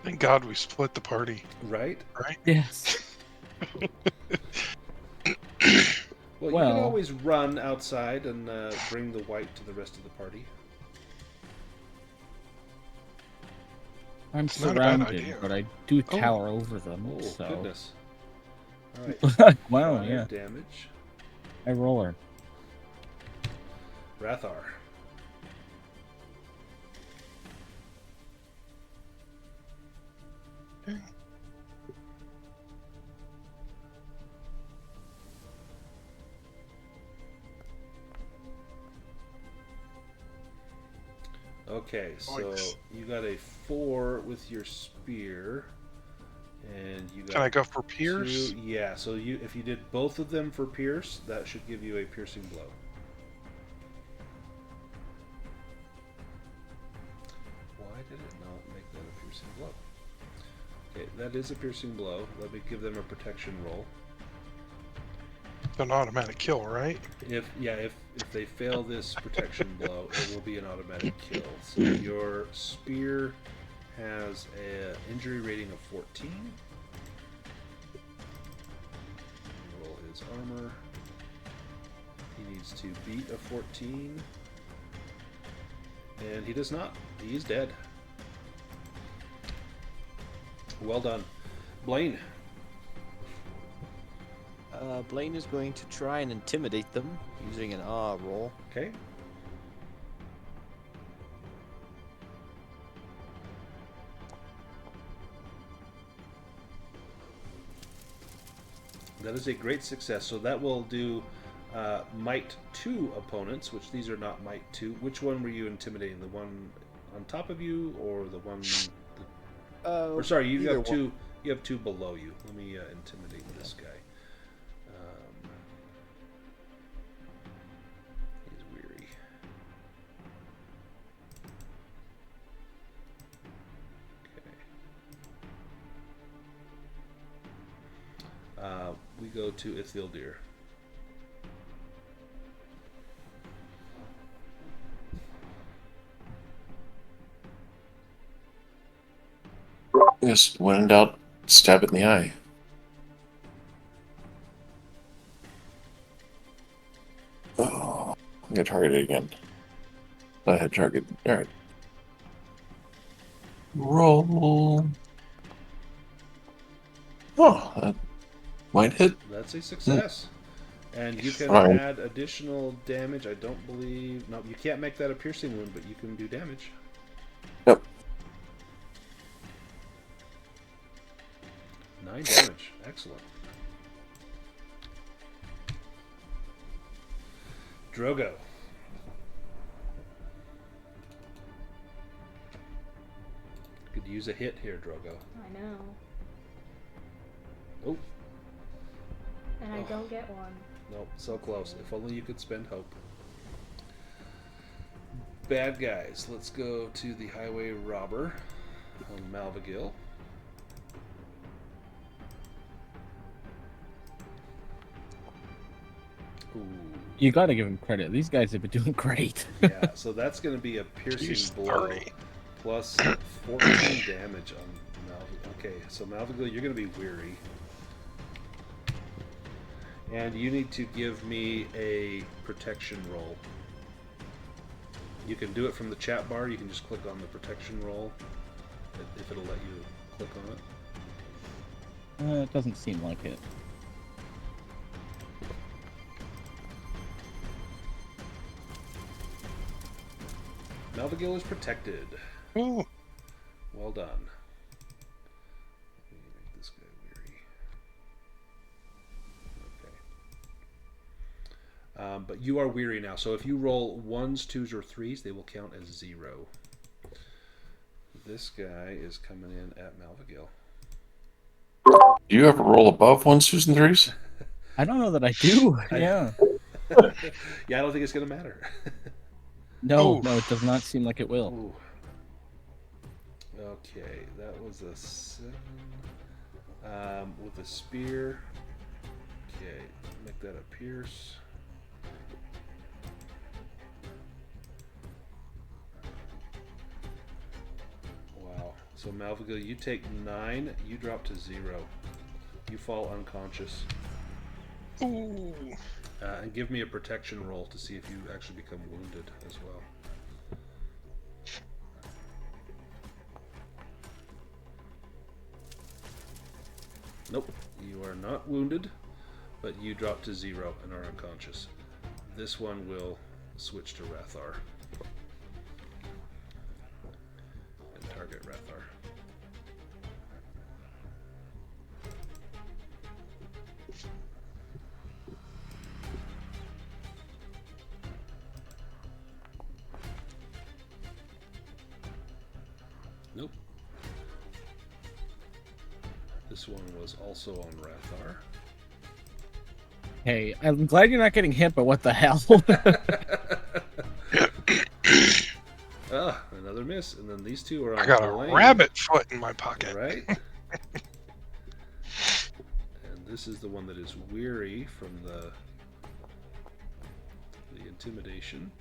Thank God we split the party. Right? Right? Yes. Well, you can always run outside and bring the white to the rest of the party. Not I'm a bad surrounded, idea. but I do tower over them. Oh, so. goodness. Alright. Wow, 5 yeah. damage. I roll her. Rathar. Okay, so you got a 4 with your spear, and you got. Can I go for Pierce? 2, yeah. So if you did both of them for Pierce, that should give you a piercing blow. Why did it not make that a piercing piercing blow. Okay, that is a piercing blow. Let me give them a protection roll. It's an automatic kill, right? If they fail this protection blow, it will be an automatic kill. So your spear has an injury rating of 14. Roll his armor. He needs to beat a 14. And he does not. He is dead. Well done. Blaine. Blaine is going to try and intimidate them using an awe roll. Okay. That is a great success. So that will do Might 2 opponents, which these are not Might 2. Which one were you intimidating? The one on top of you or the one... or sorry, you have two. You have two below you. Let me intimidate this guy. He's weary. Okay. We go to Ithildir. Yes, when in doubt, stab it in the eye. Oh, I'm gonna target it again. I had target. Alright. Roll. Oh, that might hit. That's a success. And you can Fine. add additional damage. I don't believe... No, you can't make that a piercing wound, but you can do damage. Yep. 9 damage. Excellent. Drogo. Could use a hit here, Drogo. I know. Oh. And I Oh. don't get one. Nope, so close. If only you could spend hope. Bad guys. Let's go to the highway robber on Malvagil. Ooh. You gotta give him credit. These guys have been doing great. Yeah, so that's going to be a piercing He's blow 30. plus 14 damage on Malvagil. Okay, so Malvagil, you're going to be weary. And you need to give me a protection roll. You can do it from the chat bar. You can just click on the protection roll if it'll let you click on it. It doesn't seem like it. Malvagil is protected. Ooh. Well done. Let me make this guy weary. Okay. But you are weary now, so if you roll 1s, 2s, or 3s, they will count as 0. This guy is coming in at Malvagil. Do you ever roll above 1s, 2s, and 3s? I don't know that I do. Yeah. Yeah, I don't think it's going to matter. No, Oof. no, it does not seem like it will. Ooh. Okay, that was a 7. With a spear. Okay, make that a pierce. Wow. So Malvagil, you take 9, you drop to 0. You fall unconscious. Ooh. And give me a protection roll to see if you actually become wounded as well. Nope, you are not wounded, but you drop to 0 and are unconscious. This one will switch to Rathar. And target Rathar. Nope. This one was also on Rathar. Hey, I'm glad you're not getting hit, but what the hell? Ah, another another miss, and then these two are on I got a Blaine. rabbit foot in my pocket. Right. And this is the one that is weary from the intimidation.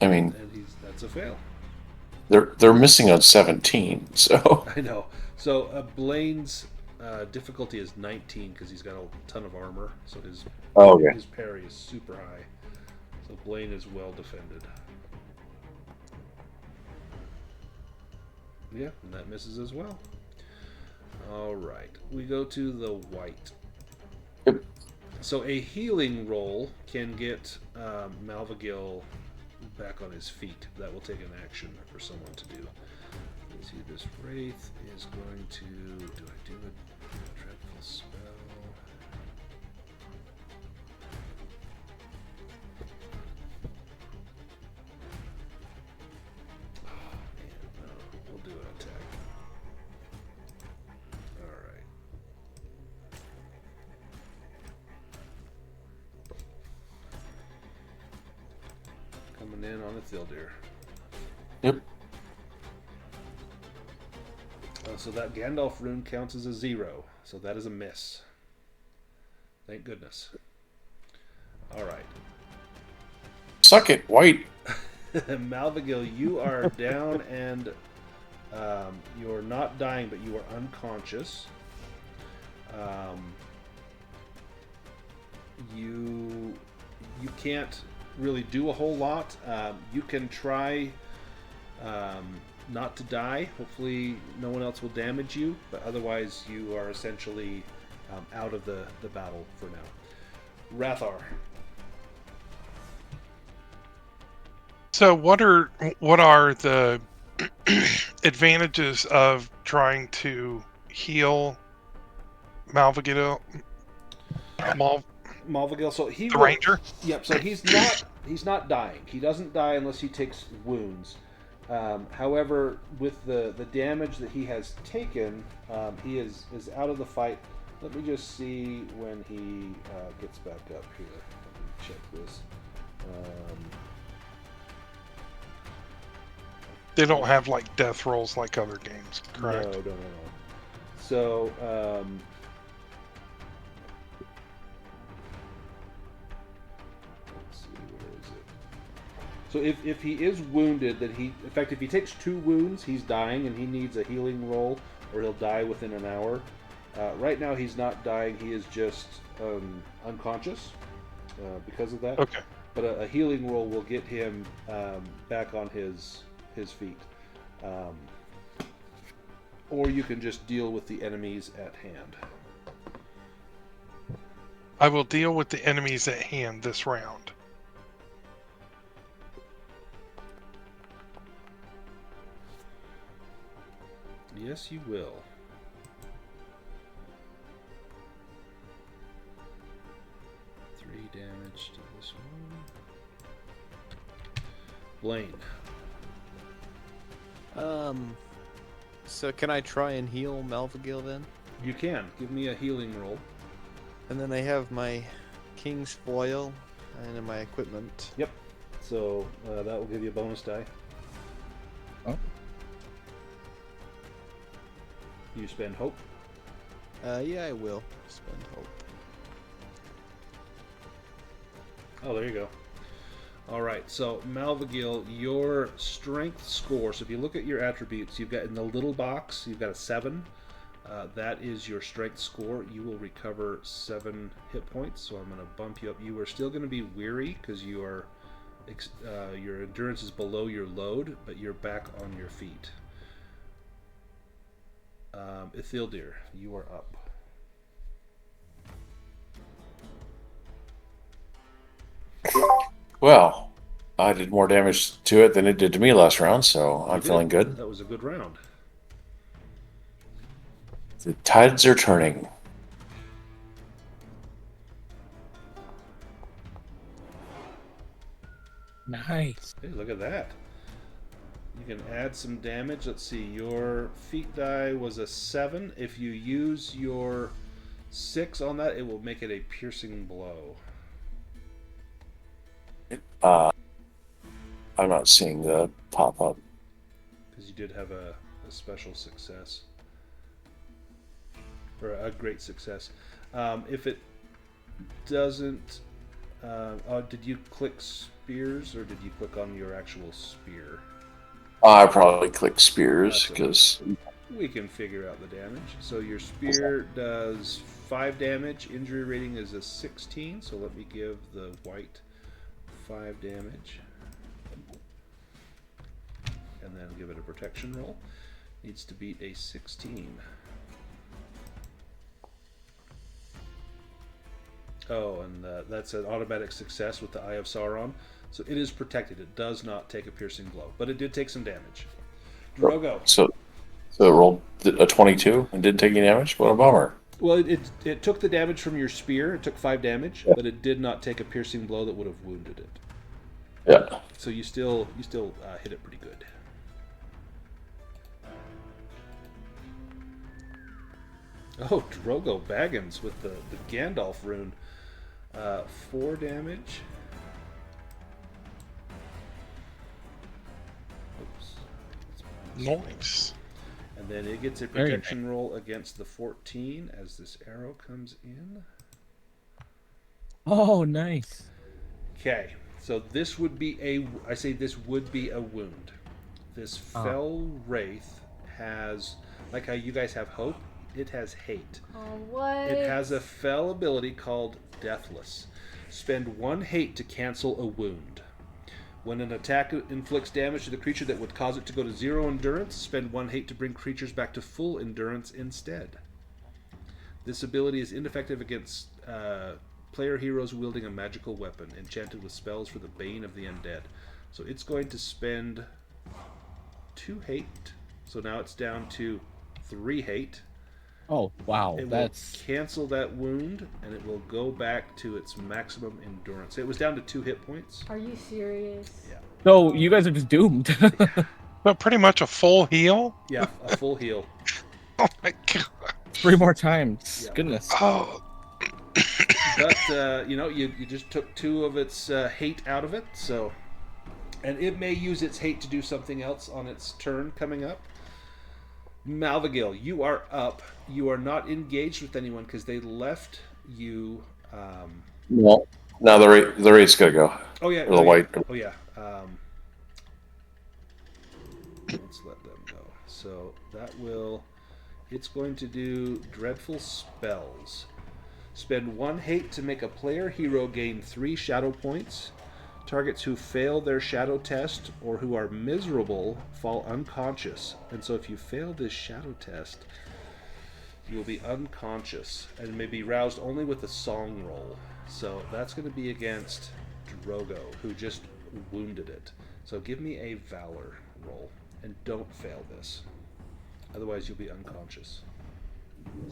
I mean, And that's a fail. they're missing on 17, so I know. So Blaine's difficulty is 19 because he's got a ton of armor. So his parry is super high. So Blaine is well defended. Yeah, and that misses as well. All right, we go to the white. Yep. So a healing roll can get Malvagil back on his feet. That will take an action for someone to do. Let's see, this Wraith is going to... Do I do a dreadful spell? Oh, man, no. We'll do an attack. Alright. Coming in on a Thildir. yep. So that Gandalf rune counts as a 0. So that is a miss. Thank goodness. Alright. Suck it, white. Malvagil, you are down and you're not dying, but you are unconscious. You can't really do a whole lot. You can try not to die. Hopefully no one else will damage you, but otherwise you are essentially out of the battle for now. Rathar. So what are the advantages of trying to heal Malvagil? Malvagil, so The ranger? Yep, so he's not dying. He doesn't die unless he takes wounds. However, with the damage that he has taken, he is out of the fight. Let me just see when he gets back up here. Let me check this. They don't have like death rolls like other games, correct? No. So, let's see, where is it? So if he is wounded, then in fact, if he takes 2 wounds, he's dying and he needs a healing roll, or he'll die within an hour. Right now, he's not dying; he is just unconscious because of that. Okay. But a healing roll will get him back on his feet. Or you can just deal with the enemies at hand. I will deal with the enemies at hand this round. Yes, you will. Damage to this one. Blaine. So can I try and heal Malvagil then? You can. Give me a healing roll. And then I have my King's Foil and my equipment. Yep. So that will give you a bonus die. Oh. You spend hope. Yeah, I will spend hope. Oh, there you go. All right, so Malvagil, your strength score. So if you look at your attributes, you've got in the little box, you've got a 7. That is your strength score. You will recover 7 hit points. So I'm going to bump you up. You are still going to be weary because you are your endurance is below your load, but you're back on your feet. Ithildir, you are up. Well, I did more damage to it than it did to me last round, so I'm feeling good. That was a good round. The tides are turning. Nice. Hey, look at that. You can add some damage. Let's see. Your feet die was a 7. If you use your 6 on that, it will make it a piercing blow. I'm not seeing the pop up. Because you did have a special success. Or a great success. If it doesn't... did you click spears, or did you click on your actual spear? I probably click spears That's because We can figure out the damage. So your spear does 5 damage. Injury rating is a 16, so let me give the white 5 damage. And then give it a protection roll. Needs to beat a 16. Oh, and that's an automatic success with the Eye of Sauron. So it is protected. It does not take a piercing blow, but it did take some damage. Drogo. so it rolled a 22 and didn't take any damage. What a bummer. Well, it took the damage from your spear. It took 5 damage, but it did not take a piercing blow that would have wounded it. Yeah. So you still hit it pretty good. Oh, Drogo Baggins with the Gandalf rune. 4 damage. Oops. Nice. And then it gets a Very protection roll against the 14 as this arrow comes in. Oh, nice. Okay, so this would be this would be a wound. This fell wraith has, like how you guys have hope, it has hate. Oh, what? It has a fell ability called Deathless. Spend 1 hate to cancel a wound. When an attack inflicts damage to the creature that would cause it to go to 0 endurance, spend 1 hate to bring creatures back to full endurance instead. This ability is ineffective against player heroes wielding a magical weapon, enchanted with spells for the Bane of the Undead. So it's going to spend 2 hate. So now it's down to 3 hate. Oh, wow. It That's will cancel that wound, and it will go back to its maximum endurance. It was down to 2 hit points. Are you serious? Yeah. so you guys are just doomed. But pretty much a full heal. Yeah, a full heal. Oh my god. 3 more times. Yeah. Goodness. Oh. But you just took 2 of its hate out of it, so, and it may use its hate to do something else on its turn coming up. Malvagil, you are up. You are not engaged with anyone because they left you. Well, now the rate's gonna go. Oh yeah, The white. Oh yeah. Let's let them go. So that will. It's going to do dreadful spells. Spend 1 hate to make a player hero gain 3 shadow points. Targets who fail their shadow test or who are miserable fall unconscious. And so if you fail this shadow test, you will be unconscious and may be roused only with a song roll. So that's going to be against Drogo, who just wounded it. So give me a Valor roll and don't fail this. Otherwise you'll be unconscious.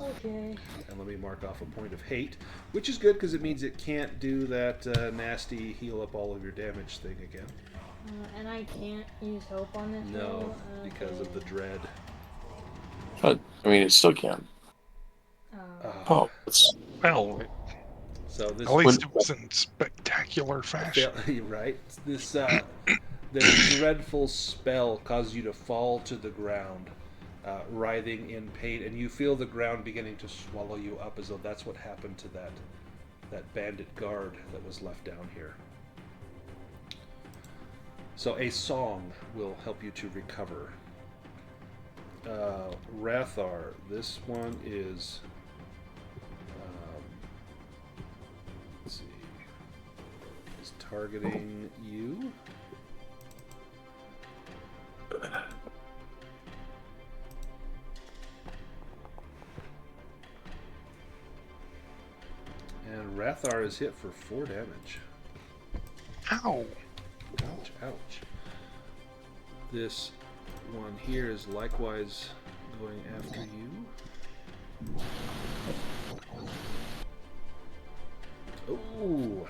Okay. And let me mark off a point of hate, which is good because it means it can't do that nasty heal up all of your damage thing again. And I can't use hope on this No, roll? because of the dread. But I mean, it still can. Oh, it's Well, So this at least it was in spectacular fashion. right. This dreadful spell causes you to fall to the ground, writhing in pain, and you feel the ground beginning to swallow you up, as though that's what happened to that bandit guard that was left down here. So a song will help you to recover. Rathar, this one is. Let's see. Is targeting you. And Rathar is hit for 4 damage. Ow. Ouch, ouch. This one here is likewise going after you. Ooh.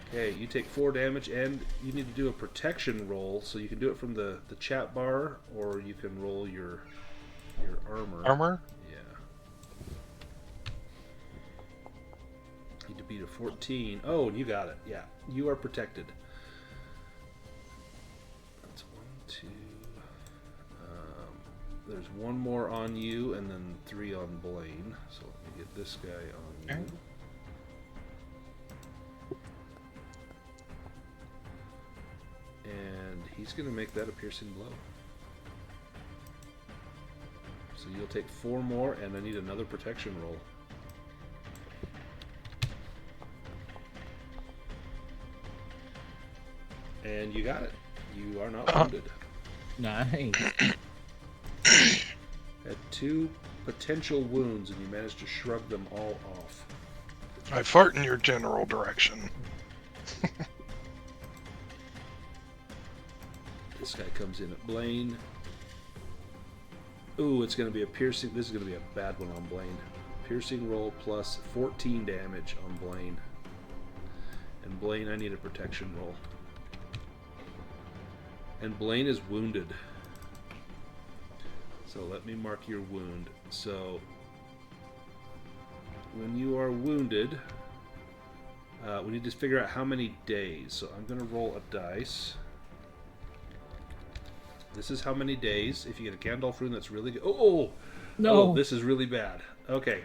Okay, you take 4 damage, and you need to do a protection roll, so you can do it from the chat bar, or you can roll your armor. Armor? Yeah. Need to beat a 14. Oh, and you got it. Yeah, you are protected. there's one more on you, and then 3 on Blaine. So let me get this guy on you. And he's going to make that a piercing blow. So you'll take 4 more, and I need another protection roll. And you got it. You are not wounded. Nice. Had 2 potential wounds, and you managed to shrug them all off. I fart in your general direction. This guy comes in at Blaine. Ooh, it's going to be a piercing. This is going to be a bad one on Blaine. Piercing roll plus 14 damage on Blaine. And Blaine, I need a protection roll. And Blaine is wounded. So let me mark your wound. So when you are wounded, we need to figure out how many days. So I'm going to roll a dice. This is how many days. If you get a Gandalf rune, that's really good. Oh! No. Oh, this is really bad. Okay.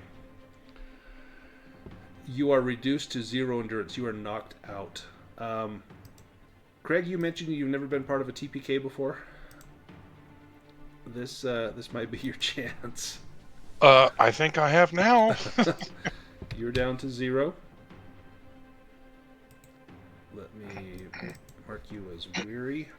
You are reduced to 0 endurance. You are knocked out. Craig, you mentioned you've never been part of a TPK before. This might be your chance. I think I have now. You're down to 0. Let me mark you as weary.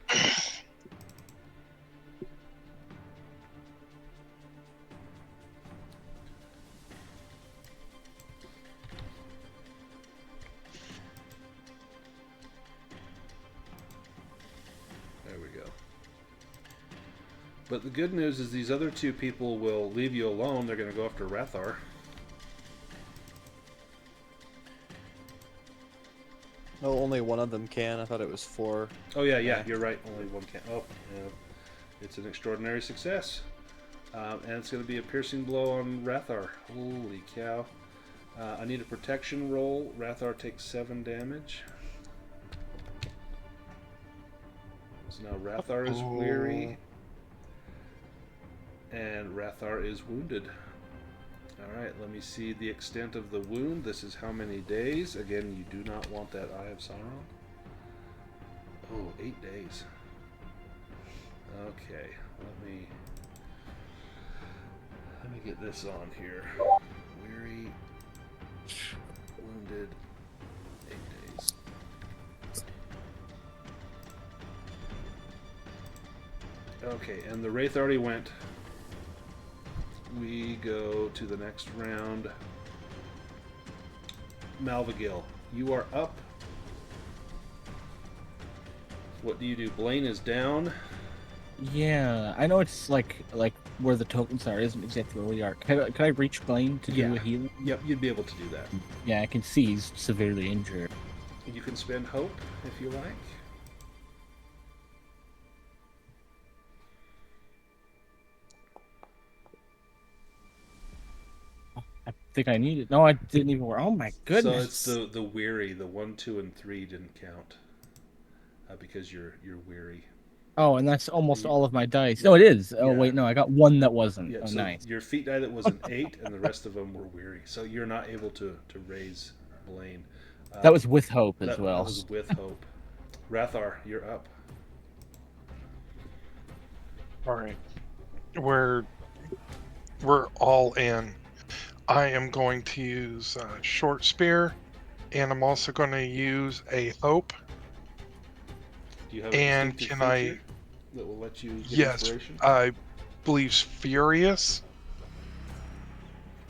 But the good news is these other 2 people will leave you alone. They're going to go after Rathar. No, only one of them can. I thought it was 4. Oh, yeah, you're right. Only one can. Oh, yeah. It's an extraordinary success. And it's going to be a piercing blow on Rathar. Holy cow. I need a protection roll. Rathar takes 7 damage. So now Rathar is weary. And Rathar is wounded. Alright, let me see the extent of the wound. This is how many days. Again, you do not want that Eye of Sauron. Oh, 8 days. Okay, let me get this on here. Weary, wounded, 8 days. Okay, and the Wraith already went. We go to the next round. Malvagil, you are up. What do you do? Blaine is down. Yeah, I know it's like where the tokens are isn't exactly where we are. Can I reach Blaine to do a healing? Yep, you'd be able to do that. Yeah, I can see he's severely injured. You can spend hope if you like. I think I need it. No, I didn't even work. Oh my goodness! So it's the weary. The 1, 2, and 3 didn't count because you're weary. Oh, and that's almost all of my dice. No, it is. Oh, Yeah. wait, no, I got one that wasn't. Yeah, Oh, so nice. your feat die that was an 8, and the rest of them were weary. So you're not able to raise Blaine. That was with hope as well. That was with hope. Rathar, you're up. All right, we're all in. I am going to use short spear, and I'm also going to use a hope. Do you have And a distinctive can feature that will let you get Yes, inspiration? I believe furious.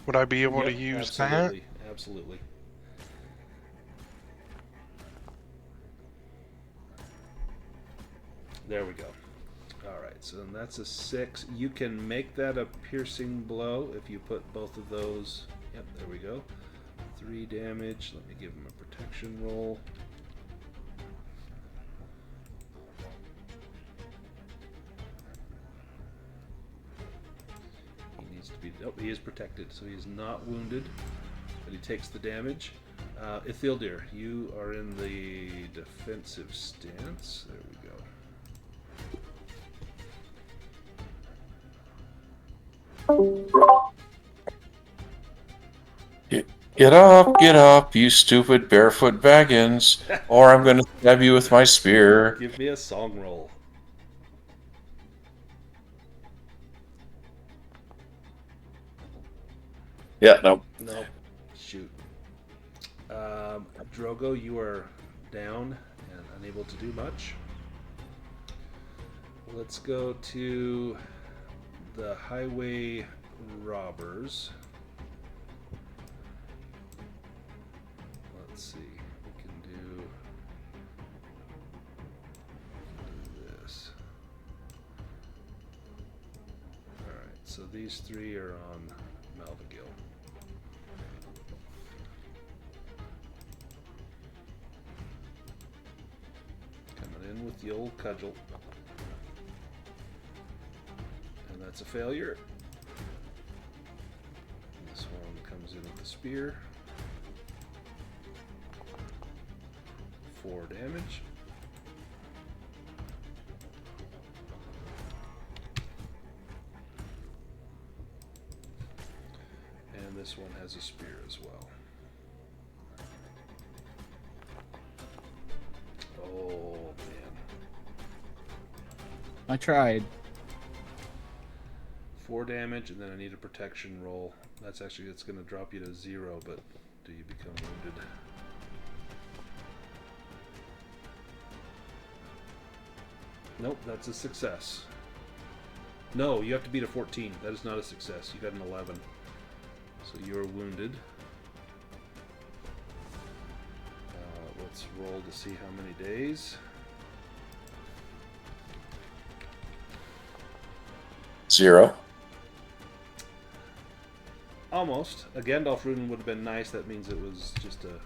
Would I be able to Yep, use absolutely, absolutely. There we go. All right, so then that's a 6. You can make that a piercing blow if you put both of those. Yep, there we go. 3 damage. Let me give him a protection roll. He needs to be. Oh, he is protected, so he is not wounded, but he takes the damage. Ithildir, you are in the defensive stance. There we go. Get up, you stupid barefoot baggins, or I'm going to stab you with my spear. Give me a song roll. Yeah, no. Nope. Shoot. Drogo, you are down and unable to do much. Let's go to the highway robbers. Let's see. We can do this. Alright, so these three are on Malvagil. Coming in with the old cudgel. And that's a failure. This one comes in with the spear. 4 damage. And this one has a spear as well. Oh, man. I tried. 4 damage, and then I need a protection roll. That's going to drop you to 0, but do you become wounded? Nope, that's a success. No, you have to beat a 14. That is not a success. You got an 11. So you're wounded. Let's roll to see how many days. 0. Almost. A Gandalf rune would have been nice. That means it was just a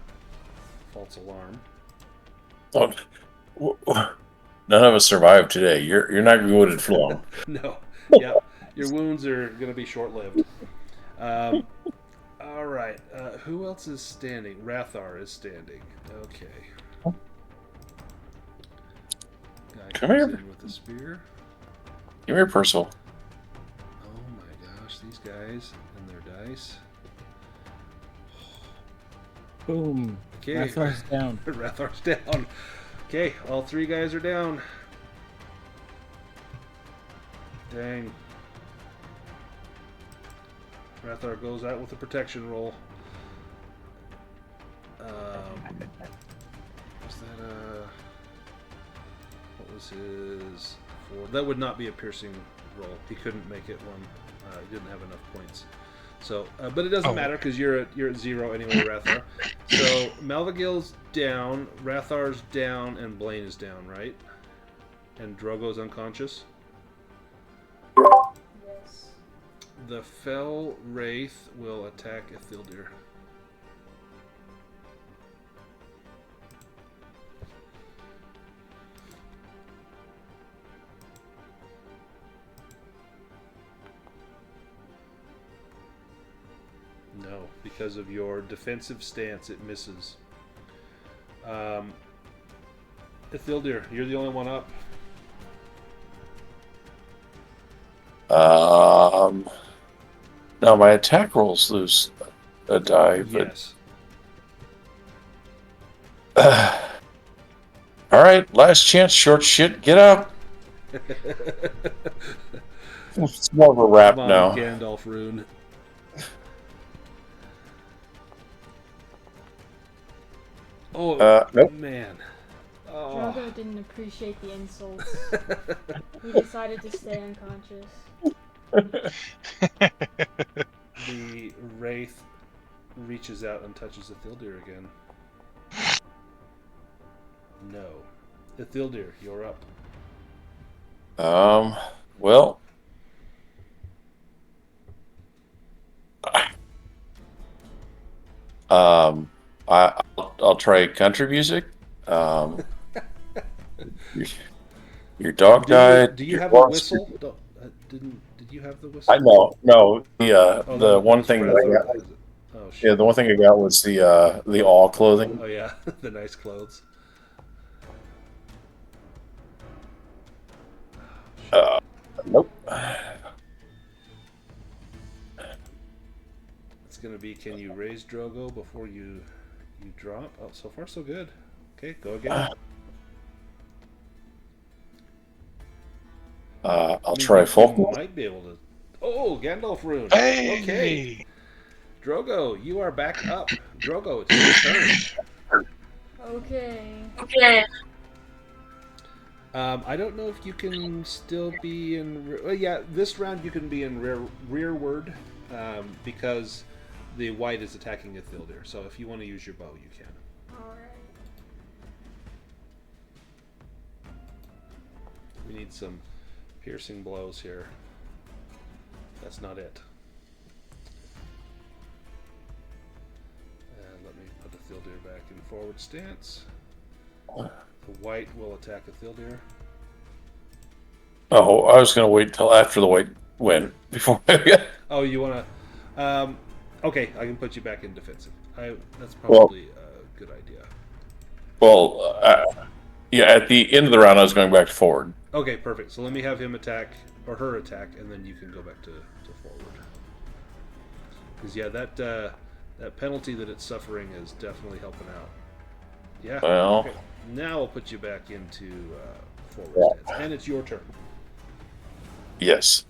false alarm. Oh, none of us survived today. You're not going to be wounded for long. No. Yeah. Your wounds are going to be short-lived. All right. Who else is standing? Rathar is standing. Okay. Guy Come comes here. in with a spear. Give me your Percival. Oh my gosh, these guys and their dice. Boom. Okay. Rathar's down. Rathar's down. Okay, all 3 guys are down. Dang. Rathar goes out with a protection roll. Was that what was his 4? That would not be a piercing roll. He couldn't make it one. He didn't have enough points. So, but it doesn't matter because you're at 0 anyway, Rathar. So Malvagil's down, Rathar's down, and Blaine is down, right? And Drogo's unconscious. Yes. The Fell Wraith will attack Ithildir. No, because of your defensive stance, it misses. Ithildir, you're the only one up. No, my attack rolls lose a die. But... Yes. All right, last chance, short shit. Get up. It's more of a rap Come on, now. Gandalf rune. Oh, Nope. man. Oh. Drogo didn't appreciate the insults. He decided to stay unconscious. The Wraith reaches out and touches Ithildir again. No. Ithildir, you're up. Well, I'll try country music. Your dog died. Do you have a lost whistle? your- Did you have the whistle? I know. No, Oh, the one that's thing that I Rathar got. has it. Oh, shit. Yeah, the one thing I got was the all clothing. Oh, yeah. The nice clothes. Nope. going to be, can you raise Drogo before you drop? Oh, so far so good. Okay, go again. I'll try folk. You might be able to. Oh, Gandalf rune. Hey! Okay, Drogo, you are back up. Drogo, it's your turn. Okay. I don't know if you can still be in. Well, yeah, this round you can be in rearward because the white is attacking Ithildir. So if you want to use your bow, you can. Alright. We need some piercing blows here. That's not it. And let me put Ithildir back in forward stance. The white will attack Ithildir. Oh, I was going to wait till after the white went before. Oh, you want to? Okay, I can put you back in defensive. That's probably a good idea. Well, yeah. At the end of the round, I was going back to forward. Okay, perfect. So let me have him attack or her attack, and then you can go back to forward. Because yeah, that penalty that it's suffering is definitely helping out. Yeah. Well, okay. Now I'll put you back into forward stance, and it's your turn. yes.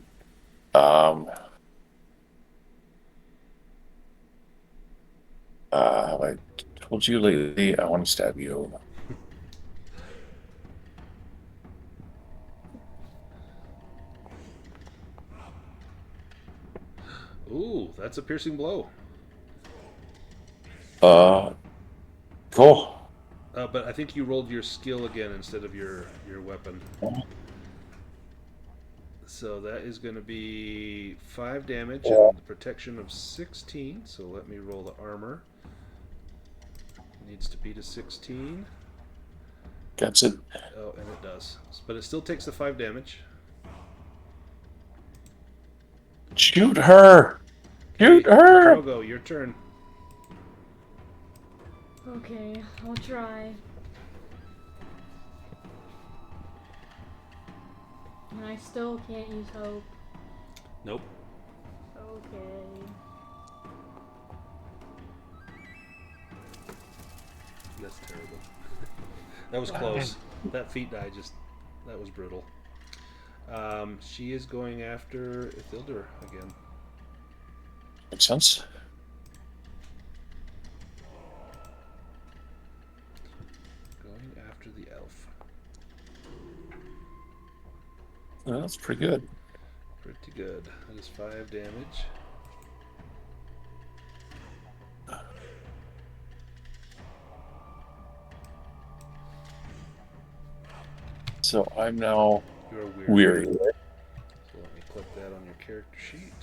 I told you lately I want to stab you. Ooh, that's a piercing blow. Cool. But I think you rolled your skill again instead of your weapon. So that is going to be 5 damage and the protection of 16. So let me roll the armor. Needs to be to 16. Gets it. Oh, and it does. But it still takes the 5 damage. Shoot her! Shoot Okay, her! Drogo, your turn. Okay, I'll try. And I still can't use hope. Nope. Okay. That's terrible. That was close. That feat die that was brutal. She is going after Ithildir again. Makes sense. Going after the elf. Well, that's pretty good. Pretty good. That is 5 damage. So I'm now You're weary. So let me click that on your character sheet.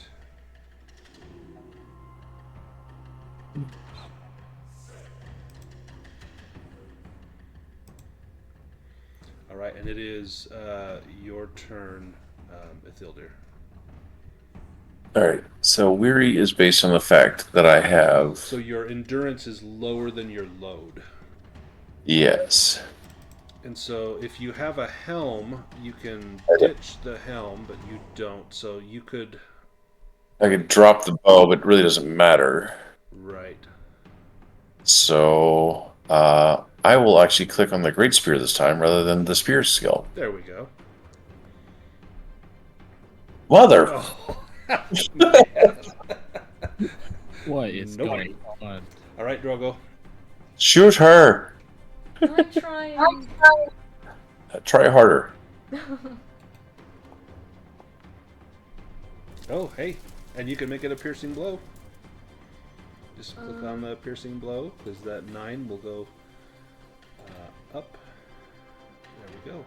Alright, and it is your turn, Ithildir. Alright, so weary is based on the fact that I have... So your endurance is lower than your load. Yes. And so if you have a helm, you can ditch the helm, but you don't. So you could... I could drop the bow, but it really doesn't matter. Right. So I will actually click on the Great Spear this time rather than the Spear skill. There we go. Mother! Oh. What is Nope. going on? All right, Drogo. Shoot her! I'm trying. Try harder. Oh, hey. And you can make it a piercing blow. Just click on the piercing blow, because that 9 will go up. There we go.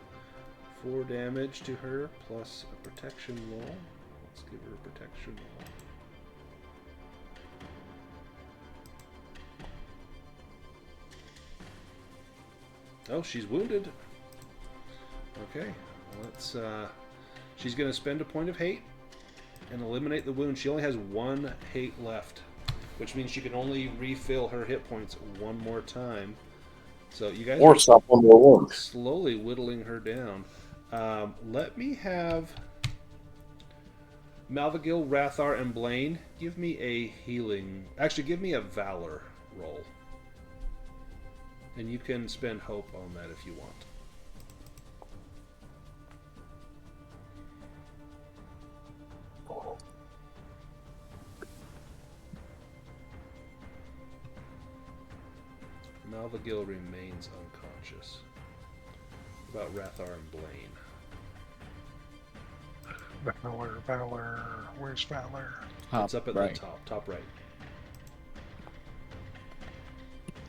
4 damage to her, plus a protection roll. Let's give her a protection roll. Oh, she's wounded. Okay, let's. She's going to spend a point of hate and eliminate the wound. She only has 1 hate left, which means she can only refill her hit points 1 more time. So you guys Or stop one more wound. slowly whittling her down. Let me have Malvagil, Rathar, and Blaine, give me a healing. Actually, give me a Valor roll. And you can spend hope on that if you want. Malvagil remains unconscious. What about Rathar and Blaine? Valor. Where's Valor? It's up at right. the top right.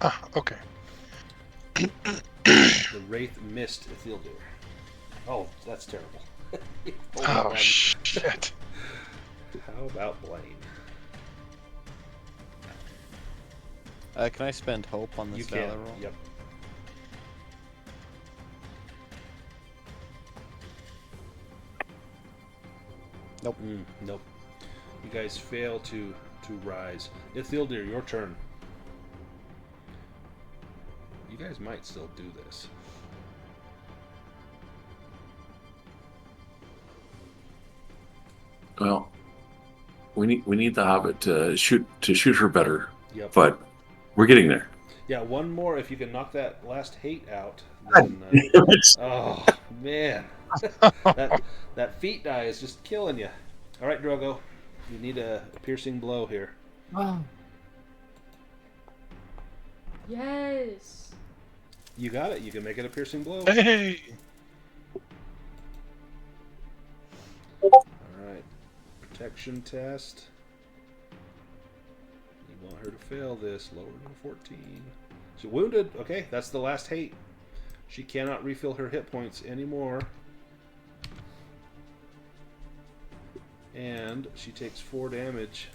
Ah, okay. The Wraith missed Isildur. Oh, that's terrible. Oh, shit. How about Blaine? Can I spend hope on this You can. Valor roll? Yep. Nope. Nope. You guys fail to rise. Isildur, your turn. You guys might still do this. Well, we need the Hobbit to shoot her better, Yep. but we're getting there. Yeah, one more. If you can knock that last hate out, then. Oh man, that feet die is just killing you. All right, Drogo, you need a piercing blow here. Yes. You got it. You can make it a piercing blow. Hey! All right, protection test. You want her to fail this. Lower than 14. She's wounded. Okay, that's the last hate. She cannot refill her hit points anymore. And she takes 4 damage.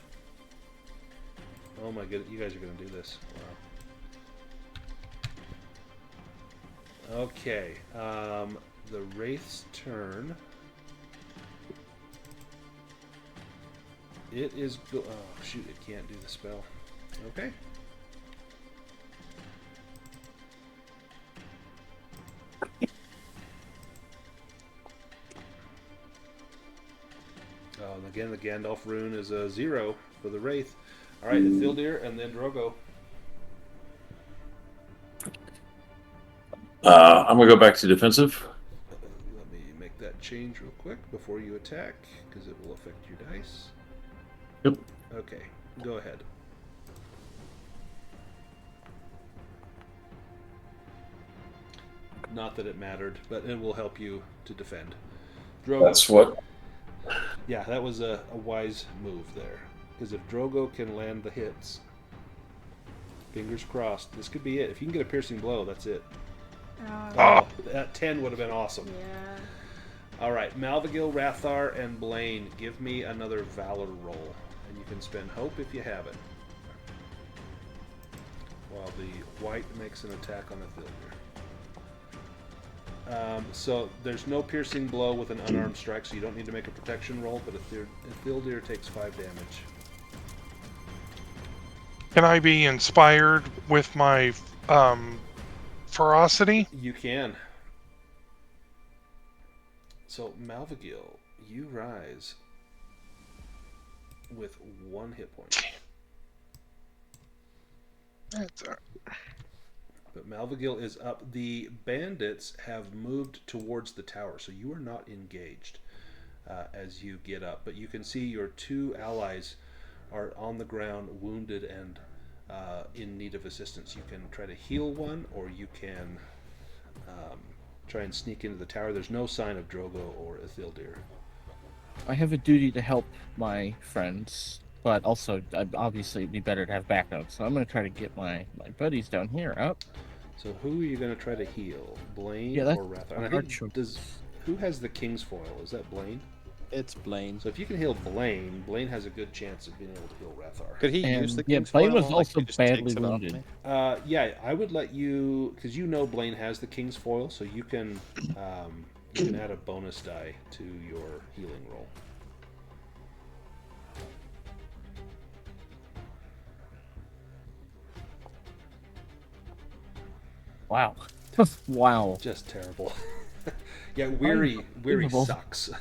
Oh my goodness, you guys are going to do this. Wow. Okay, the Wraith's turn. It is oh shoot, it can't do the spell. Okay. And again, the Gandalf rune is a 0 for the Wraith. All right, Isildur and then Drogo. I'm gonna go back to defensive. Let me make that change real quick before you attack, because it will affect your dice. Yep. Okay, go ahead. Not that it mattered, but it will help you to defend. Drogo. That's what. Yeah, that was a wise move there. Because if Drogo can land the hits, fingers crossed, this could be it. If you can get a piercing blow, that's it. Oh, that 10 would have been awesome. Yeah. All right, Malvagil, Rathar, and Blaine, give me another Valor roll. And you can spend hope if you have it. While the white makes an attack on Isildur. So there's no piercing blow with an unarmed strike, so you don't need to make a protection roll, but Isildur takes 5 damage. Can I be inspired with my ferocity? You can. So Malvagil, you rise with 1 hit point. That's But Malvagil is up. The bandits have moved towards the tower, so you are not engaged as you get up. But you can see your 2 allies are on the ground, wounded and in need of assistance. You can try to heal one, or you can try and sneak into the tower. There's no sign of Drogo or Isildur. I have a duty to help my friends, but also obviously it'd be better to have backup. So I'm going to try to get my buddies down here up. So who are you going to try to heal? Blaine Yeah, that's or Rathar? a And hard choice. who has the King's Foil? Is that Blaine? It's Blaine. So if you can heal Blaine, Blaine has a good chance of being able to heal Rathar. Could he And, use the yeah, King's Blaine Foil? was Like, also he just badly takes it off wounded. me? Yeah, I would let you, because you know Blaine has the King's Foil, so you can add a bonus die to your healing roll. Wow. Wow. Just terrible. Yeah, weary Unbelievable. sucks.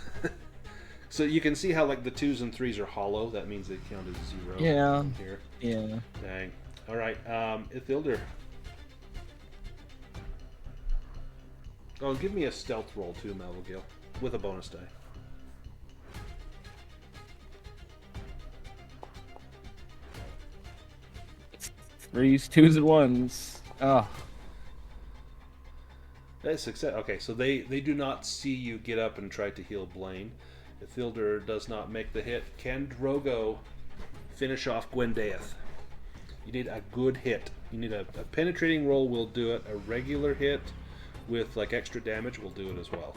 So you can see how like the 2s and 3s are hollow. That means they count as 0. Yeah. Here. Yeah. Dang. All right. Ithilder. Oh, give me a stealth roll too, Malvagil, with a bonus die. Threes, twos, and ones. Oh. That's success. Okay, so they do not see you get up and try to heal Blaine. Ithilder does not make the hit. Can Drogo finish off Gwendaeth? You need a good hit. You need a penetrating roll will do it. A regular hit with like extra damage will do it as well.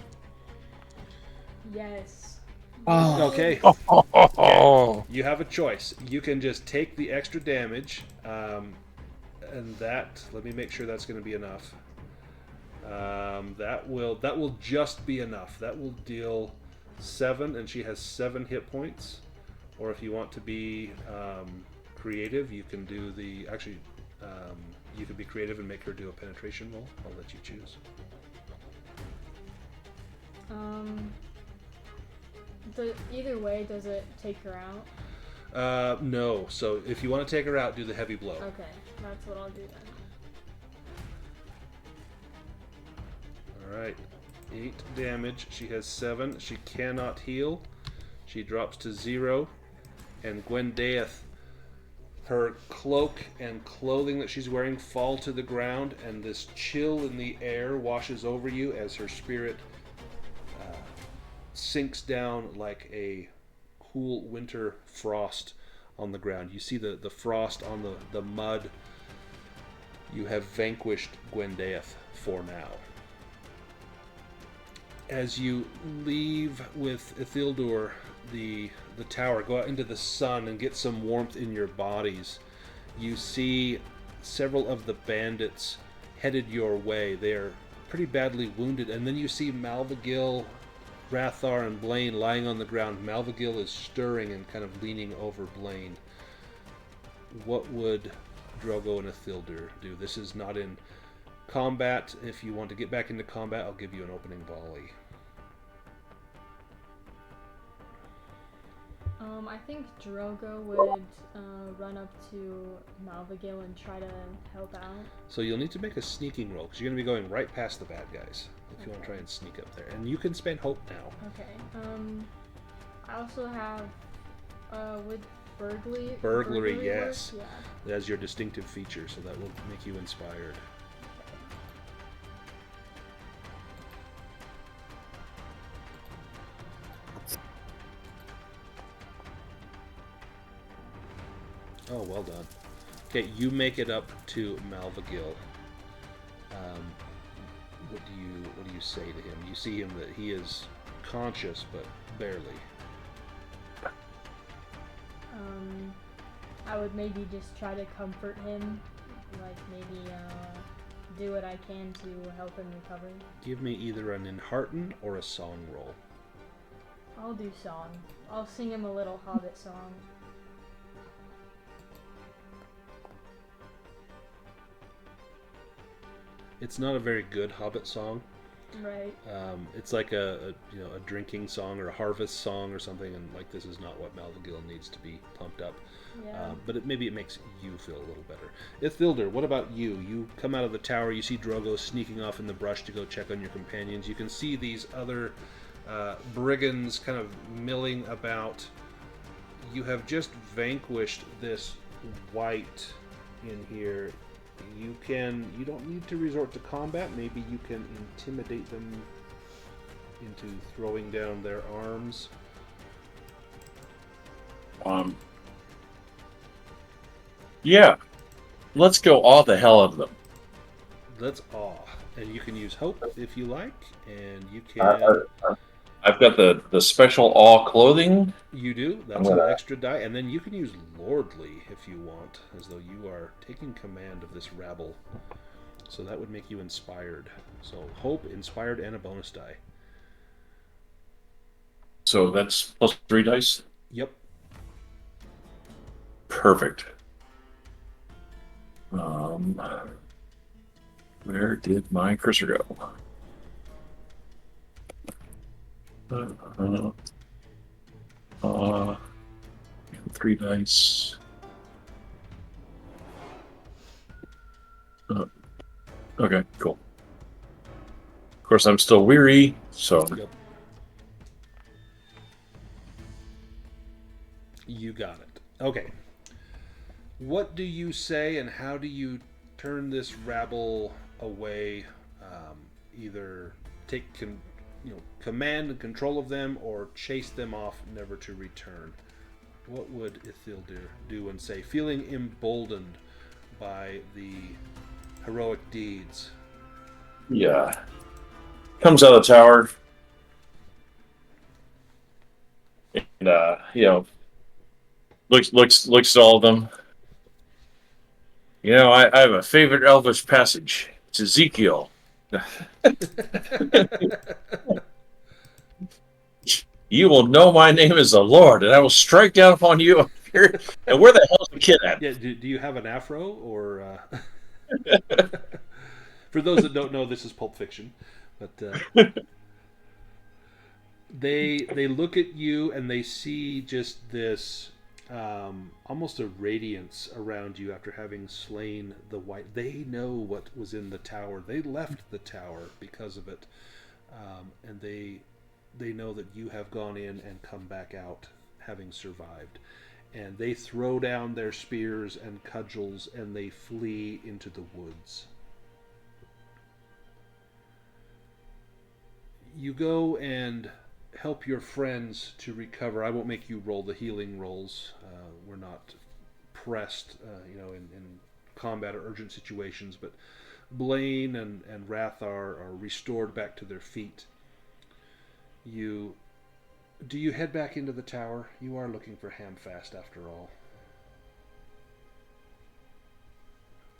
Yes. Oh. Okay. Oh, You have a choice. You can just take the extra damage, and that. Let me make sure that's going to be enough. That will just be enough. That will deal 7, and she has 7 hit points. Or if you want to be creative, you can do the you can be creative and make her do a penetration roll. I'll let you choose. Either way, does it take her out? No. So if you want to take her out, do the heavy blow. Okay, that's what I'll do then. Alright. 8 damage. She has 7. She cannot heal. She drops to 0. And Gwendaeth, her cloak and clothing that she's wearing fall to the ground, and this chill in the air washes over you as her spirit sinks down like a cool winter frost on the ground. You see the frost on the mud. You have vanquished Gwendaeth for now. As you leave with Ithildur, the tower, go out into the sun and get some warmth in your bodies, you see several of the bandits headed your way. They are pretty badly wounded, and then you see Malvagil, Rathar, and Blaine lying on the ground. Malvagil is stirring and kind of leaning over Blaine. What would Drogo and Ithildur do? This is not in combat. If you want to get back into combat, I'll give you an opening volley. I think Drogo would run up to Malvagil and try to help out. So you'll need to make a sneaking roll, because you're going to be going right past the bad guys if you want to try and sneak up there. And you can spend hope now. Okay. I also have with burglary. Burglary, yes. Work? Yeah. That's your distinctive feature, so that will make you inspired. Oh, well done. Okay, you make it up to Malvagil. What do you say to him? You see him that he is conscious, but barely. I would maybe just try to comfort him, like maybe do what I can to help him recover. Give me either an enhearten or a song roll. I'll do song. I'll sing him a little Hobbit song. It's not a very good Hobbit song. Right. It's like a drinking song or a harvest song or something, and like this is not what Malvagil needs to be pumped up. Yeah. But maybe it makes you feel a little better. Ithildur, what about you? You come out of the tower, you see Drogo sneaking off in the brush to go check on your companions. You can see these other brigands kind of milling about. You have just vanquished this white in here. You don't need to resort to combat. Maybe you can intimidate them into throwing down their arms. Yeah. Let's go awe the hell out of them. Let's awe. And you can use hope if you like, and you can... I've got the special awe clothing. You do. That's an extra die. And then you can use lordly if you want, as though you are taking command of this rabble. So that would make you inspired. So hope, inspired, and a bonus die. So that's plus 3 dice? Yep. Perfect. Where did my cursor go? 3 dice. Okay, cool. Of course, I'm still weary, so Yep. You got it. Okay. What do you say, and how do you turn this rabble away? Either take command and control of them, or chase them off, never to return. What would Isildur do and say, feeling emboldened by the heroic deeds? yeah. Comes out of the tower, and looks at all of them. I have a favorite Elvish passage. It's Ezekiel. You will know my name is the Lord, and I will strike down upon you. And where the hell's the kid at? Yeah, do you have an afro, or for those that don't know, this is Pulp Fiction, but they look at you and they see just this almost a radiance around you after having slain the white. They know what was in the tower. They left the tower because of it, and they know that you have gone in and come back out having survived. And they throw down their spears and cudgels and they flee into the woods. You go and help your friends to recover. I won't make you roll the healing rolls. We're not pressed, in combat or urgent situations, but Blaine and Rathar are restored back to their feet. Do you head back into the tower? You are looking for Hamfast after all.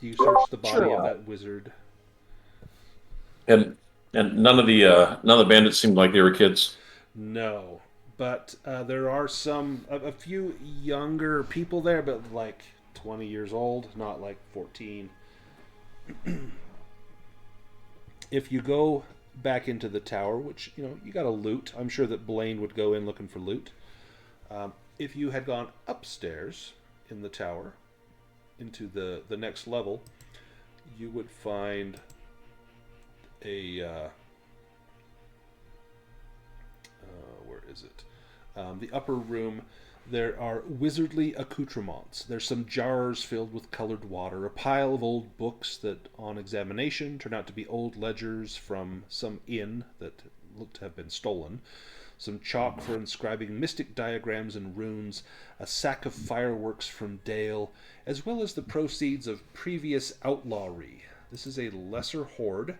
Do you search the body of that wizard? And none of the bandits seemed like they were kids. No, but there are a few younger people there, but like 20 years old, not like 14. If you go back into the tower, which you got to loot. I'm sure that Blaine would go in looking for loot. If you had gone upstairs in the tower into the next level, you would find a where is it? The upper room. There are wizardly accoutrements. There's some jars filled with colored water, a pile of old books that, on examination, turn out to be old ledgers from some inn that looked to have been stolen, some chalk for inscribing mystic diagrams and runes, a sack of fireworks from Dale, as well as the proceeds of previous outlawry. This is a lesser hoard.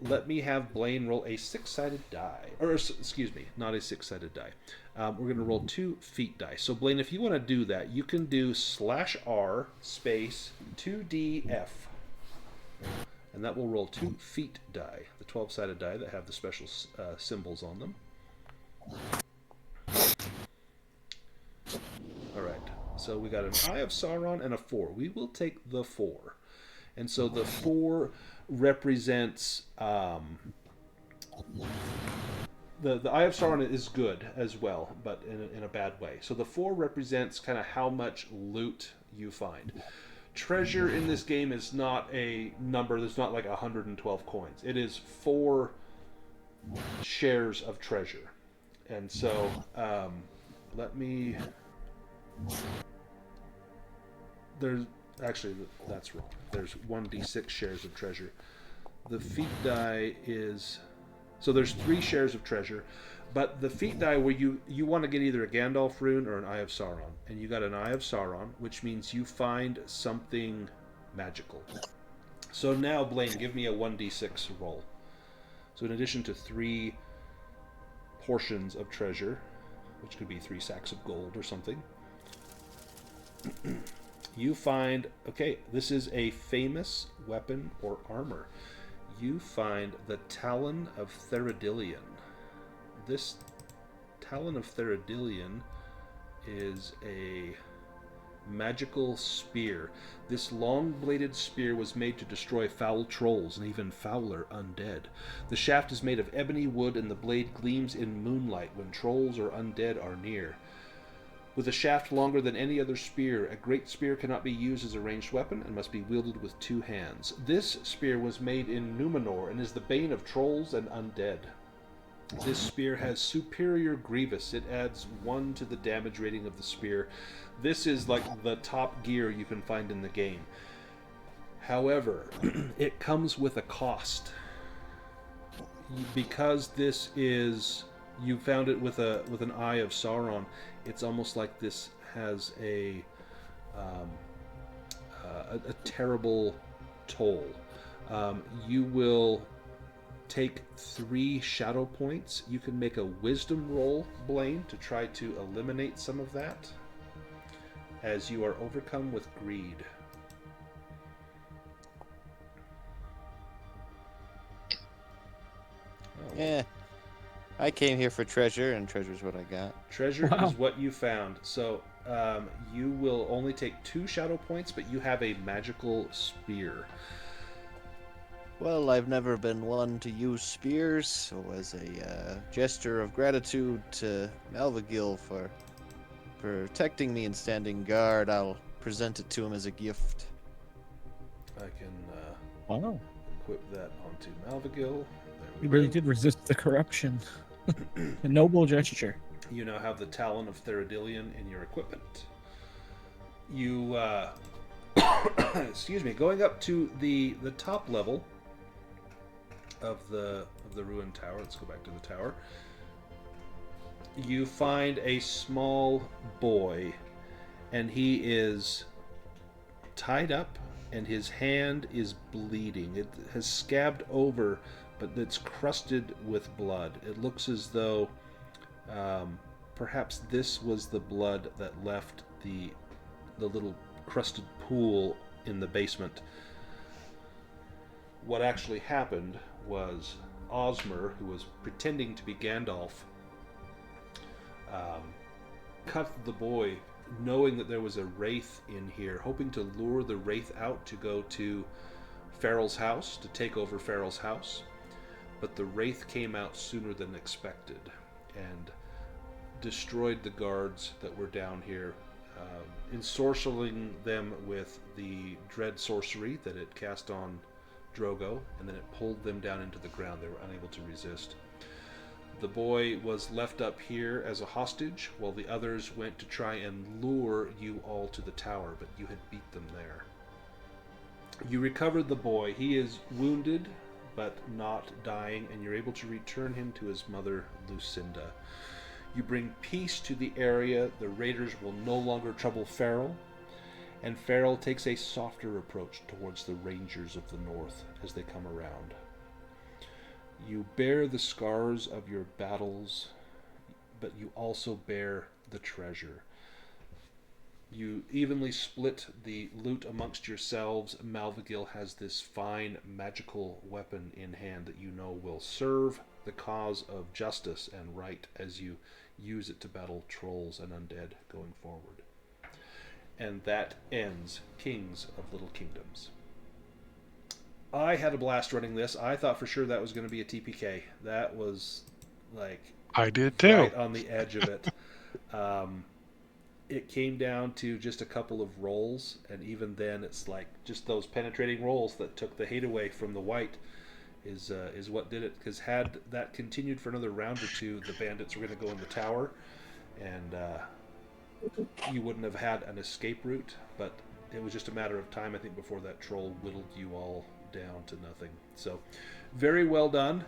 Let me have Blaine roll a six-sided die. Or, excuse me, not a six-sided die. We're going to roll 2 feet dice. So, Blaine, if you want to do that, you can do /R space 2DF. And that will roll 2 feet die, the 12-sided die that have the special symbols on them. All right. So we got an Eye of Sauron and a 4. We will take the 4. And so the 4 represents the Eye of Sauron is good as well, but in a bad way. So the 4 represents kind of how much loot you find. Treasure in this game is not a number. There's not like 112 coins. It is 4 shares of treasure. And so let me... There's actually, that's wrong. There's 1d6 shares of treasure. The feat die is... So there's 3 shares of treasure, but the feat die where you want to get either a Gandalf rune or an Eye of Sauron, and you got an Eye of Sauron, which means you find something magical. So now, Blaine, give me a 1d6 roll. So in addition to 3 portions of treasure, which could be 3 sacks of gold or something, you find, okay, this is a famous weapon or armor. You find the Talon of Theradilion. This Talon of Theradilion is a magical spear. This long-bladed spear was made to destroy foul trolls and even fouler undead. The shaft is made of ebony wood, and the blade gleams in moonlight when trolls or undead are near. With a shaft longer than any other spear, a great spear cannot be used as a ranged weapon and must be wielded with 2 hands. This spear was made in Numenor and is the bane of trolls and undead. This spear has superior grievous. It adds 1 to the damage rating of the spear. This is like the top gear you can find in the game. However, it comes with a cost. Because this is... You found it with an Eye of Sauron. It's almost like this has a terrible toll. You will take 3 shadow points. You can make a wisdom roll, Blaine, to try to eliminate some of that, as you are overcome with greed. Yeah. I came here for treasure, and treasure's what I got. Treasure is what you found. So you will only take 2 shadow points, but you have a magical spear. Well, I've never been one to use spears, so as a gesture of gratitude to Malvagil for protecting me and standing guard, I'll present it to him as a gift. I can Wow. equip that onto Malvagil. You really did resist the corruption. A noble gesture. You now have the Talon of Theradilion in your equipment. You, excuse me, going up to the top level of the ruined tower. Let's go back to the tower. You find a small boy, and he is tied up, and his hand is bleeding. It has scabbed over, but it's crusted with blood. It looks as though perhaps this was the blood that left the little crusted pool in the basement. What actually happened was Osmer, who was pretending to be Gandalf, cut the boy, knowing that there was a wraith in here, hoping to lure the wraith out to go to Farrell's house, to take over Farrell's house. But the wraith came out sooner than expected and destroyed the guards that were down here, ensorceling them with the dread sorcery that it cast on Drogo, and then it pulled them down into the ground. They were unable to resist. The boy was left up here as a hostage, while the others went to try and lure you all to the tower, but you had beat them there. You recovered the boy. He is wounded, but not dying, and you're able to return him to his mother, Lucinda. You bring peace to the area. The raiders will no longer trouble Farrell, and Farrell takes a softer approach towards the Rangers of the North as they come around. You bear the scars of your battles, but you also bear the treasure. You evenly split the loot amongst yourselves. Malvagil has this fine magical weapon in hand that you know will serve the cause of justice and right as you use it to battle trolls and undead going forward. And that ends Kings of Little Kingdoms. I had a blast running this. I thought for sure that was going to be a TPK. That was like I did too. right on the edge of it. It came down to just a couple of rolls, and even then it's like just those penetrating rolls that took the hate away from the white is what did it. Because had that continued for another round or two, the bandits were going to go in the tower, and you wouldn't have had an escape route. But it was just a matter of time, I think, before that troll whittled you all down to nothing. So very well done.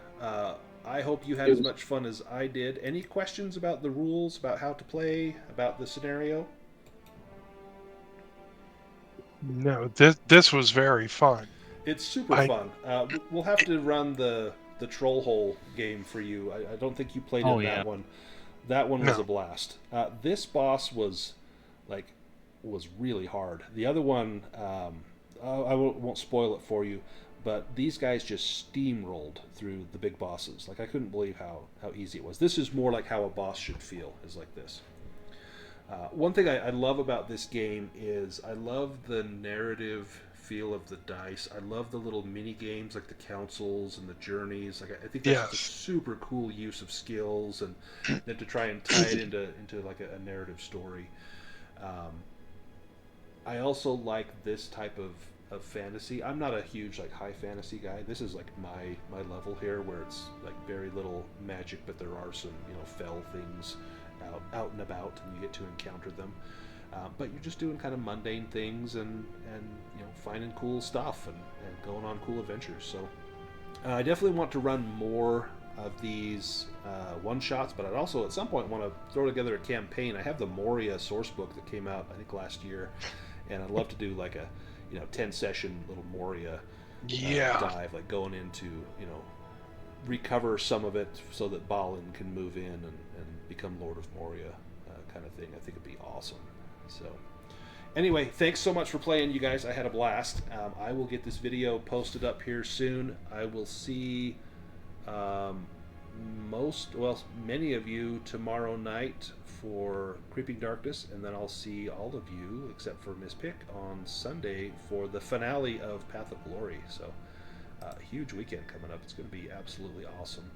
I hope you had as much fun as I did. Any questions about the rules, about how to play, about the scenario? No, this was very fun. It's super fun. We'll have to run the troll hole game for you. I don't think you played in that one. That one was a blast. This boss was really hard. The other one, I won't spoil it for you, but these guys just steamrolled through the big bosses. Like, I couldn't believe how easy it was. This is more like how a boss should feel, is like this. One thing I love about this game is I love the narrative feel of the dice. I love the little mini games like the councils and the journeys. Like I think that's just a Yes. super cool use of skills, and then to try and tie it into like a narrative story. Um, I also like this type of fantasy. I'm not a huge like high fantasy guy. This is like my level here, where it's like very little magic, but there are some fell things out and about, and you get to encounter them. But you're just doing kind of mundane things and finding cool stuff and going on cool adventures. So I definitely want to run more of these one shots, but I'd also at some point want to throw together a campaign. I have the Moria source book that came out I think last year, and I'd love to do like a 10 session little Moria Yeah. dive, like going into recover some of it so that Balin can move in and become Lord of Moria, kind of thing. I think it'd be awesome. So anyway, thanks so much for playing, you guys. I had a blast. I will get this video posted up here soon. I will see many of you tomorrow night for Creeping Darkness, and then I'll see all of you except for Miss Pick on Sunday for the finale of Path of Glory. So huge weekend coming up. It's going to be absolutely awesome.